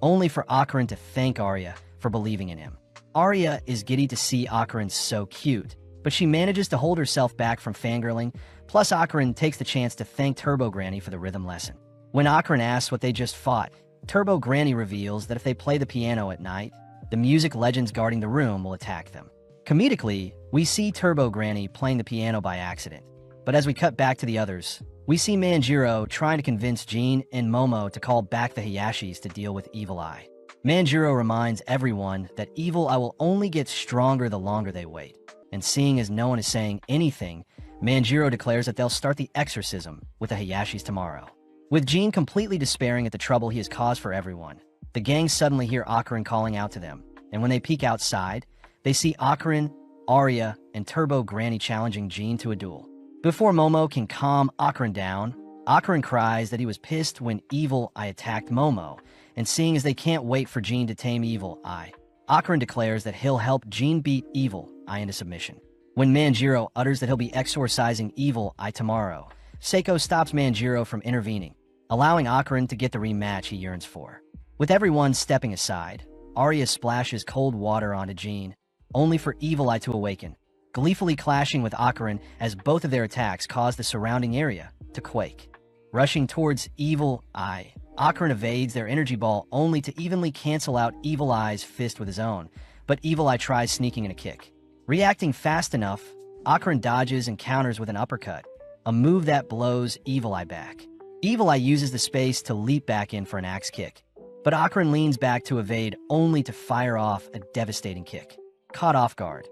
only for Ocarin to thank Arya for believing in him. Arya is giddy to see Ocarin so cute, but she manages to hold herself back from fangirling, plus Ocarin takes the chance to thank Turbo Granny for the rhythm lesson. When Ocarin asks what they just fought, Turbo Granny reveals that if they play the piano at night, the music legends guarding the room will attack them. Comedically, we see Turbo Granny playing the piano by accident. But as we cut back to the others, we see Manjiro trying to convince Jean and Momo to call back the Hayashis to deal with Evil Eye. Manjiro reminds everyone that Evil Eye will only get stronger the longer they wait. And seeing as no one is saying anything, Manjiro declares that they'll start the exorcism with the Hayashis tomorrow. With Jean completely despairing at the trouble he has caused for everyone, the gang suddenly hear Akarin calling out to them, and when they peek outside, they see Akarin, Arya, and Turbo Granny challenging Jean to a duel. Before Momo can calm Akarin down, Akarin cries that he was pissed when Evil Eye attacked Momo, and seeing as they can't wait for Jean to tame Evil Eye, Akarin declares that he'll help Jean beat Evil Eye into submission. When Manjiro utters that he'll be exorcising Evil Eye tomorrow, Seiko stops Manjiro from intervening, allowing Akarin to get the rematch he yearns for. With everyone stepping aside, Arya splashes cold water onto Jean, only for Evil Eye to awaken, gleefully clashing with Akarin as both of their attacks cause the surrounding area to quake. Rushing towards Evil Eye, Akarin evades their energy ball only to evenly cancel out Evil Eye's fist with his own, but Evil Eye tries sneaking in a kick. Reacting fast enough, Akarin dodges and counters with an uppercut, a move that blows Evil Eye back. Evil Eye uses the space to leap back in for an axe kick, but Akarin leans back to evade only to fire off a devastating kick. Caught off guard,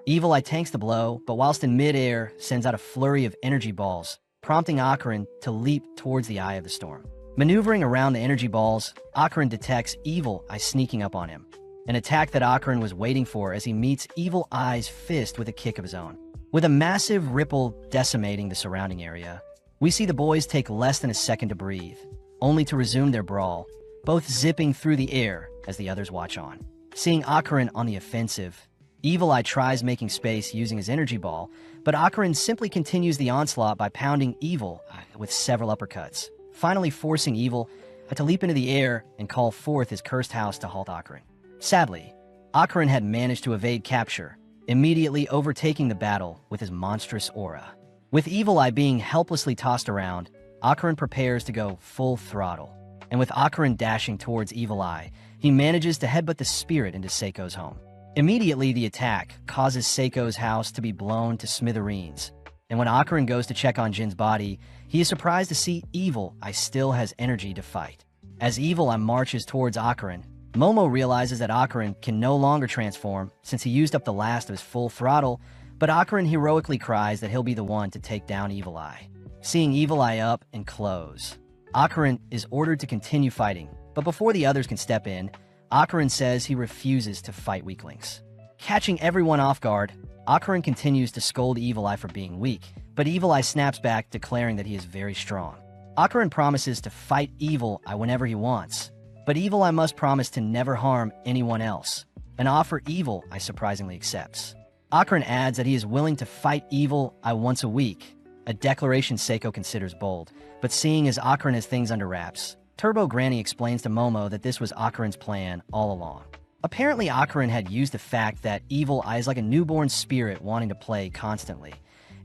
Evil Eye tanks the blow, but whilst in midair, sends out a flurry of energy balls, prompting Akarin to leap towards the eye of the storm. Maneuvering around the energy balls, Akarin detects Evil Eye sneaking up on him, an attack that Akarin was waiting for as he meets Evil Eye's fist with a kick of his own. With a massive ripple decimating the surrounding area, we see the boys take less than a second to breathe, only to resume their brawl, both zipping through the air as the others watch on. Seeing Akarin on the offensive, Evil Eye tries making space using his energy ball, but Akarin simply continues the onslaught by pounding Evil Eye with several uppercuts, finally forcing Evil Eye to leap into the air and call forth his cursed house to halt Akarin. Sadly, Akarin had managed to evade capture, immediately overtaking the battle with his monstrous aura. With Evil Eye being helplessly tossed around, Akarin prepares to go full throttle, and with Akarin dashing towards Evil Eye, he manages to headbutt the spirit into Seiko's home. Immediately, the attack causes Seiko's house to be blown to smithereens, and when Akarin goes to check on Jin's body, he is surprised to see Evil Eye still has energy to fight. As Evil Eye marches towards Akarin, Momo realizes that Akarin can no longer transform since he used up the last of his full throttle, but Akarin heroically cries that he'll be the one to take down Evil Eye. Seeing Evil Eye up and close, Akarin is ordered to continue fighting, but before the others can step in, Akarin says he refuses to fight weaklings. Catching everyone off guard, Akarin continues to scold Evil Eye for being weak, but Evil Eye snaps back, declaring that he is very strong. Akarin promises to fight Evil Eye whenever he wants, but Evil Eye must promise to never harm anyone else, an offer Evil Eye surprisingly accepts. Akarin adds that he is willing to fight Evil Eye once a week, a declaration Seiko considers bold, but seeing as Akarin has things under wraps, Turbo Granny explains to Momo that this was Akarin's plan all along. Apparently, Akarin had used the fact that Evil Eye is like a newborn spirit wanting to play constantly,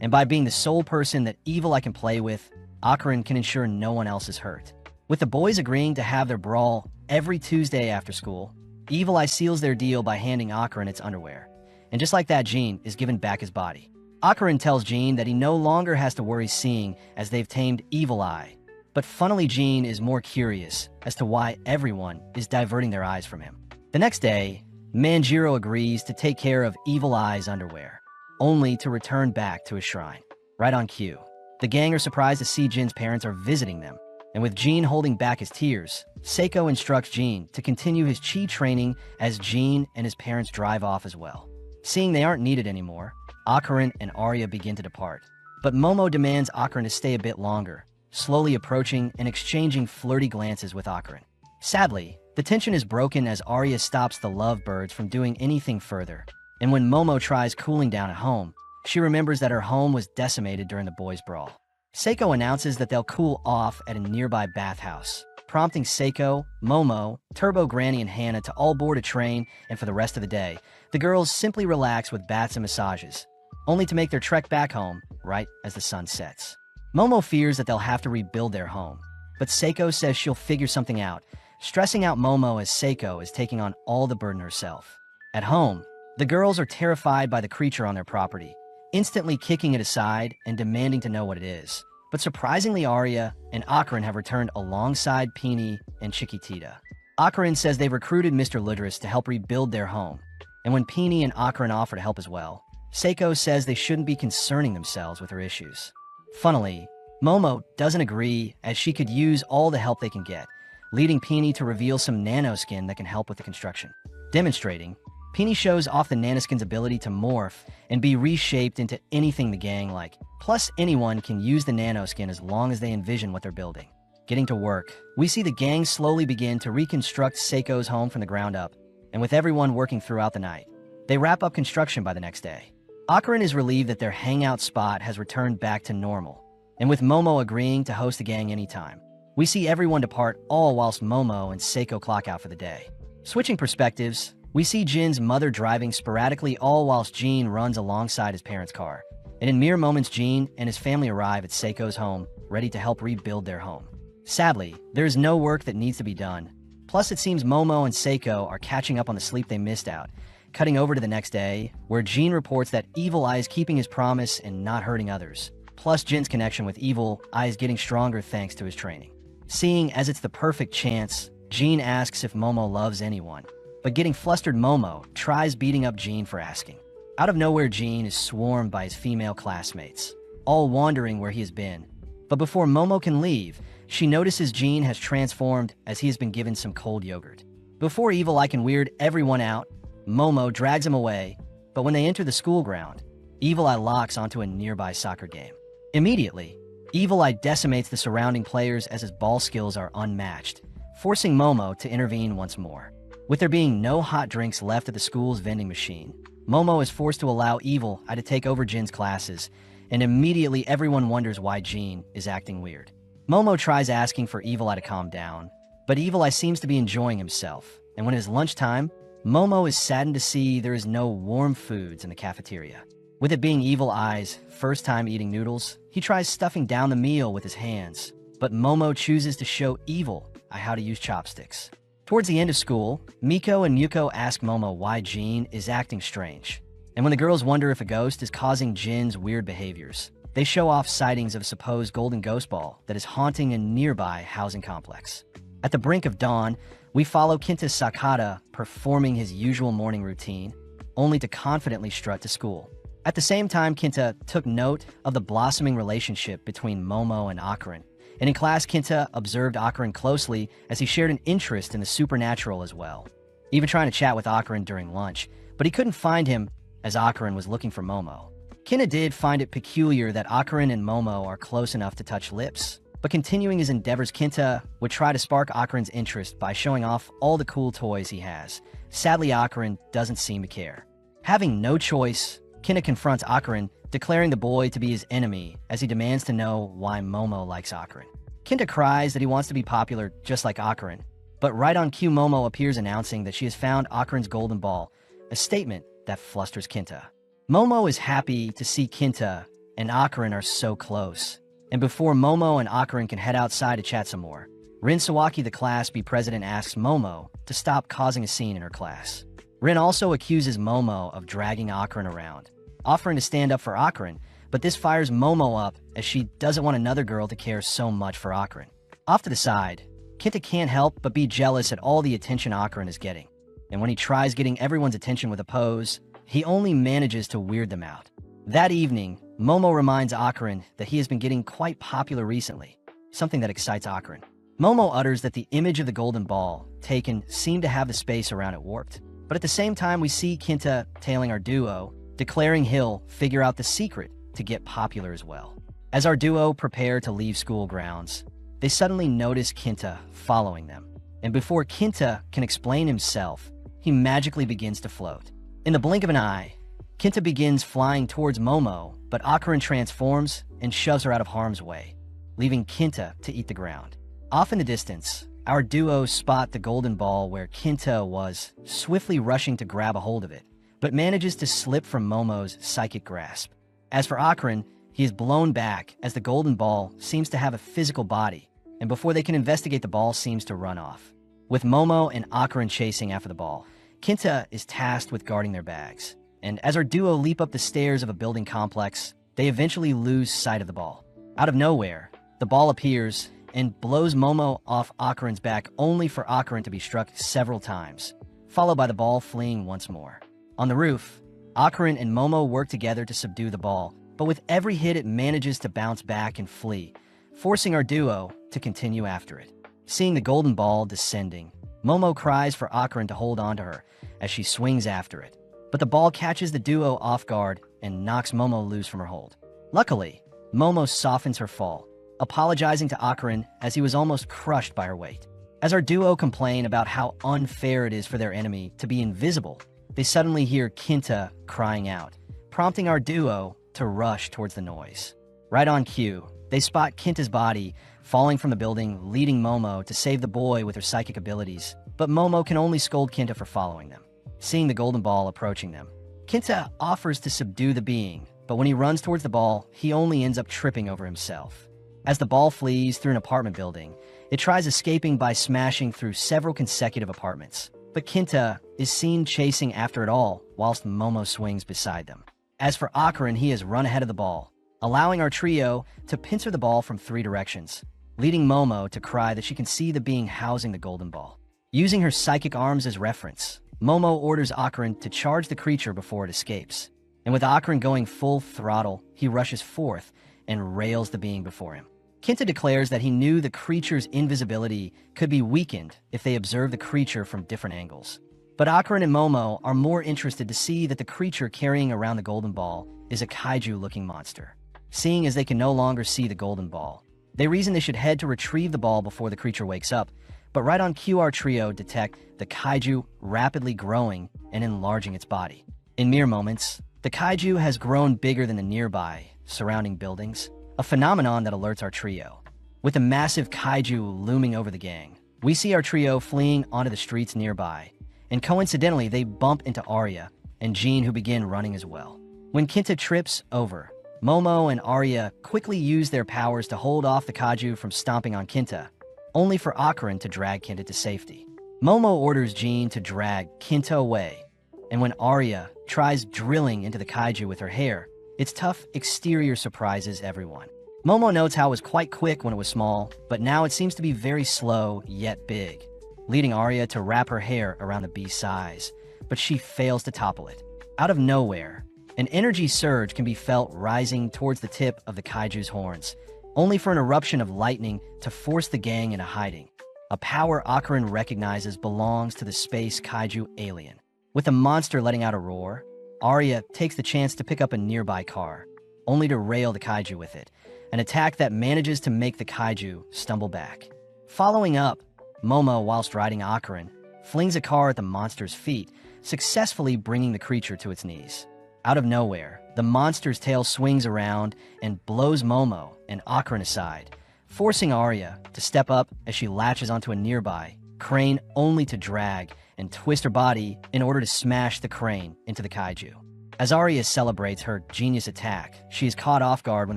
and by being the sole person that Evil Eye can play with, Akarin can ensure no one else is hurt. With the boys agreeing to have their brawl every Tuesday after school, Evil Eye seals their deal by handing Akarin its underwear, and just like that, Jean is given back his body. Akarin tells Jean that he no longer has to worry seeing as they've tamed Evil Eye, but funnily Jean is more curious as to why everyone is diverting their eyes from him. The next day, Manjiro agrees to take care of Evil Eye's underwear, only to return back to his shrine. Right on cue, the gang are surprised to see Jin's parents are visiting them, and with Jean holding back his tears, Seiko instructs Jean to continue his chi training as Jean and his parents drive off as well. Seeing they aren't needed anymore, Akarin and Arya begin to depart, but Momo demands Akarin to stay a bit longer, slowly approaching and exchanging flirty glances with Akarin. Sadly, the tension is broken as Arya stops the lovebirds from doing anything further, and when Momo tries cooling down at home, she remembers that her home was decimated during the boys' brawl. Seiko announces that they'll cool off at a nearby bathhouse, prompting Seiko, Momo, Turbo Granny, and Hannah to all board a train, and for the rest of the day, the girls simply relax with baths and massages, only to make their trek back home right as the sun sets. Momo fears that they'll have to rebuild their home, but Seiko says she'll figure something out, stressing out Momo as Seiko is taking on all the burden herself. At home, The girls are terrified by the creature on their property, instantly kicking it aside and demanding to know what it is. But surprisingly, Arya and Akron have returned alongside Peony and Chiquitita. Akron says they've recruited Mr. Ludris to help rebuild their home, and when Peony and Akron offer to help as well, Seiko says they shouldn't be concerning themselves with her issues. Funnily, Momo doesn't agree, as she could use all the help they can get, leading Peony to reveal some nanoskin that can help with the construction. Demonstrating, Peony shows off the nanoskin's ability to morph and be reshaped into anything the gang like. Plus, anyone can use the nanoskin as long as they envision what they're building. Getting to work, we see the gang slowly begin to reconstruct Seiko's home from the ground up, and with everyone working throughout the night, they wrap up construction by the next day. Akron is relieved that their hangout spot has returned back to normal, and with Momo agreeing to host the gang anytime, we see everyone depart, all whilst Momo and Seiko clock out for the day. Switching perspectives, we see Jin's mother driving sporadically, all whilst Jin runs alongside his parents' car. And in mere moments, Jin and his family arrive at Seiko's home, ready to help rebuild their home. Sadly, there is no work that needs to be done. Plus, it seems Momo and Seiko are catching up on the sleep they missed out, cutting over to the next day, where Jin reports that Evil Eye is keeping his promise and not hurting others. Plus, Jin's connection with Evil Eye is getting stronger thanks to his training. Seeing as it's the perfect chance, Jin asks if Momo loves anyone. But getting flustered, Momo tries beating up Jin for asking. Out of nowhere, Jin is swarmed by his female classmates, all wondering where he has been. But before Momo can leave, she notices Jin has transformed as he has been given some cold yogurt. Before Evil Eye can weird everyone out, Momo drags him away, but when they enter the school ground, Evil Eye locks onto a nearby soccer game. Immediately, Evil Eye decimates the surrounding players as his ball skills are unmatched, forcing Momo to intervene once more. With there being no hot drinks left at the school's vending machine, Momo is forced to allow Evil Eye to take over Jin's classes, and immediately everyone wonders why Jin is acting weird. Momo tries asking for Evil Eye to calm down, but Evil Eye seems to be enjoying himself, and when it is lunchtime, Momo is saddened to see there is no warm foods in the cafeteria. With it being Evil Eye's first time eating noodles, he tries stuffing down the meal with his hands, but Momo chooses to show Evil Eye how to use chopsticks. Towards the end of school, Miko and Muko ask Momo why Jin is acting strange. And when the girls wonder if a ghost is causing Jin's weird behaviors, they show off sightings of a supposed golden ghost ball that is haunting a nearby housing complex. At the brink of dawn, we follow Kinta Sakata performing his usual morning routine, only to confidently strut to school. At the same time, Kinta took note of the blossoming relationship between Momo and Akron, and in class, Kinta observed Akron closely as he shared an interest in the supernatural as well, even trying to chat with Akron during lunch, but he couldn't find him as Akron was looking for Momo. Kinta did find it peculiar that Akron and Momo are close enough to touch lips, but continuing his endeavors, Kinta would try to spark Akron's interest by showing off all the cool toys he has. Sadly, Akron doesn't seem to care. Having no choice, Kinta confronts Akron, declaring the boy to be his enemy as he demands to know why Momo likes Akron. Kinta cries that he wants to be popular just like Akron, but right on cue, Momo appears announcing that she has found Akron's golden ball, a statement that flusters Kinta. Momo is happy to see Kinta and Akron are so close, and before Momo and Akron can head outside to chat some more, Rin Sawaki, the Class B president, asks Momo to stop causing a scene in her class. Rin also accuses Momo of dragging Akron around, offering to stand up for Akron, but this fires Momo up as she doesn't want another girl to care so much for Akron. Off to the side, Kinta can't help but be jealous at all the attention Akron is getting, and when he tries getting everyone's attention with a pose, he only manages to weird them out. That evening, Momo reminds Akron that he has been getting quite popular recently, something that excites Akron. Momo utters that the image of the golden ball taken seemed to have the space around it warped, but at the same time we see Kinta tailing our duo, declaring he'll figure out the secret to get popular as well. As our duo prepare to leave school grounds, they suddenly notice Kinta following them, and before Kinta can explain himself, he magically begins to float. In the blink of an eye, Kinta begins flying towards Momo, but Akron transforms and shoves her out of harm's way, leaving Kinta to eat the ground. Off in the distance, our duo spot the golden ball where Kinta was swiftly rushing to grab a hold of it, but manages to slip from Momo's psychic grasp. As for Akron, he is blown back as the golden ball seems to have a physical body, and before they can investigate, the ball seems to run off. With Momo and Akron chasing after the ball, Kinta is tasked with guarding their bags, and as our duo leap up the stairs of a building complex, they eventually lose sight of the ball. Out of nowhere, the ball appears and blows Momo off Akarin's back, only for Akarin to be struck several times, followed by the ball fleeing once more. On the roof, Akarin and Momo work together to subdue the ball, but with every hit it manages to bounce back and flee, forcing our duo to continue after it. Seeing the golden ball descending, Momo cries for Akarin to hold on to her as she swings after it. But the ball catches the duo off guard and knocks Momo loose from her hold. Luckily, Momo softens her fall, apologizing to Akarin as he was almost crushed by her weight. As our duo complain about how unfair it is for their enemy to be invisible, they suddenly hear Kinta crying out, prompting our duo to rush towards the noise. Right on cue, they spot Kinta's body falling from the building, leading Momo to save the boy with her psychic abilities, but Momo can only scold Kinta for following them. Seeing the golden ball approaching them, Kinta offers to subdue the being, but when he runs towards the ball, he only ends up tripping over himself. As the ball flees through an apartment building, it tries escaping by smashing through several consecutive apartments, but Kinta is seen chasing after it all whilst Momo swings beside them. As for Akarin, he has run ahead of the ball, allowing our trio to pincer the ball from 3 directions, leading Momo to cry that she can see the being housing the golden ball. Using her psychic arms as reference, Momo orders Akarin to charge the creature before it escapes. And with Akarin going full throttle, he rushes forth and rails the being before him. Kinta declares that he knew the creature's invisibility could be weakened if they observed the creature from different angles. But Akarin and Momo are more interested to see that the creature carrying around the golden ball is a kaiju-looking monster. Seeing as they can no longer see the golden ball, they reason they should head to retrieve the ball before the creature wakes up, but right on cue our trio detect the kaiju rapidly growing and enlarging its body. In mere moments, the kaiju has grown bigger than the nearby, surrounding buildings, a phenomenon that alerts our trio. With a massive kaiju looming over the gang, we see our trio fleeing onto the streets nearby, and coincidentally they bump into Arya and Jean, who begin running as well. When Kinta trips over, Momo and Arya quickly use their powers to hold off the kaiju from stomping on Kinta, only for Akarin to drag Kinta to safety. Momo orders Jean to drag Kinta away, and when Arya tries drilling into the kaiju with her hair, its tough exterior surprises everyone. Momo notes how it was quite quick when it was small, but now it seems to be very slow yet big, leading Arya to wrap her hair around the beast's size, but she fails to topple it. Out of nowhere, an energy surge can be felt rising towards the tip of the kaiju's horns, only for an eruption of lightning to force the gang into hiding, a power Akarin recognizes belongs to the space kaiju alien. With the monster letting out a roar, Arya takes the chance to pick up a nearby car, only to rail the kaiju with it, an attack that manages to make the kaiju stumble back. Following up, Momo, whilst riding Akarin, flings a car at the monster's feet, successfully bringing the creature to its knees. Out of nowhere, the monster's tail swings around and blows Momo and Akarin aside, forcing Arya to step up as she latches onto a nearby crane, only to drag and twist her body in order to smash the crane into the kaiju. As Arya celebrates her genius attack, she is caught off guard when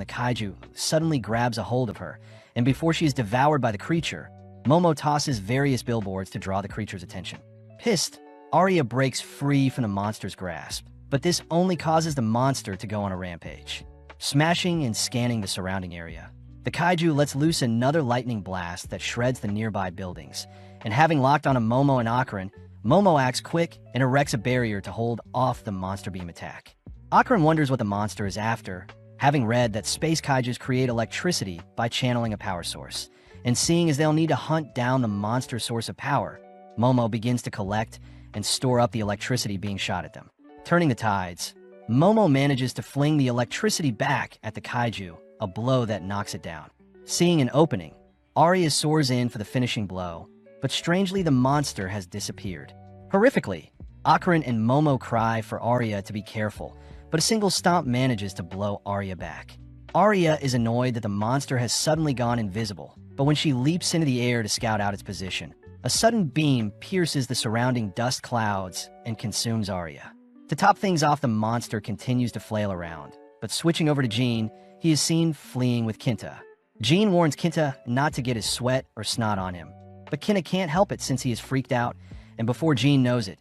the kaiju suddenly grabs a hold of her, and before she is devoured by the creature, Momo tosses various billboards to draw the creature's attention. Pissed, Arya breaks free from the monster's grasp, but this only causes the monster to go on a rampage, smashing and scanning the surrounding area. The kaiju lets loose another lightning blast that shreds the nearby buildings, and having locked on a Momo and Akarin, Momo acts quick and erects a barrier to hold off the monster beam attack. Akarin wonders what the monster is after, having read that space kaijus create electricity by channeling a power source, and seeing as they'll need to hunt down the monster source of power, Momo begins to collect and store up the electricity being shot at them. Turning the tides, Momo manages to fling the electricity back at the kaiju, a blow that knocks it down. Seeing an opening, Arya soars in for the finishing blow, but strangely the monster has disappeared. Horrifically, Akarin and Momo cry for Arya to be careful, but a single stomp manages to blow Arya back. Arya is annoyed that the monster has suddenly gone invisible, but when she leaps into the air to scout out its position, a sudden beam pierces the surrounding dust clouds and consumes Arya. To top things off, the monster continues to flail around, but switching over to Jean, he is seen fleeing with Kinta. Jean warns Kinta not to get his sweat or snot on him, but Kinta can't help it since he is freaked out, and before Jean knows it,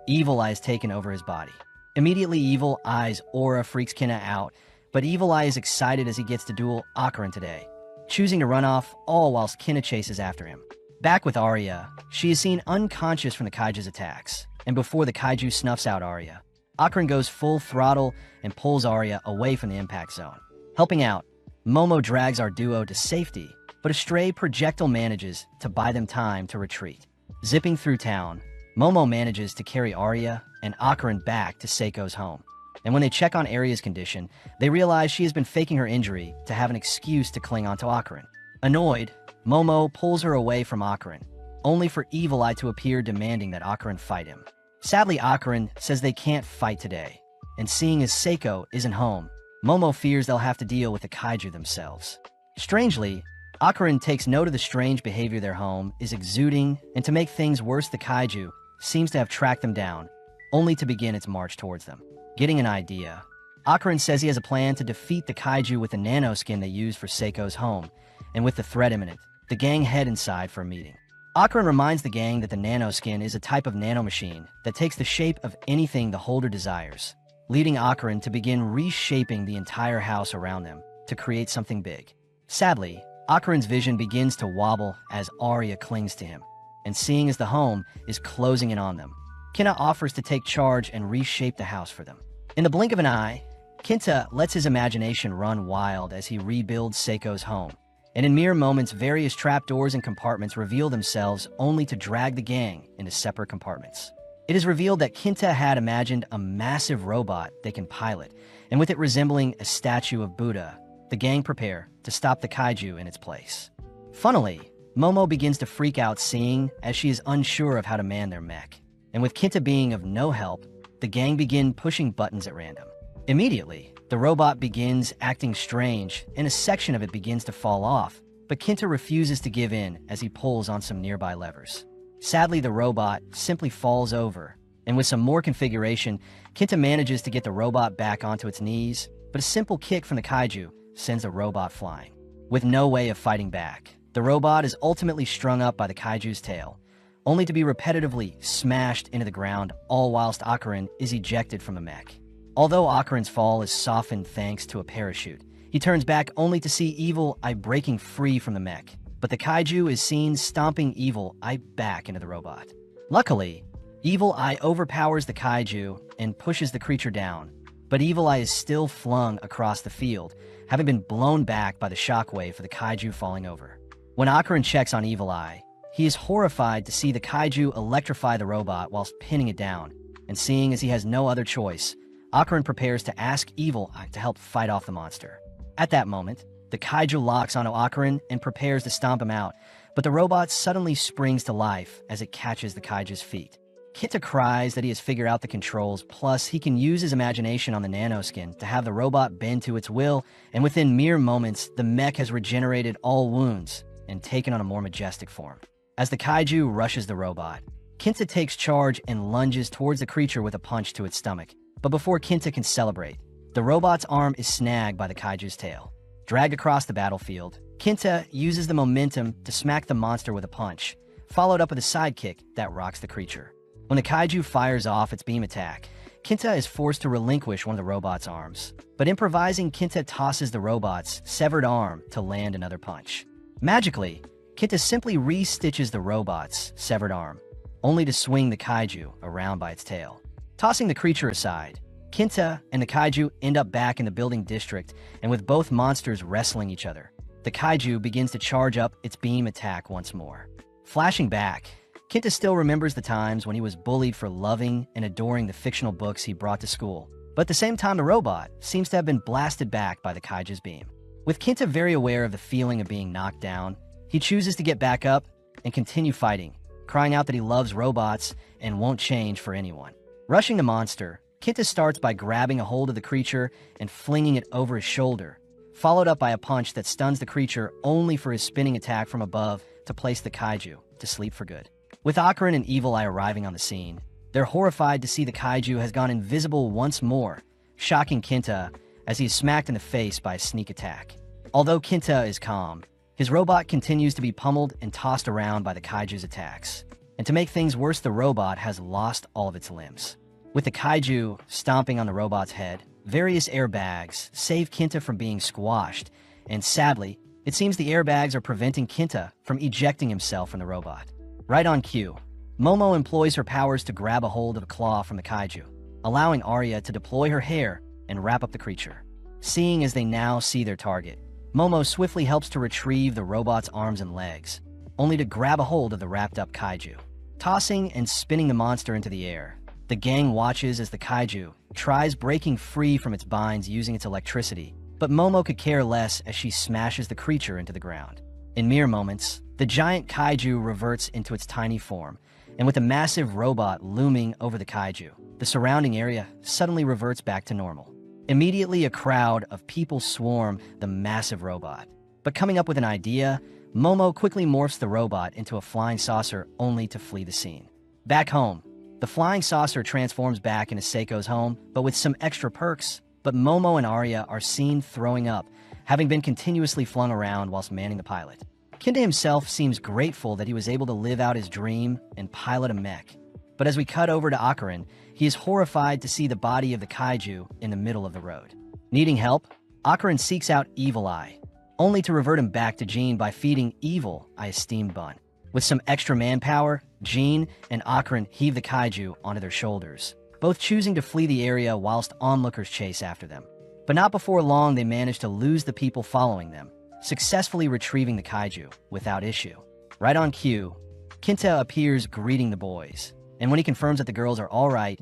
Evil Eye has taken over his body. Immediately, Evil Eye's aura freaks Kinta out, but Evil Eye is excited as he gets to duel Akarin today, choosing to run off, all whilst Kinta chases after him. Back with Arya, she is seen unconscious from the Kaiju's attacks, and before the Kaiju snuffs out Arya, Akarin goes full throttle and pulls Arya away from the impact zone. Helping out, Momo drags our duo to safety, but a stray projectile manages to buy them time to retreat. Zipping through town, Momo manages to carry Arya and Akarin back to Seiko's home. And when they check on Arya's condition, they realize she has been faking her injury to have an excuse to cling onto Akarin. Annoyed, Momo pulls her away from Akarin, only for Evil Eye to appear demanding that Akarin fight him. Sadly, Akarin says they can't fight today, and seeing as Seiko isn't home, Momo fears they'll have to deal with the Kaiju themselves. Strangely, Akarin takes note of the strange behavior their home is exuding, and to make things worse, the Kaiju seems to have tracked them down, only to begin its march towards them. Getting an idea, Akarin says he has a plan to defeat the Kaiju with the nanoskin they used for Seiko's home, and with the threat imminent, the gang head inside for a meeting. Akarin reminds the gang that the nanoskin is a type of nanomachine that takes the shape of anything the holder desires, leading Akarin to begin reshaping the entire house around them to create something big. Sadly, Akarin's vision begins to wobble as Arya clings to him, and seeing as the home is closing in on them, Kinta offers to take charge and reshape the house for them. In the blink of an eye, Kinta lets his imagination run wild as he rebuilds Seiko's home, and in mere moments, various trapdoors and compartments reveal themselves only to drag the gang into separate compartments. It is revealed that Kinta had imagined a massive robot they can pilot, and with it resembling a statue of Buddha, the gang prepare to stop the Kaiju in its place. Funnily, Momo begins to freak out seeing as she is unsure of how to man their mech, and with Kinta being of no help, the gang begin pushing buttons at random. Immediately, the robot begins acting strange, and a section of it begins to fall off, but Kinta refuses to give in as he pulls on some nearby levers. Sadly, the robot simply falls over, and with some more configuration, Kinta manages to get the robot back onto its knees, but a simple kick from the Kaiju sends the robot flying. With no way of fighting back, the robot is ultimately strung up by the Kaiju's tail, only to be repetitively smashed into the ground, all whilst Akarin is ejected from the mech. Although Akarin's fall is softened thanks to a parachute, he turns back only to see Evil Eye breaking free from the mech, but the Kaiju is seen stomping Evil Eye back into the robot. Luckily, Evil Eye overpowers the Kaiju and pushes the creature down, but Evil Eye is still flung across the field, having been blown back by the shockwave for the Kaiju falling over. When Akarin checks on Evil Eye, he is horrified to see the Kaiju electrify the robot whilst pinning it down, and seeing as he has no other choice, Akarin prepares to ask Evil Eye to help fight off the monster. At that moment, the Kaiju locks onto Akarin and prepares to stomp him out, but the robot suddenly springs to life as it catches the Kaiju's feet. Kinta cries that he has figured out the controls, plus he can use his imagination on the nanoskin to have the robot bend to its will, and within mere moments, the mech has regenerated all wounds and taken on a more majestic form. As the Kaiju rushes the robot, Kinta takes charge and lunges towards the creature with a punch to its stomach. But before Kinta can celebrate, the robot's arm is snagged by the Kaiju's tail. Dragged across the battlefield, Kinta uses the momentum to smack the monster with a punch, followed up with a sidekick that rocks the creature. When the Kaiju fires off its beam attack, Kinta is forced to relinquish one of the robot's arms. But improvising, Kinta tosses the robot's severed arm to land another punch. Magically, Kinta simply re-stitches the robot's severed arm, only to swing the Kaiju around by its tail. Tossing the creature aside, Kinta and the Kaiju end up back in the building district, and with both monsters wrestling each other, the Kaiju begins to charge up its beam attack once more. Flashing back, Kinta still remembers the times when he was bullied for loving and adoring the fictional books he brought to school, but at the same time the robot seems to have been blasted back by the Kaiju's beam. With Kinta very aware of the feeling of being knocked down, he chooses to get back up and continue fighting, crying out that he loves robots and won't change for anyone. Rushing the monster, Kinta starts by grabbing a hold of the creature and flinging it over his shoulder, followed up by a punch that stuns the creature only for his spinning attack from above to place the Kaiju to sleep for good. With Akarin and Evil Eye arriving on the scene, they're horrified to see the Kaiju has gone invisible once more, shocking Kinta as he is smacked in the face by a sneak attack. Although Kinta is calm, his robot continues to be pummeled and tossed around by the Kaiju's attacks. And to make things worse, the robot has lost all of its limbs. With the kaiju stomping on the robot's head, various airbags save Kinta from being squashed, and sadly, it seems the airbags are preventing Kinta from ejecting himself from the robot. Right on cue, Momo employs her powers to grab a hold of a claw from the kaiju, allowing Arya to deploy her hair and wrap up the creature. Seeing as they now see their target, Momo swiftly helps to retrieve the robot's arms and legs, only to grab a hold of the wrapped-up kaiju. Tossing and spinning the monster into the air, the gang watches as the kaiju tries breaking free from its binds using its electricity, but Momo could care less as she smashes the creature into the ground. In mere moments, the giant kaiju reverts into its tiny form, and with a massive robot looming over the kaiju, the surrounding area suddenly reverts back to normal. Immediately, a crowd of people swarm the massive robot. But coming up with an idea, Momo quickly morphs the robot into a flying saucer only to flee the scene. Back home, the flying saucer transforms back into Seiko's home, but with some extra perks. But Momo and Arya are seen throwing up, having been continuously flung around whilst manning the pilot. Kinta himself seems grateful that he was able to live out his dream and pilot a mech. But as we cut over to Akarin, he is horrified to see the body of the kaiju in the middle of the road. Needing help, Akarin seeks out Evil Eye, only to revert him back to Jean by feeding Evil Eye a steamed bun. With some extra manpower, Jean and Akarin heave the kaiju onto their shoulders, both choosing to flee the area whilst onlookers chase after them. But not before long, they manage to lose the people following them, successfully retrieving the kaiju without issue. Right on cue, Kinta appears greeting the boys, and when he confirms that the girls are all right,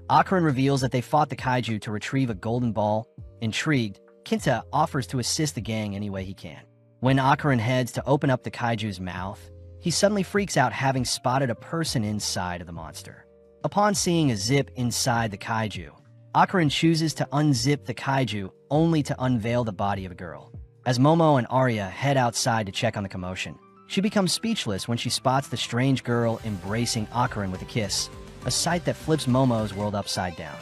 Akarin reveals that they fought the kaiju to retrieve a golden ball. Intrigued, Kinta offers to assist the gang any way he can. When Akarin heads to open up the kaiju's mouth, he suddenly freaks out, having spotted a person inside of the monster. Upon seeing a zip inside the kaiju, Akarin chooses to unzip the kaiju only to unveil the body of a girl. As Momo and Arya head outside to check on the commotion, she becomes speechless when she spots the strange girl embracing Akarin with a kiss, a sight that flips Momo's world upside down.